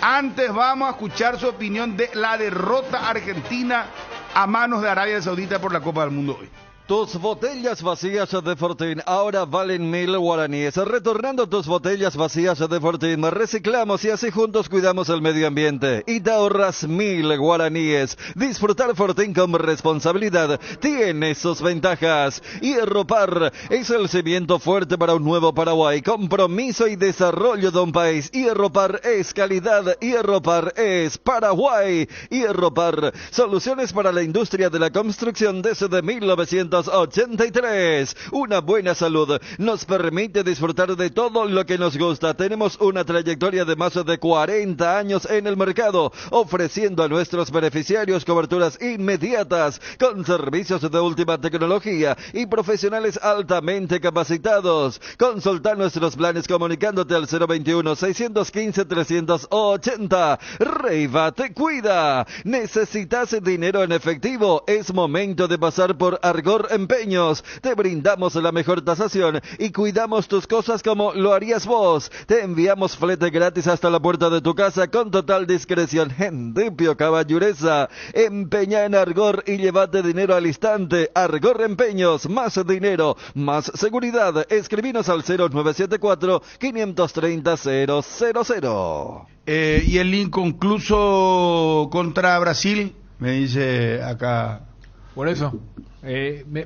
antes vamos a escuchar su opinión de la derrota argentina a manos de Arabia Saudita por la Copa del Mundo hoy. Tus botellas vacías de Fortín ahora valen 1.000 guaraníes. Retornando tus botellas vacías de Fortín, reciclamos y así juntos cuidamos el medio ambiente. Y te ahorras 1.000 guaraníes. Disfrutar Fortín con responsabilidad tiene sus ventajas. Hierropar es el cimiento fuerte para un nuevo Paraguay. Compromiso y desarrollo de un país. Hierropar es calidad. Hierropar es Paraguay. Hierropar, soluciones para la industria de la construcción desde 1983. Una buena salud nos permite disfrutar de todo lo que nos gusta. Tenemos una trayectoria de más de 40 años en el mercado, ofreciendo a nuestros beneficiarios coberturas inmediatas con servicios de última tecnología y profesionales altamente capacitados. Consulta nuestros planes comunicándote al 021-615-380. Reiva te cuida. ¿Necesitas dinero en efectivo? Es momento de pasar por Argor Empeños. Te brindamos la mejor tasación y cuidamos tus cosas como lo harías vos. Te enviamos flete gratis hasta la puerta de tu casa con total discreción. Hendipio Caballureza. Empeña en Argor y llévate dinero al instante. Argor Empeños. Más dinero, más seguridad. Escribinos al 0974-530-000. Y el inconcluso contra Brasil, me dice acá. Por eso,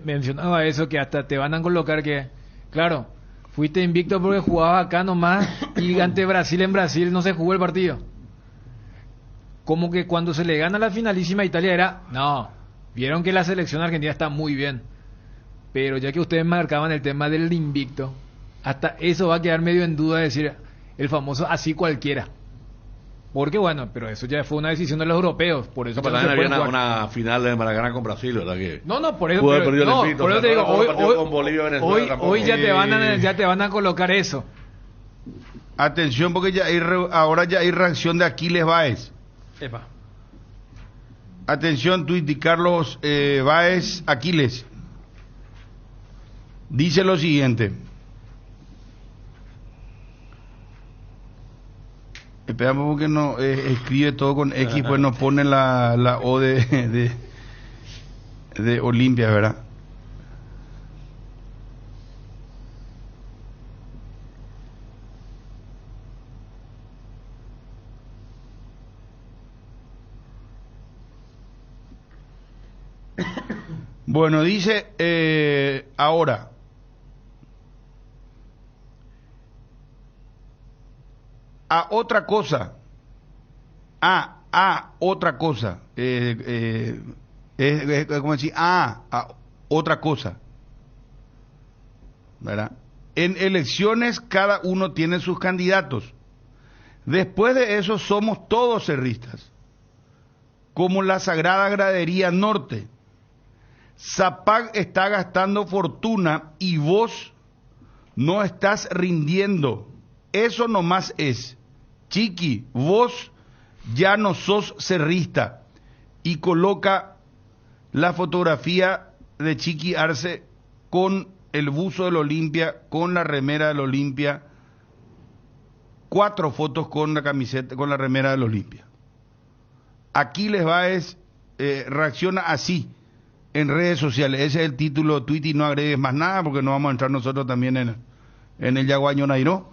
mencionaba eso, que hasta te van a colocar que, claro, fuiste invicto porque jugabas acá nomás y ante Brasil en Brasil no se jugó el partido. Como que cuando se le gana la finalísima a Italia era, no, vieron que la selección argentina está muy bien, pero ya que ustedes marcaban el tema del invicto, hasta eso va a quedar medio en duda, decir el famoso así cualquiera. Porque bueno, pero eso ya fue una decisión de los europeos, por eso no, había una final de Maracaná con Brasil, ¿verdad? Que no, por eso, por eso te digo, hoy ya te van a colocar eso. Atención, porque ahora ya hay reacción de Aquiles Báez. Epa. Atención, Twitty, Carlos Báez Aquiles. Dice lo siguiente. Esperamos porque no escribe todo con X, pues nos pone la O de Olimpia, ¿verdad? Bueno, dice ahora. A otra cosa. Otra cosa. Es como decir, a otra cosa. ¿Verdad? En elecciones cada uno tiene sus candidatos. Después de eso somos todos cerristas. Como la Sagrada Gradería Norte. Zapag está gastando fortuna y vos no estás rindiendo. Eso nomás es. Chiqui, vos ya no sos cerrista. Y coloca la fotografía de Chiqui Arce con el buzo del Olimpia, con la remera del Olimpia. 4 fotos con la camiseta, con la remera del Olimpia. Aquiles Báez reacciona así en redes sociales. Ese es el título. Twitty, no agregues más nada porque no vamos a entrar nosotros también en el Yaguaño Nairó,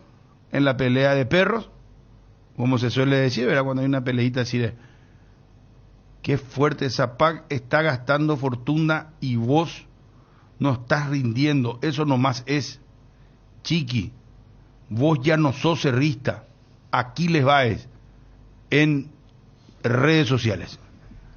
en la pelea de perros, como se suele decir, ¿verdad? Cuando hay una peleita así de qué fuerte. Zapag está gastando fortuna y vos no estás rindiendo. Eso nomás es. Chiqui, vos ya no sos cerrista. Aquiles Báez en redes sociales.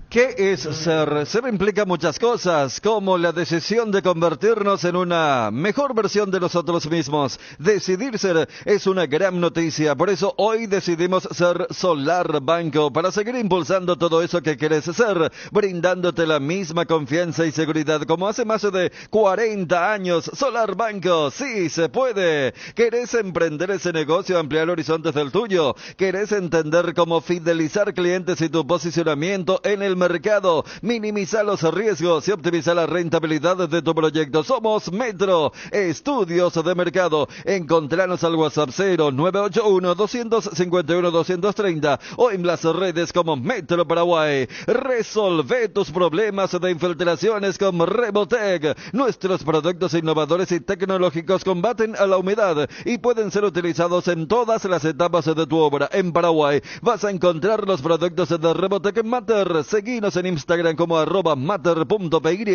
¿Qué es ser? Ser implica muchas cosas, como la decisión de convertirnos en una mejor versión de nosotros mismos. Decidir ser es una gran noticia, por eso hoy decidimos ser Solar Banco, para seguir impulsando todo eso que querés ser, brindándote la misma confianza y seguridad como hace más de 40 años. Solar Banco, sí se puede. ¿Querés emprender ese negocio, ampliar horizontes del tuyo? ¿Querés entender cómo fidelizar clientes y tu posicionamiento en el mercado? Minimiza los riesgos y optimiza la rentabilidad de tu proyecto. Somos Metro Estudios de Mercado. Encontranos al WhatsApp 0981-251-230 o en las redes como Metro Paraguay. Resolve tus problemas de infiltraciones con Rebotec. Nuestros productos innovadores y tecnológicos combaten a la humedad y pueden ser utilizados en todas las etapas de tu obra. En Paraguay vas a encontrar los productos de Rebotec Mater. Seguinos en Instagram como @mater.py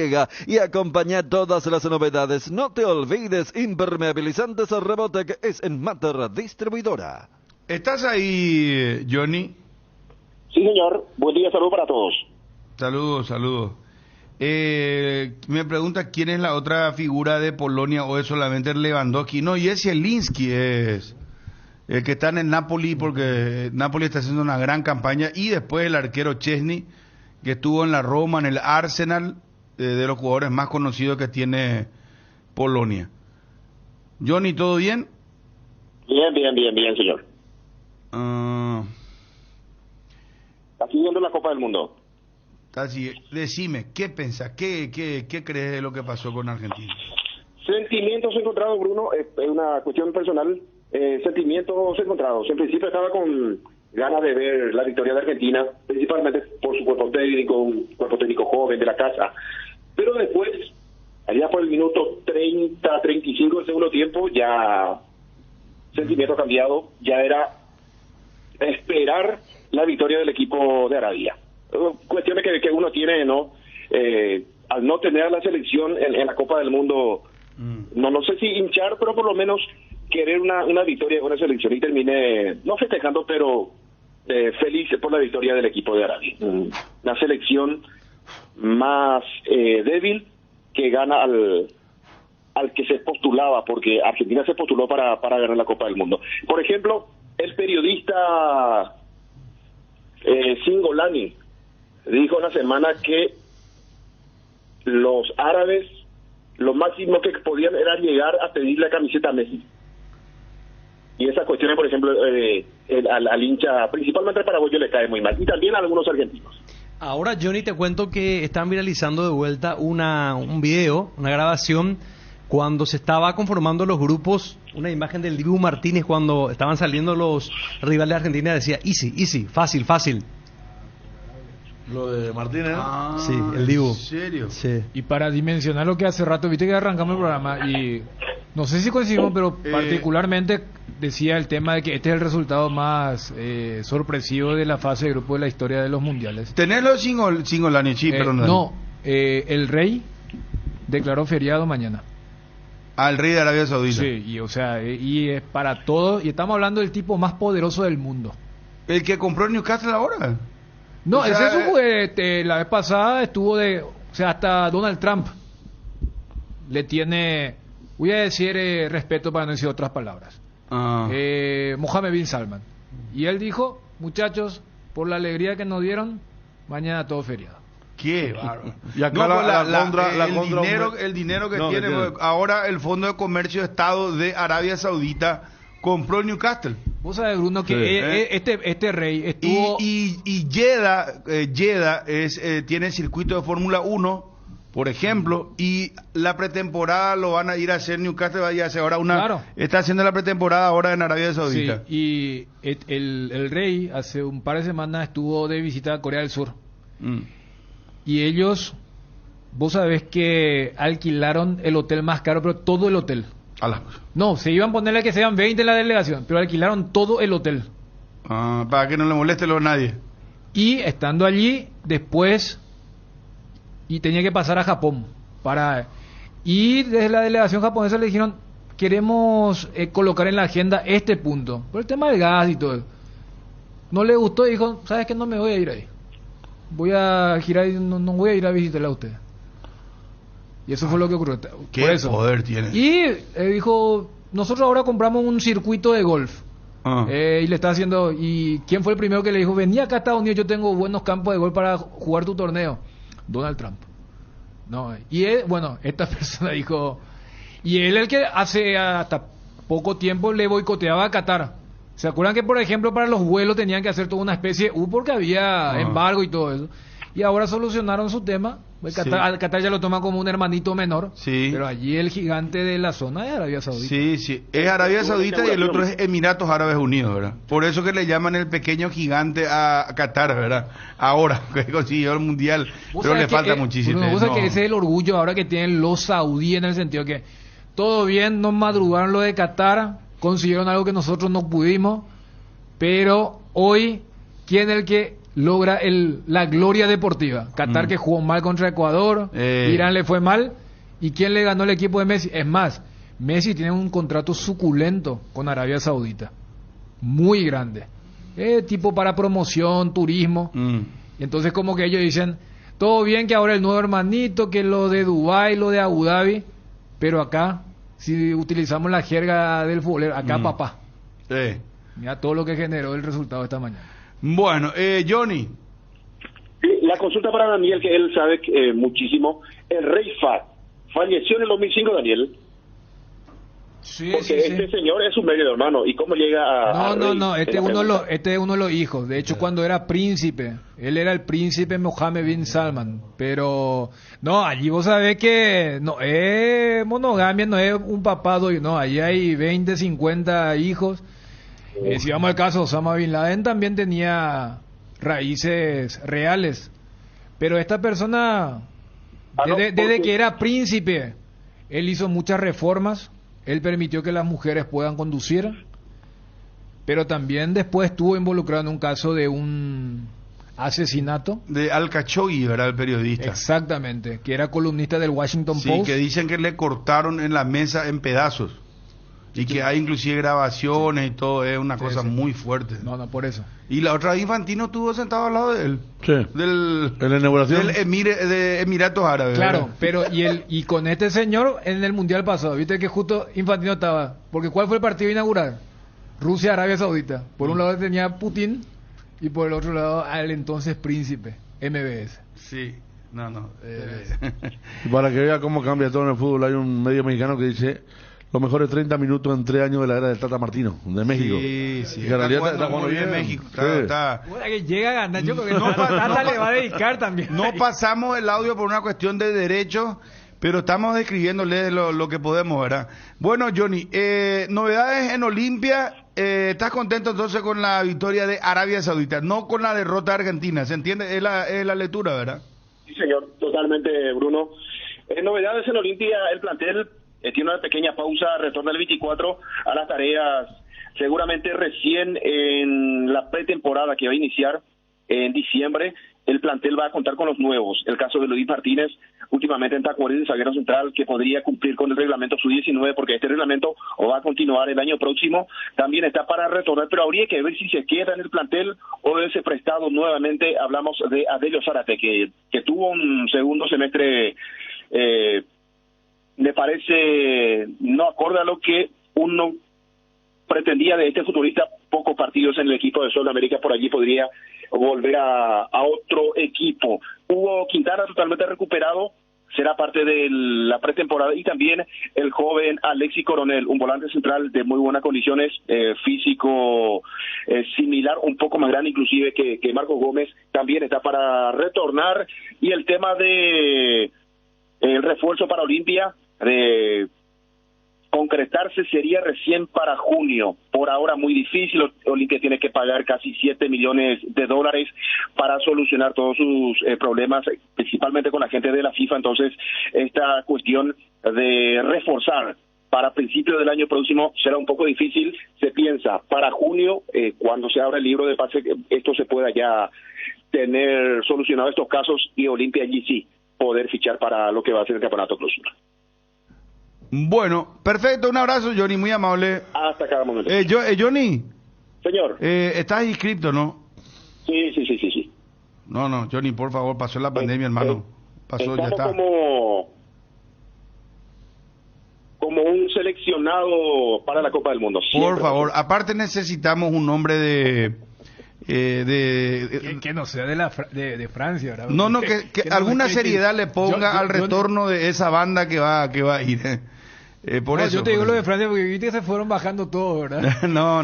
y acompaña todas las novedades. No te olvides, impermeabilizantes Rebotec es en Mater Distribuidora. ¿Estás ahí, Johnny? Sí, señor. Buen día, saludos para todos. Saludos. Me pregunta quién es la otra figura de Polonia, o es solamente Lewandowski. No, y es Zielinski, es el que está en el Napoli, porque Napoli está haciendo una gran campaña, y después el arquero Chesney, que estuvo en la Roma, en el Arsenal, de los jugadores más conocidos que tiene Polonia. Johnny, ¿todo bien? Bien, señor. ¿Está siguiendo la Copa del Mundo? Así, decime, ¿qué pensás? ¿Qué crees de lo que pasó con Argentina? Sentimientos encontrados, Bruno, es una cuestión personal. Sentimientos encontrados. En principio estaba con ganas de ver la victoria de Argentina, principalmente por su cuerpo técnico, un cuerpo técnico joven de la casa. Pero después, allá por el minuto 30, 35 del segundo tiempo, ya sentimiento cambiado, ya era esperar la victoria del equipo de Arabia. Cuestiones que uno tiene, ¿no? Al no tener a la selección en la Copa del Mundo, no sé si hinchar, pero por lo menos querer una victoria con la selección, y terminé, no festejando, pero feliz por la victoria del equipo de Arabia. Una selección más débil que gana al que se postulaba, porque Argentina se postuló para ganar la Copa del Mundo. Por ejemplo, el periodista Singolani dijo una semana que los árabes lo máximo que podían era llegar a pedir la camiseta a Messi. Y esas cuestiones, por ejemplo, al hincha, principalmente al paraguayo, le cae muy mal, y también a algunos argentinos. Ahora, Johnny, te cuento que están viralizando de vuelta un video, una grabación, cuando se estaba conformando los grupos, una imagen del Dibu Martínez cuando estaban saliendo los rivales de Argentina, decía easy, easy, fácil, fácil. Lo de Martínez. Sí, el Dibu. ¿En serio? Sí. Y para dimensionar lo que hace rato, viste que arrancamos el programa y no sé si coincidimos, pero particularmente decía el tema de que este es el resultado más sorpresivo de la fase de grupo de la historia de los mundiales. Tenelo sin Olani, sí, perdón. No, el rey declaró feriado mañana. Al rey de Arabia Saudita. Sí, y o sea, y es para todos, y estamos hablando del tipo más poderoso del mundo. ¿El que compró el Newcastle ahora? No, O sea, ese fue, la vez pasada estuvo o sea, hasta Donald Trump le tiene, voy a decir respeto para no decir otras palabras. Mohammed bin Salman. Y él dijo, muchachos, por la alegría que nos dieron, mañana todo feriado. Qué bárbaro. Y acá el dinero que tiene, ahora el Fondo de Comercio de Estado de Arabia Saudita compró el Newcastle. Vos sabés, Bruno, que este rey estuvo... Y Jeddah tiene circuito de Fórmula 1, por ejemplo, y la pretemporada lo van a ir a hacer Newcastle, vaya a hacer ahora está haciendo la pretemporada ahora en Arabia Saudita. Sí, y el rey hace un par de semanas estuvo de visita a Corea del Sur. Y ellos, vos sabés que alquilaron el hotel más caro, pero todo el hotel. No, se iban a ponerle que sean 20 en la delegación, pero alquilaron todo el hotel. Para que no le moleste a nadie. Y estando allí, después, y tenía que pasar a Japón. Y desde la delegación japonesa le dijeron, queremos colocar en la agenda este punto, por el tema del gas y todo eso. No le gustó y dijo, ¿sabes qué? No me voy a ir ahí. Voy a girar y no voy a ir a visitarla a usted. Y eso fue lo que ocurrió. ¿Qué poder tiene? Y dijo, nosotros ahora compramos un circuito de golf. Y le está haciendo... ¿Y quién fue el primero que le dijo, vení acá a Estados Unidos, yo tengo buenos campos de golf para jugar tu torneo? Donald Trump. No, y él, bueno, esta persona dijo... Y él el que hace hasta poco tiempo le boicoteaba a Qatar. ¿Se acuerdan que, por ejemplo, para los vuelos tenían que hacer toda una especie porque había embargo y todo eso? Y ahora solucionaron su tema. Qatar ya lo toma como un hermanito menor. Sí. Pero allí el gigante de la zona es Arabia Saudita. Sí. Es Arabia Saudita y el otro es Emiratos Árabes Unidos, ¿verdad? Por eso que le llaman el pequeño gigante a Qatar, ¿verdad? Ahora, que consiguió el mundial. Pero le falta muchísimo. Vos sabés que ese es el orgullo ahora que tienen los saudíes, en el sentido que todo bien, nos madrugaron lo de Qatar, consiguieron algo que nosotros no pudimos, pero hoy, ¿quién es el que logra la gloria deportiva? Qatar, que jugó mal contra Ecuador, Irán le fue mal, ¿y quién le ganó el equipo de Messi? Es más, Messi tiene un contrato suculento con Arabia Saudita, muy grande, tipo para promoción, turismo, y entonces como que ellos dicen, todo bien que ahora el nuevo hermanito, que lo de Dubái, lo de Abu Dhabi, pero acá, si utilizamos la jerga del fútbol, acá papá. Mira todo lo que generó el resultado esta mañana. Bueno, Johnny. La consulta para Daniel, que él sabe muchísimo. El rey Fahd falleció en el 2005, Daniel. Sí, porque este señor es su medio hermano. ¿Y cómo llega a.? No, este es uno de los hijos. De hecho, cuando era príncipe, él era el príncipe Mohammed bin Salman. Pero, no, allí vos sabés que no es monogamia, no es un papado. No, allí hay 20, 50 hijos. Si vamos al caso, Osama bin Laden también tenía raíces reales. Pero esta persona, desde que era príncipe, él hizo muchas reformas. Él permitió que las mujeres puedan conducir, pero también después estuvo involucrado en un caso de un asesinato. De Al-Khashoggi, ¿verdad? El periodista. Exactamente, que era columnista del Washington Post. Sí, que dicen que le cortaron en la mesa en pedazos. Y que hay inclusive grabaciones y todo, es una cosa muy fuerte. No, por eso. Y la otra vez Infantino estuvo sentado al lado de él. Sí. En la inauguración. De Emiratos Árabes. Claro, pero y con este señor en el Mundial pasado, viste que justo Infantino estaba, porque ¿cuál fue el partido inaugural? Rusia-Arabia Saudita. Por un lado tenía Putin y por el otro lado al entonces príncipe, MBS. Sí, Y para que vea cómo cambia todo en el fútbol, hay un medio mexicano que dice... los mejores 30 minutos en 3 años de la era del Tata Martino, de México. Sí, sí. Y que en realidad está jugando muy bien México. Sí. Está. Bueno, que llega a ganar, yo creo que Tata le va a dedicar también. No pasamos el audio por una cuestión de derechos, pero estamos describiéndole lo que podemos, ¿verdad? Bueno, Johnny, novedades en Olimpia. ¿Estás contento entonces con la victoria de Arabia Saudita? No con la derrota de Argentina, ¿se entiende? Es la lectura, ¿verdad? Sí, señor, totalmente, Bruno. Novedades en Olimpia, el plantel tiene una pequeña pausa, retorna el 24 a las tareas, seguramente recién en la pretemporada que va a iniciar en diciembre. El plantel va a contar con los nuevos. El caso de Luis Martínez, últimamente en Tacuarí, zaguero central, que podría cumplir con el reglamento sub-19, porque este reglamento va a continuar el año próximo. También está para retornar, pero habría que ver si se queda en el plantel o es prestado nuevamente. Hablamos de Adelio Zárate, que tuvo un segundo semestre, me parece, no acorde a lo que uno pretendía de este futbolista. Pocos partidos en el equipo de Sudamérica, por allí podría volver a otro equipo. Hugo Quintana totalmente recuperado, será parte de la pretemporada, y también el joven Alexis Coronel, un volante central de muy buenas condiciones, físico similar, un poco más grande inclusive que Marcos Gómez, también está para retornar. Y el tema de el refuerzo para Olimpia, de concretarse, sería recién para junio. Por ahora muy difícil. Olimpia tiene que pagar casi $7 millones para solucionar todos sus problemas, principalmente con la gente de la FIFA. Entonces, esta cuestión de reforzar para principios del año próximo será un poco difícil. Se piensa para junio, cuando se abra el libro de pase, esto se pueda ya tener solucionado estos casos, y Olimpia allí sí poder fichar para lo que va a ser el campeonato clausura. Bueno, perfecto, un abrazo, Johnny, muy amable. Hasta cada momento. Johnny. Señor. ¿Estás inscripto, no? Sí. No, Johnny, por favor, pasó la pandemia, hermano. Pasó, ya está. Como un seleccionado para la Copa del Mundo. Por favor, aparte necesitamos un nombre de que no sea de Francia, ¿verdad? No, que alguna seriedad le ponga al retorno de esa banda que va a ir. Por eso. Yo te digo lo de Francia porque viste que se fueron bajando todo, ¿verdad? No.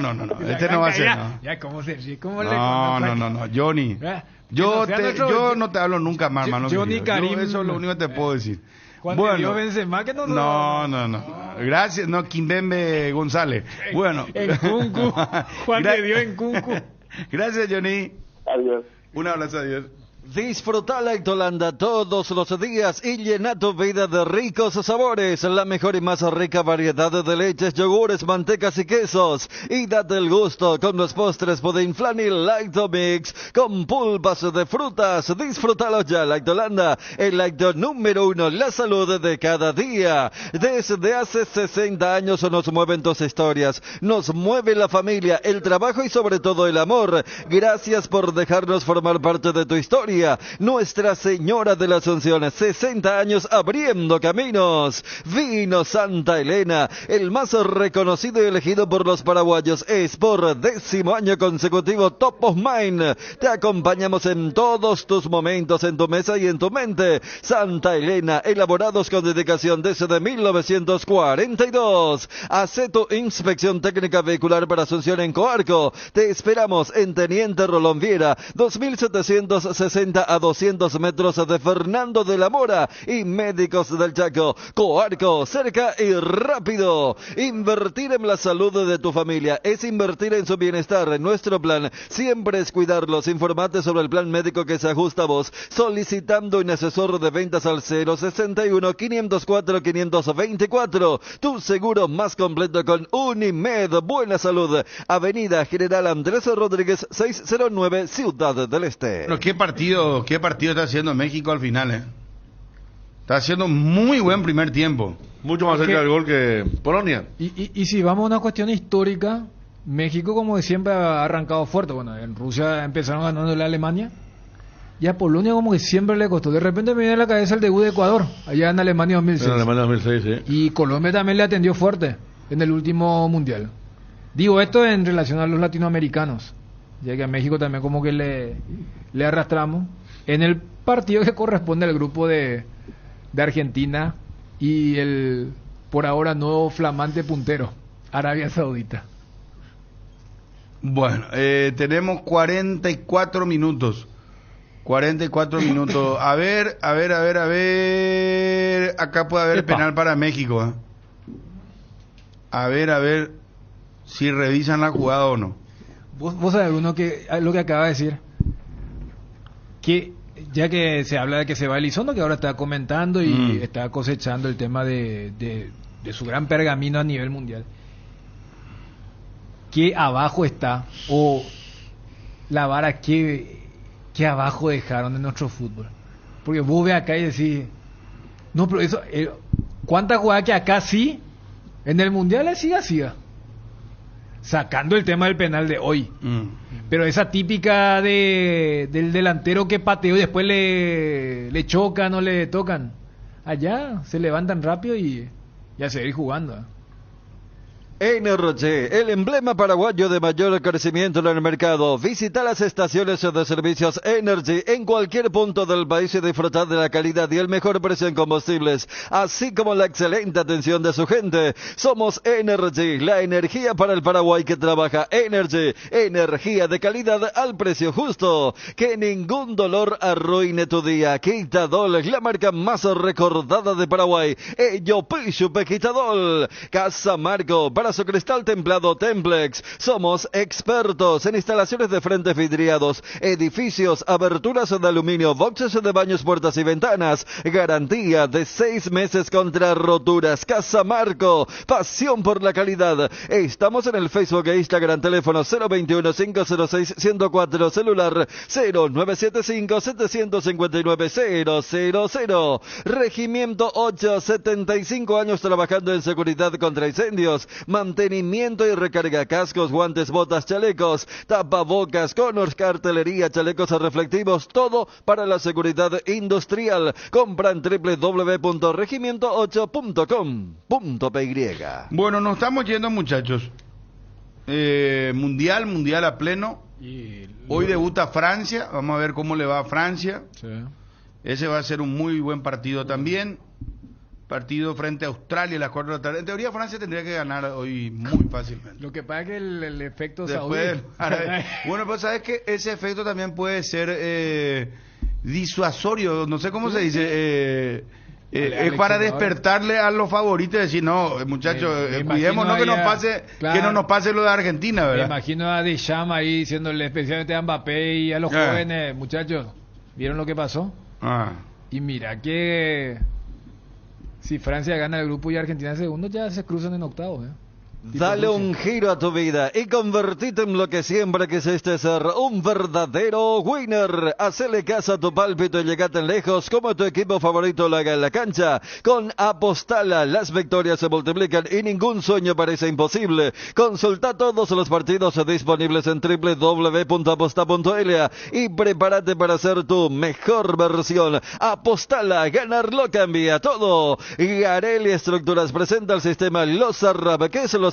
Este no va a ser, no. Ya, ¿cómo se ríe? No, Johnny. Yo no te hablo nunca más, hermano. Johnny Karim. Eso es lo único que te puedo decir. Cuando Dios vence más que nosotros. No. Gracias, Kimbembe González. Bueno. En Kunku. Juan de Dios en Kunku. Gracias, Johnny. Adiós. Un abrazo, adiós. Disfruta Lactolanda todos los días y llena tu vida de ricos sabores. La mejor y más rica variedad de leches, yogures, mantecas y quesos. Y date el gusto con los postres Pudding Flan y Lactomix con pulpas de frutas. Disfrútalo ya, Lactolanda, el lacto número 1, la salud de cada día. Desde hace 60 años nos mueven tus historias, nos mueve la familia, el trabajo y sobre todo el amor. Gracias por dejarnos formar parte de tu historia. Nuestra Señora de la Asunción, 60 años abriendo caminos. Vino Santa Elena, el más reconocido y elegido por los paraguayos, es por 10º año consecutivo Top of Mind. Te acompañamos en todos tus momentos, en tu mesa y en tu mente. Santa Elena, elaborados con dedicación desde 1942. Hace tu inspección técnica vehicular para Asunción en Coarco. Te esperamos en Teniente Rolón Viera, 2760 a 200 metros de Fernando de la Mora, y Médicos del Chaco. Coarco, cerca y rápido. Invertir en la salud de tu familia es invertir en su bienestar. Nuestro plan siempre es cuidarlos. Informate sobre el plan médico que se ajusta a vos solicitando un asesor de ventas al 061-504-524. Tu seguro más completo con Unimed. Buena salud. Avenida General Andrés Rodríguez 609, Ciudad del Este. Pero qué partido está haciendo México al final, Está haciendo muy buen primer tiempo. Mucho más cerca del gol que Polonia. Y si vamos a una cuestión histórica, México como que siempre ha arrancado fuerte. Bueno, en Rusia empezaron ganándole a Alemania, y a Polonia como que siempre le costó. De repente me viene a la cabeza el debut de Ecuador, allá en Alemania 2006. En Alemania 2006, sí. Y Colombia también le atendió fuerte en el último mundial. Digo esto en relación a los latinoamericanos, ya que a México también como que le arrastramos en el partido que corresponde al grupo de Argentina y el por ahora nuevo flamante puntero, Arabia Saudita. Bueno, tenemos 44 minutos. 44 minutos. A ver. Acá puede haber penal para México. ¿Eh? A ver si revisan la jugada o no. Vos sabés, Bruno, que lo que acaba de decir, que ya que se habla de que se va Elizondo, que ahora está comentando y está cosechando el tema de su gran pergamino a nivel mundial, que abajo está, o la vara que abajo dejaron en nuestro fútbol. Porque vos ves acá y decís, no, pero eso, ¿cuántas jugadas que acá sí, en el mundial siga? Sacando el tema del penal de hoy. Pero esa típica del delantero que pateó y después le chocan o le tocan. Allá se levantan rápido y a seguir jugando. NRG, el emblema paraguayo de mayor crecimiento en el mercado. Visita las estaciones de servicios Energy en cualquier punto del país y disfrutar de la calidad y el mejor precio en combustibles, así como la excelente atención de su gente. Somos Energy, la energía para el Paraguay que trabaja. Energy, energía de calidad al precio justo. Que ningún dolor arruine tu día. Quitadol, la marca más recordada de Paraguay. Ello Pishupe Quitadol. Casa Marco, para su cristal templado Templex. Somos expertos en instalaciones de frentes vidriados, edificios, aberturas de aluminio, boxes de baños, puertas y ventanas. Garantía de 6 meses contra roturas. Casa Marco, pasión por la calidad. Estamos en el Facebook e Instagram. Teléfono 021-506-104, celular 0975-759-000. Regimiento 8, 75 años trabajando en seguridad contra incendios, mantenimiento y recarga, cascos, guantes, botas, chalecos, tapabocas, Connors, cartelería, chalecos reflectivos, todo para la seguridad industrial. Compra en www.regimiento8.com.py. Bueno, nos estamos yendo, muchachos. Mundial a pleno. Hoy debuta Francia, vamos a ver cómo le va a Francia. Sí. Ese va a ser un muy buen partido también. Partido frente a Australia a las 4 de la tarde. En teoría Francia tendría que ganar hoy muy fácilmente. Lo que pasa es que el efecto después, saudí. Bueno, pues sabes que ese efecto también puede ser disuasorio, no sé cómo se dice, es para despertarle a los favoritos y decir, no, muchachos, cuidémonos que no nos pase lo de Argentina, ¿verdad? Me imagino a Deschamps ahí diciéndole especialmente a Mbappé y a los jóvenes, muchachos, ¿vieron lo que pasó? Y mira que si Francia gana el grupo y Argentina segundo, ya se cruzan en octavos, Dale un giro a tu vida y convertite en lo que siempre quisiste ser, un verdadero winner. Hacele caso a tu pálpito y llegate lejos como tu equipo favorito lo haga en la cancha. Con Apostala las victorias se multiplican y ningún sueño parece imposible. Consulta todos los partidos disponibles en www.aposta.la y prepárate para ser tu mejor versión. Apostala, ganarlo cambia todo. Garelli Estructuras presenta el sistema Losarrab. ¿Qué es Losarrab?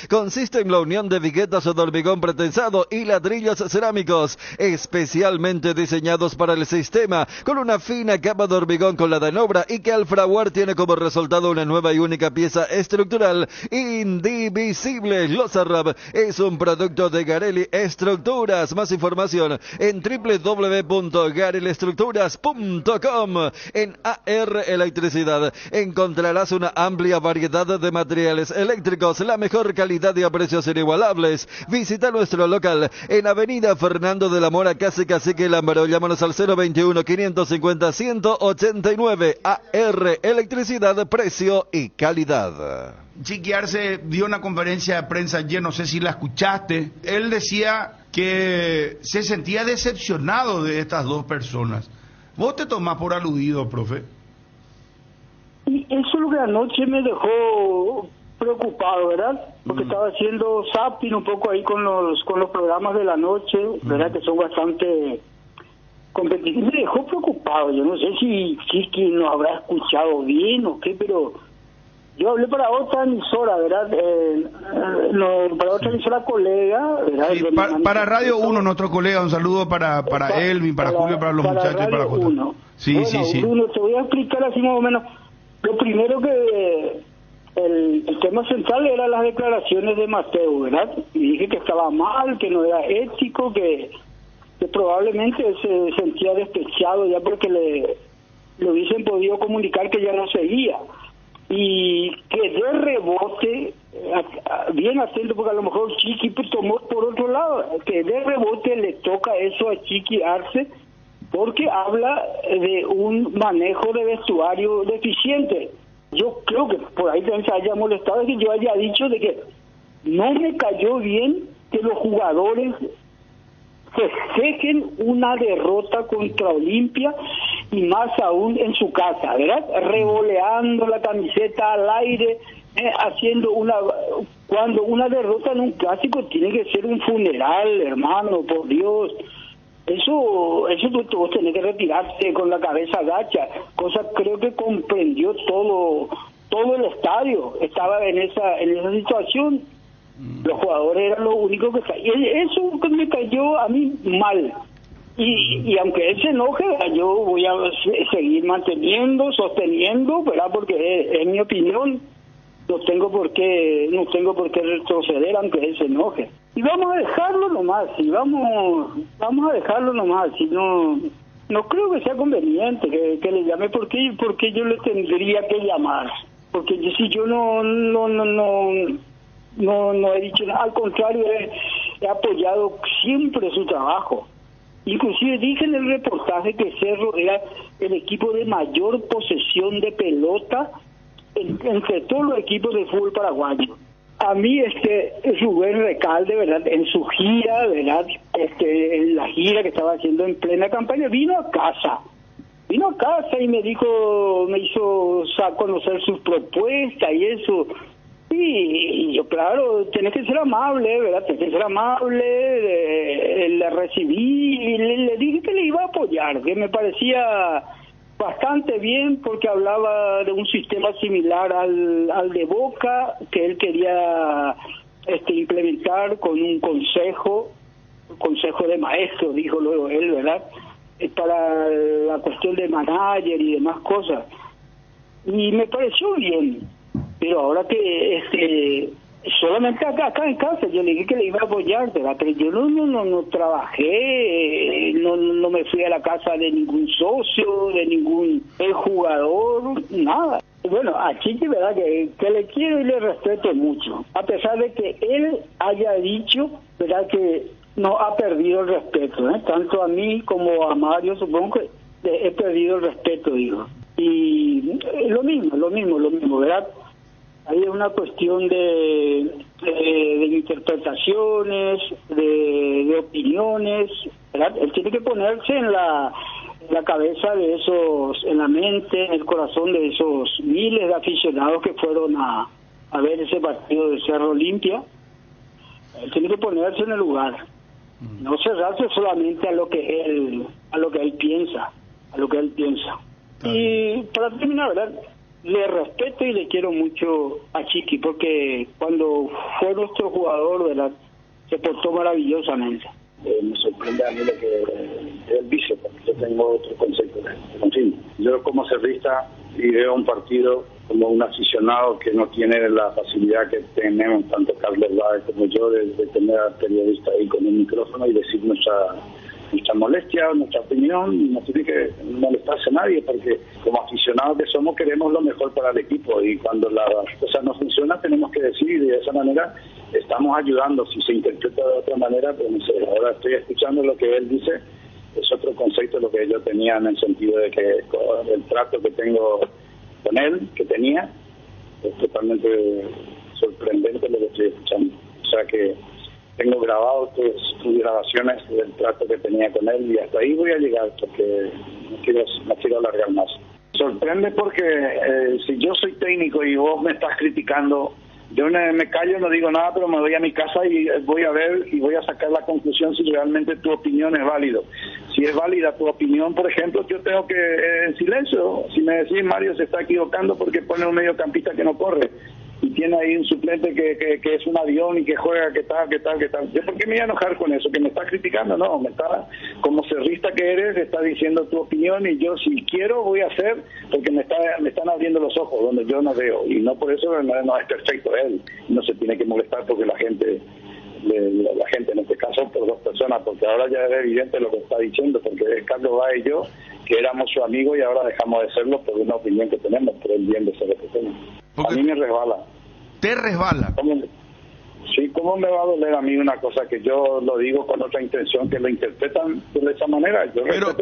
Consiste en la unión de viguetas de hormigón pretensado y ladrillos cerámicos especialmente diseñados para el sistema, con una fina capa de hormigón colada en obra y que al fraguar tiene como resultado una nueva y única pieza estructural indivisible. Losarrab es un producto de Garelli Estructuras. Más información en www.gareliestructuras.com. En AR Electricidad encontrarás una amplia variedad de materiales eléctricos, la mejor calidad y a precios inigualables. Visita nuestro local en Avenida Fernando de la Mora, casi Cacique Lámbaro. Llámanos al 021-550-189. AR Electricidad, precio y calidad. Chiqui Arce dio una conferencia de prensa ayer, no sé si la escuchaste. Él decía que se sentía decepcionado de estas dos personas. ¿Vos te tomás por aludido, profe? Y eso lo que anoche me dejó preocupado, ¿verdad? Porque estaba haciendo zapping un poco ahí con los programas de la noche, ¿verdad? Que son bastante competitivos. Me dejó preocupado. Yo no sé si es que no habrá escuchado bien o qué, pero yo hablé para otra emisora, ¿verdad? Para otra emisora colega, ¿verdad? Sí, para Radio 1, nuestro colega, un saludo para Elvin, para Julio, para los muchachos, Radio para Jota. Sí, bueno, sí. Bruno, te voy a explicar así más o menos. Lo primero que el tema central era las declaraciones de Mateo, ¿verdad? Y dije que estaba mal, que no era ético, que probablemente se sentía despechado ya porque le hubiesen podido comunicar que ya no seguía. Y que de rebote, bien atento, porque a lo mejor Chiqui tomó por otro lado, que de rebote le toca eso a Chiqui Arce, porque habla de un manejo de vestuario deficiente. Yo creo que por ahí también se haya molestado de que yo haya dicho de que no me cayó bien que los jugadores festejen una derrota contra Olimpia y más aún en su casa, ¿verdad? Revoleando la camiseta al aire, haciendo cuando una derrota en un clásico tiene que ser un funeral, hermano, por Dios. Eso vos tenés que retirarse con la cabeza agacha, cosa creo que comprendió todo el estadio, estaba en esa situación. Los jugadores eran lo único que eso me cayó a mí mal, y aunque él se enoje, yo voy a seguir sosteniendo, ¿verdad? Porque es mi opinión, no tengo por qué retroceder aunque él se enoje, y vamos a dejarlo nomás, no creo que sea conveniente que le llame, porque yo le tendría que llamar, porque si yo no he dicho nada, al contrario, he apoyado siempre su trabajo. Inclusive dije en el reportaje que Cerro era el equipo de mayor posesión de pelota entre todos los equipos de fútbol paraguayo. A mí Rubén Recalde, ¿verdad? En su gira, ¿verdad? En la gira que estaba haciendo en plena campaña, vino a casa y me hizo conocer sus propuestas y eso. Y yo, claro, tenés que ser amable, ¿verdad? Tenés que ser amable, le recibí y le dije que le iba a apoyar, que me parecía bastante bien porque hablaba de un sistema similar al de Boca, que él quería implementar con un consejo de maestros, dijo luego él, ¿verdad? Para la cuestión de manager y demás cosas. Y me pareció bien. Pero ahora que solamente acá en casa yo le dije que le iba a apoyar, ¿verdad? Pero yo no trabajé, no me fui a la casa de ningún socio, de ningún jugador, nada. Bueno, a Chiqui, ¿verdad? Que le quiero y le respeto mucho, a pesar de que él haya dicho, ¿verdad? Que no ha perdido el respeto, tanto a mí como a Mario, supongo que he perdido el respeto, digo. Y lo mismo, ¿verdad? Hay una cuestión de interpretaciones, de opiniones, ¿verdad? Él tiene que ponerse en la cabeza de esos, en la mente, en el corazón de esos miles de aficionados que fueron a ver ese partido de Cerro Olimpia. Él tiene que ponerse en el lugar, no cerrarse solamente a lo que él piensa, Y para terminar, ¿verdad? Le respeto y le quiero mucho a Chiqui, porque cuando fue nuestro jugador, ¿verdad?, se portó maravillosamente. Me sorprende a mí lo que él dice, porque yo tengo otro concepto. En fin, yo como cerrista y veo un partido como un aficionado que no tiene la facilidad que tenemos tanto Carlos Báez como yo de tener al periodista ahí con el micrófono y decir nuestra molestia, nuestra opinión, y no tiene que molestarse a nadie, porque como aficionados que somos queremos lo mejor para el equipo, y cuando las cosas no funcionan tenemos que decir, y de esa manera estamos ayudando. Si se interpreta de otra manera, pues no sé, ahora estoy escuchando lo que él dice, es otro concepto lo que yo tenía, en el sentido de que el trato que tengo con él, que tenía, es totalmente sorprendente lo que estoy escuchando. O sea que tengo grabado tus grabaciones del trato que tenía con él, y hasta ahí voy a llegar, porque no quiero alargar más. Sorprende porque si yo soy técnico y vos me estás criticando, yo me callo, no digo nada, pero me voy a mi casa y voy a ver y voy a sacar la conclusión si realmente tu opinión es válida. Si es válida tu opinión, por ejemplo, yo tengo que en silencio. Si me decís Mario se está equivocando porque pone un mediocampista que no corre, y tiene ahí un suplente que es un avión y que juega, que tal. ¿Yo por qué me voy a enojar con eso? ¿Que me está criticando? No, me está, como cerrista que eres, está diciendo tu opinión y yo si quiero voy a hacer porque me están abriendo los ojos donde yo no veo y no por eso no es perfecto él. No se tiene que molestar porque la gente en este caso por dos personas, porque ahora ya es evidente lo que está diciendo, porque es Carlos Báez y yo, que éramos su amigo y ahora dejamos de serlo por una opinión que tenemos, por el bien de ser que tenemos. A mí me resbala. ¿Te resbala? ¿Cómo me va a doler a mí una cosa que yo lo digo con otra intención, que lo interpretan de esa manera?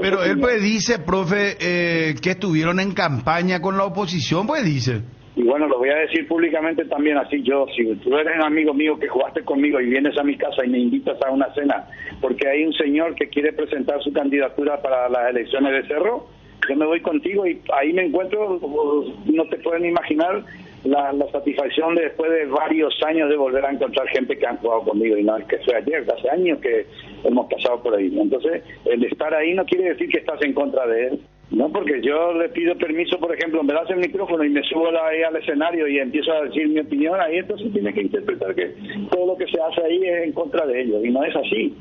Pero él pues dice, profe, que estuvieron en campaña con la oposición, pues dice. Y bueno, lo voy a decir públicamente también así, si tú eres un amigo mío que jugaste conmigo y vienes a mi casa y me invitas a una cena porque hay un señor que quiere presentar su candidatura para las elecciones de Cerro, yo me voy contigo y ahí me encuentro, no te pueden imaginar la satisfacción de después de varios años de volver a encontrar gente que han jugado conmigo y no es que sea ayer, hace años que hemos pasado por ahí. Entonces, el estar ahí no quiere decir que estás en contra de él. No, porque yo le pido permiso, por ejemplo, me das el micrófono y me subo ahí al escenario y empiezo a decir mi opinión, ahí entonces tiene que interpretar que todo lo que se hace ahí es en contra de ellos, y no es así,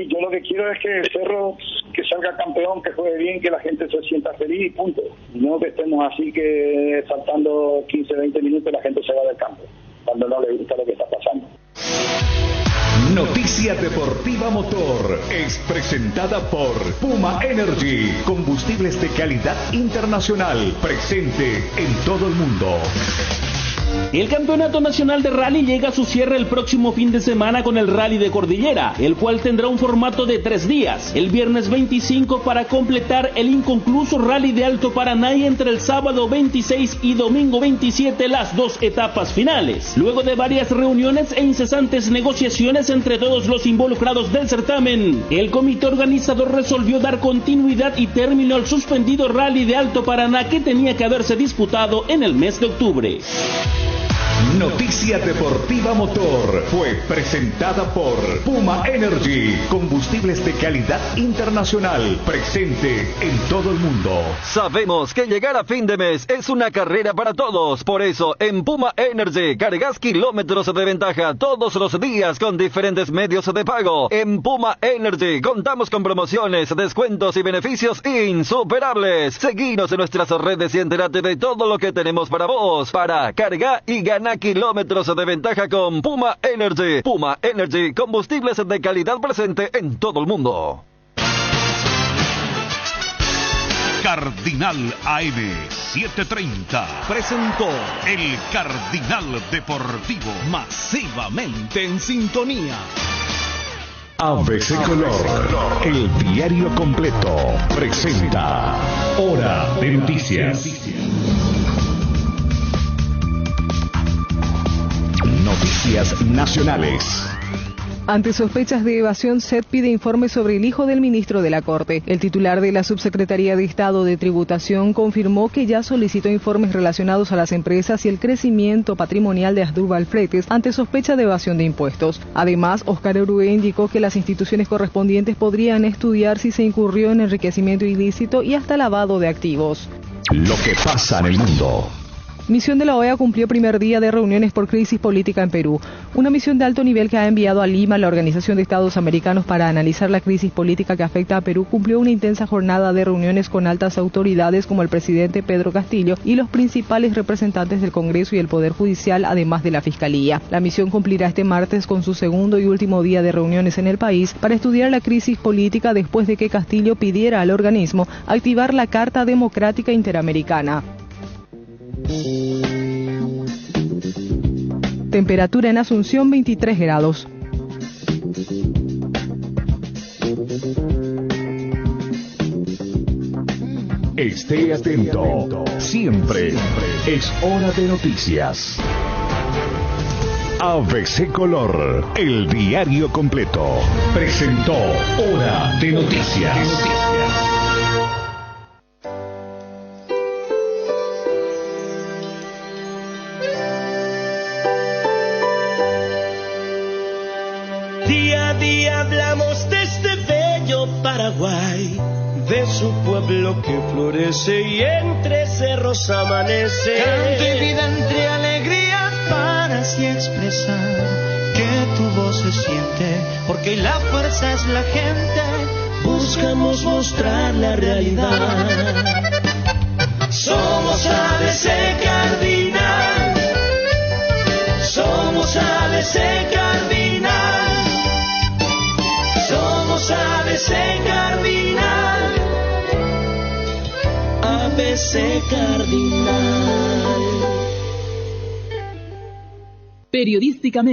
yo lo que quiero es que el Cerro, que salga campeón, que juegue bien, que la gente se sienta feliz y punto, no que estemos así que faltando 15, 20 minutos la gente se va del campo, cuando no le gusta lo que está pasando. Noticia Deportiva Motor es presentada por Puma Energy, combustibles de calidad internacional, presente en todo el mundo. El Campeonato Nacional de Rally llega a su cierre el próximo fin de semana con el Rally de Cordillera, el cual tendrá un formato de 3 días. El viernes 25 para completar el inconcluso Rally de Alto Paraná y entre el sábado 26 y domingo 27 las 2 etapas finales. Luego de varias reuniones e incesantes negociaciones entre todos los involucrados del certamen, el comité organizador resolvió dar continuidad y término al suspendido Rally de Alto Paraná que tenía que haberse disputado en el mes de octubre. Noticia Deportiva Motor fue presentada por Puma Energy, combustibles de calidad internacional, presente en todo el mundo. Sabemos que llegar a fin de mes es una carrera para todos, por eso en Puma Energy cargas kilómetros de ventaja todos los días con diferentes medios de pago. En Puma Energy contamos con promociones, descuentos y beneficios insuperables. Seguinos en nuestras redes y entérate de todo lo que tenemos para vos, para cargar y ganar kilómetros de ventaja con Puma Energy. Puma Energy, combustibles de calidad presente en todo el mundo. Cardinal AM 730 presentó el Cardinal Deportivo, masivamente en sintonía. ABC Color, el diario completo, presenta Hora de Noticias. Noticias nacionales. Ante sospechas de evasión, SED pide informe sobre el hijo del ministro de la Corte. El titular de la Subsecretaría de Estado de Tributación confirmó que ya solicitó informes relacionados a las empresas y el crecimiento patrimonial de Asdrúbal Fletes ante sospecha de evasión de impuestos. Además, Óscar Urue indicó que las instituciones correspondientes podrían estudiar si se incurrió en enriquecimiento ilícito y hasta lavado de activos. Lo que pasa en el mundo. Misión de la OEA cumplió primer día de reuniones por crisis política en Perú. Una misión de alto nivel que ha enviado a Lima la Organización de Estados Americanos para analizar la crisis política que afecta a Perú cumplió una intensa jornada de reuniones con altas autoridades como el presidente Pedro Castillo y los principales representantes del Congreso y el Poder Judicial, además de la Fiscalía. La misión cumplirá este martes con su segundo y último día de reuniones en el país para estudiar la crisis política después de que Castillo pidiera al organismo activar la Carta Democrática Interamericana. Temperatura en Asunción 23 grados. Esté atento, siempre es hora de noticias. ABC Color, el diario completo, presentó Hora de Noticias. Día a día hablamos de este bello Paraguay, de su pueblo que florece y entre cerros amanece. Canto y vida entre alegrías palabras y expresar que tu voz se siente, porque la fuerza es la gente. Buscamos mostrar la realidad. Somos ABC Cardinal. Somos ABC Cardinal. Somos ABC Cardinal. ABC Cardinal. Periodísticamente.